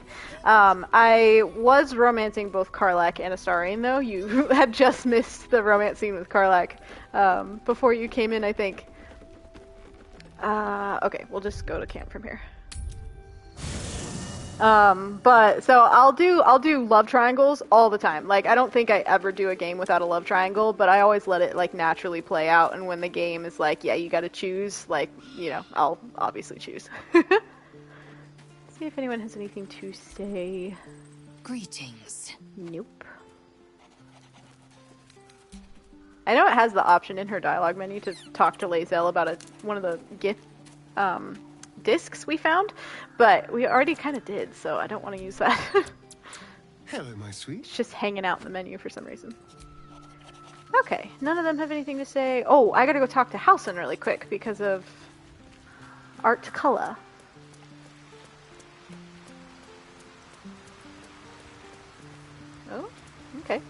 I was romancing both Karlach and Astarion, though. You had just missed the romance scene with Karlach before you came in, I think. Okay, we'll just go to camp from here. But so I'll do love triangles all the time. Like, I don't think I ever do a game without a love triangle, but I always let it like naturally play out, and when the game is like, yeah, you gotta choose, like, you know, I'll obviously choose. See if anyone has anything to say. Greetings. Nope. I know it has the option in her dialogue menu to talk to Lae'zel about one of the gift discs we found, but we already kind of did, so I don't want to use that. Hello, my sweet. It's just hanging out in the menu for some reason. Okay, none of them have anything to say. Oh, I gotta go talk to Halsin really quick because of art color. Oh, okay.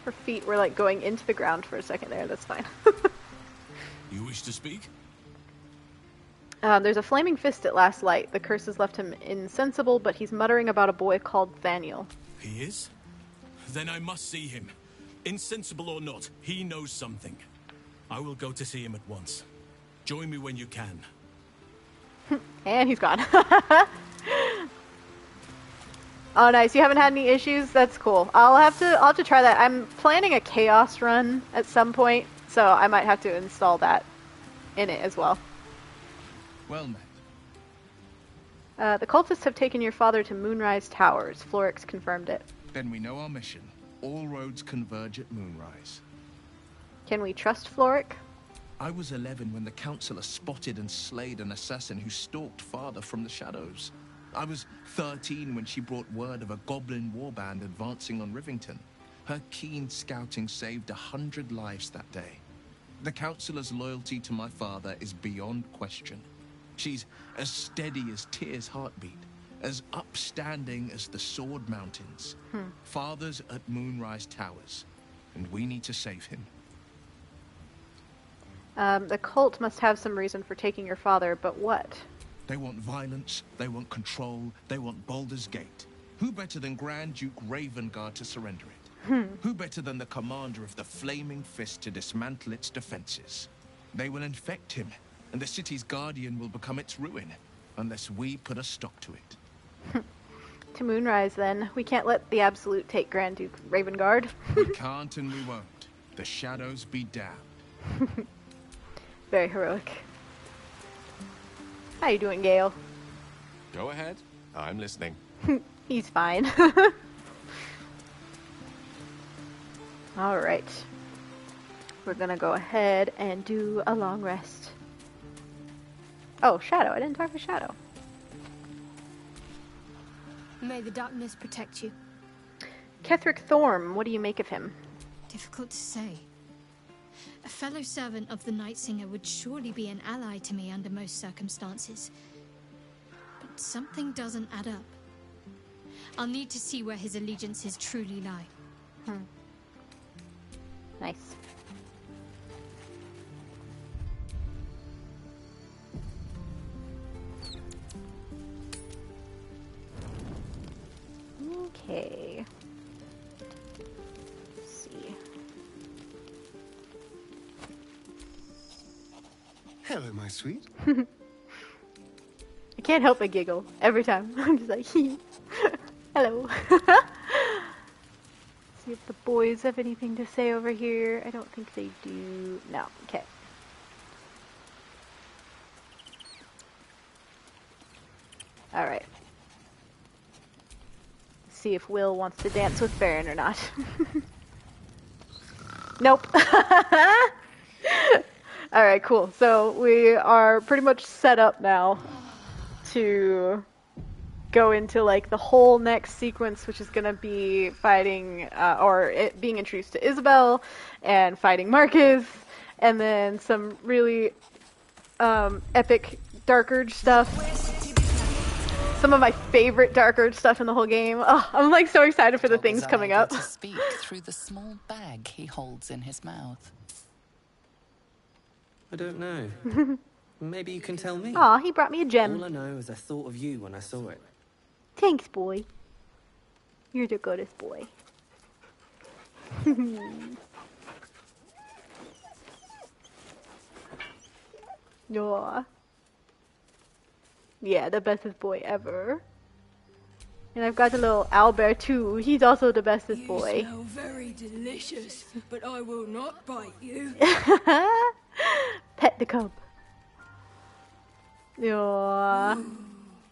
Her feet were like going into the ground for a second there, that's fine. You wish to speak? There's a flaming fist at last light. The curse has left him insensible, but he's muttering about a boy called Thaniel. He is? Then I must see him. Insensible or not, he knows something. I will go to see him at once. Join me when you can. And he's gone. Oh, nice. You haven't had any issues? That's cool. I'll have to try that. I'm planning a chaos run at some point, so I might have to install that in it as well. Well met. The cultists have taken your father to Moonrise Towers. Florix confirmed it. Then we know our mission. All roads converge at Moonrise. Can we trust Floric? I was 11 when the Councillor spotted and slayed an assassin who stalked father from the shadows. I was 13 when she brought word of a goblin warband advancing on Rivington. Her keen scouting saved 100 lives that day. The Councillor's loyalty to my father is beyond question. She's as steady as Tyr's heartbeat, as upstanding as the Sword Mountains. Father's at Moonrise Towers, and we need to save him. The cult must have some reason for taking your father, but what? They want violence, they want control, they want Baldur's Gate. Who better than Grand Duke Ravengard to surrender it? Who better than the commander of the Flaming Fist to dismantle its defenses? They will infect him, and the city's guardian will become its ruin, unless we put a stop to it. To Moonrise, then. We can't let the Absolute take Grand Duke Ravengard. We can't and we won't. The shadows be damned. Very heroic. How you doing, Gale? Go ahead. I'm listening. He's fine. Alright. We're gonna go ahead and do a long rest. Oh, Shadow. I didn't talk to Shadow. May the darkness protect you. Ketheric Thorm, what do you make of him? Difficult to say. A fellow servant of the Night Singer would surely be an ally to me under most circumstances. But something doesn't add up. I'll need to see where his allegiances truly lie. Nice. Okay. Let's see. Hello, my sweet. I can't help but giggle every time. I'm just like, hello. See if the boys have anything to say over here. I don't think they do. No. Okay. All right. See if Wyll wants to dance with Faeryn or not. Nope. All right, cool. So we are pretty much set up now to go into like the whole next sequence, which is going to be fighting being introduced to Isabel and fighting Marcus, and then some really epic Dark Urge stuff. Some of my favorite Dark Urge stuff in the whole game. Oh, I'm like so excited for the things coming up. To speak through the small bag he holds in his mouth. I don't know. Maybe you can tell me. Aw, he brought me a gem. All I know is I thought of you when I saw it. Thanks, boy. You're the goodest boy. Aw. Yeah, the bestest boy ever. And I've got the little Albert too. He's also the bestest boy. You smell very delicious, but I will not bite you. Pet the cub. Aww.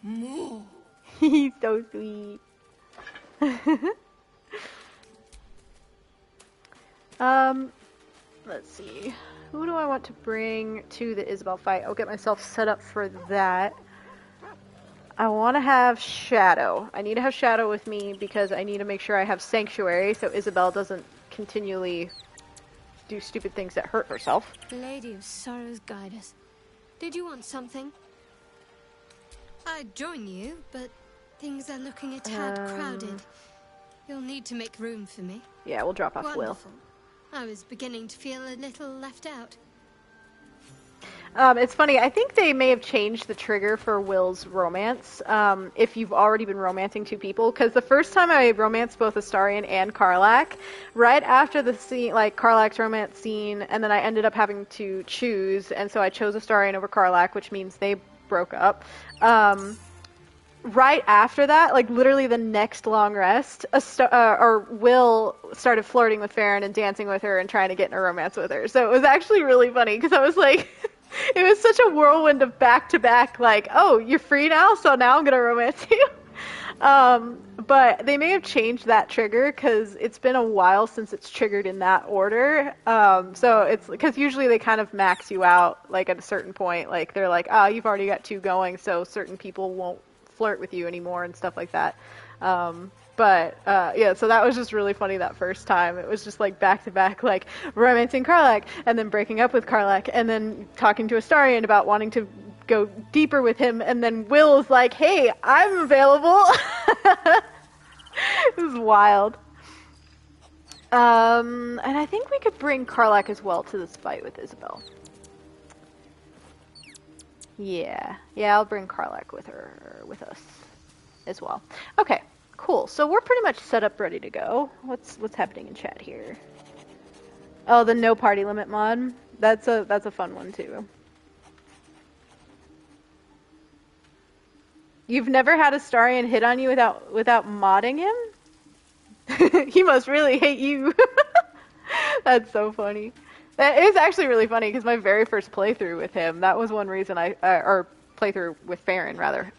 More. He's so sweet. Let's see. Who do I want to bring to the Isabel fight? I'll get myself set up for that. I want to have Shadow. I need to have Shadow with me because I need to make sure I have Sanctuary so Isabel doesn't continually do stupid things that hurt herself. Lady of Sorrows, guide us. Did you want something? I'd join you, but things are looking a tad crowded. You'll need to make room for me. Yeah, we'll drop off Wonderful. Wyll. I was beginning to feel a little left out. It's funny, I think they may have changed the trigger for Wyll's romance, if you've already been romancing two people, because the first time I romanced both Astarion and Karlach, right after the scene, like Karlach's romance scene, and then I ended up having to choose, and so I chose Astarion over Karlach, which means they broke up. Right after that, like literally the next long rest, Wyll started flirting with Faeryn and dancing with her and trying to get in a romance with her. So it was actually really funny because I was like, it was such a whirlwind of back-to-back, like, oh, you're free now, so now I'm going to romance you. But they may have changed that trigger because it's been a while since it's triggered in that order. So it's because usually they kind of max you out, like at a certain point. Like they're like, oh, you've already got two going, so certain people won't flirt with you anymore and stuff like that. Yeah, so that was just really funny that first time. It was just like back to back, like romancing Karlach and then breaking up with Karlach and then talking to Astarion about wanting to go deeper with him, and then Wyll's like, hey, I'm available. It was wild. And I think we could bring Karlach as well to this fight with Isabel. Yeah, I'll bring Karlach with us as well. Okay, cool. So we're pretty much set up, ready to go. What's happening in chat here? Oh, the no party limit mod. That's a fun one too. You've never had Astarion hit on you without modding him? He must really hate you. That's so funny. That is actually really funny because my very first playthrough with him, that was one reason or playthrough with Faeryn rather,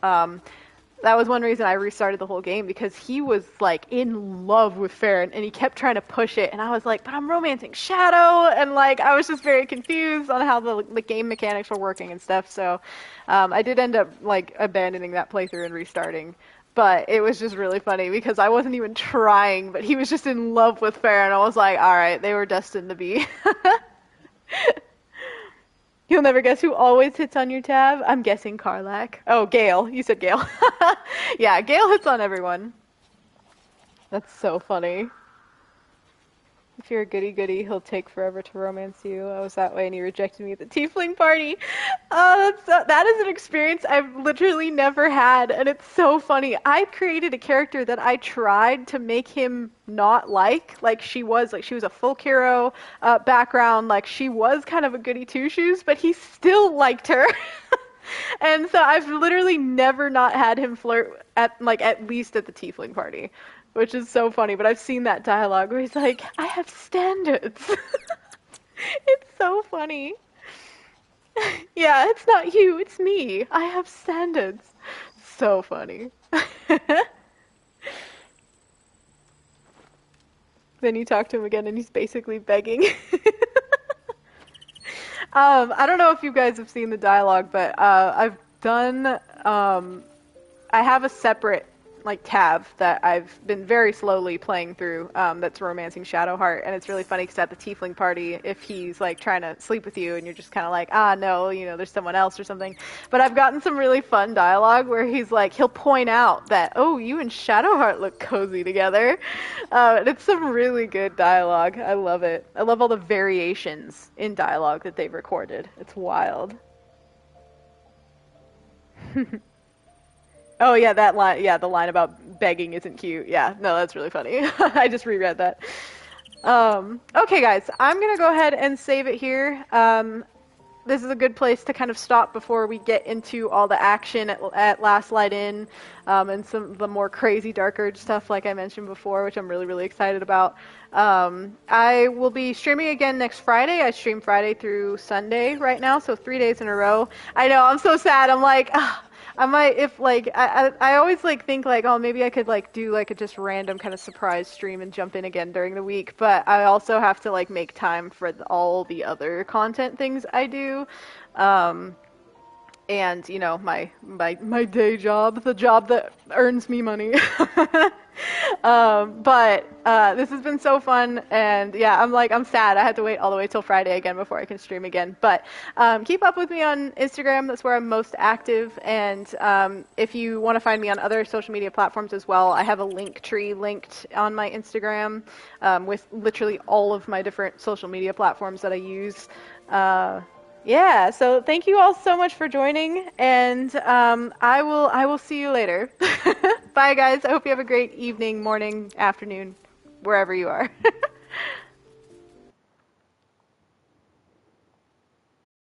that was one reason I restarted the whole game because he was like in love with Faeryn and he kept trying to push it and I was like, but I'm romancing Shadow, and like I was just very confused on how the game mechanics were working and stuff, so I did end up like abandoning that playthrough and restarting. But it was just really funny because I wasn't even trying, but he was just in love with Faeryn. I was like, alright, they were destined to be. You'll never guess who always hits on your tab? I'm guessing Karlach. Oh, Gale. You said Gale. Yeah, Gale hits on everyone. That's so funny. If you're a goody-goody, he'll take forever to romance you. I was that way and he rejected me at the tiefling party. Oh, that is an experience I've literally never had, and it's so funny. I created a character that I tried to make him not like she was a folk hero background, like she was kind of a goody two-shoes, but he still liked her. And so I've literally never not had him flirt at least at the tiefling party. Which is so funny, but I've seen that dialogue where he's like, I have standards. It's so funny. Yeah, it's not you, it's me. I have standards. So funny. Then you talk to him again and he's basically begging. I don't know if you guys have seen the dialogue, but I've done, I have a separate tab that I've been very slowly playing through that's romancing Shadowheart, and it's really funny because at the tiefling party, if he's trying to sleep with you and you're just kind of no, there's someone else or something, but I've gotten some really fun dialogue where he's he'll point out that, oh, you and Shadowheart look cozy together. And it's some really good dialogue. I love it. I love all the variations in dialogue that they've recorded. It's wild. Oh, yeah, that line. Yeah, the line about begging isn't cute. Yeah, no, that's really funny. I just reread that. Okay, guys, I'm going to go ahead and save it here. This is a good place to kind of stop before we get into all the action at Last Light Inn and some of the more crazy Dark Urge stuff like I mentioned before, which I'm really, really excited about. I will be streaming again next Friday. I stream Friday through Sunday right now, so 3 days in a row. I know, I'm so sad. I'm I might, if I always think oh, maybe I could do a just random kind of surprise stream and jump in again during the week, but I also have to make time for all the other content things I do, and my day job, the job that earns me money. But this has been so fun, and yeah, I'm sad I had to wait all the way till Friday again before I can stream again, but keep up with me on Instagram. That's where I'm most active, and if you want to find me on other social media platforms as well, I have a link tree linked on my Instagram with literally all of my different social media platforms that I use. Yeah, so thank you all so much for joining, and I will see you later. Bye, guys. I hope you have a great evening, morning, afternoon, wherever you are.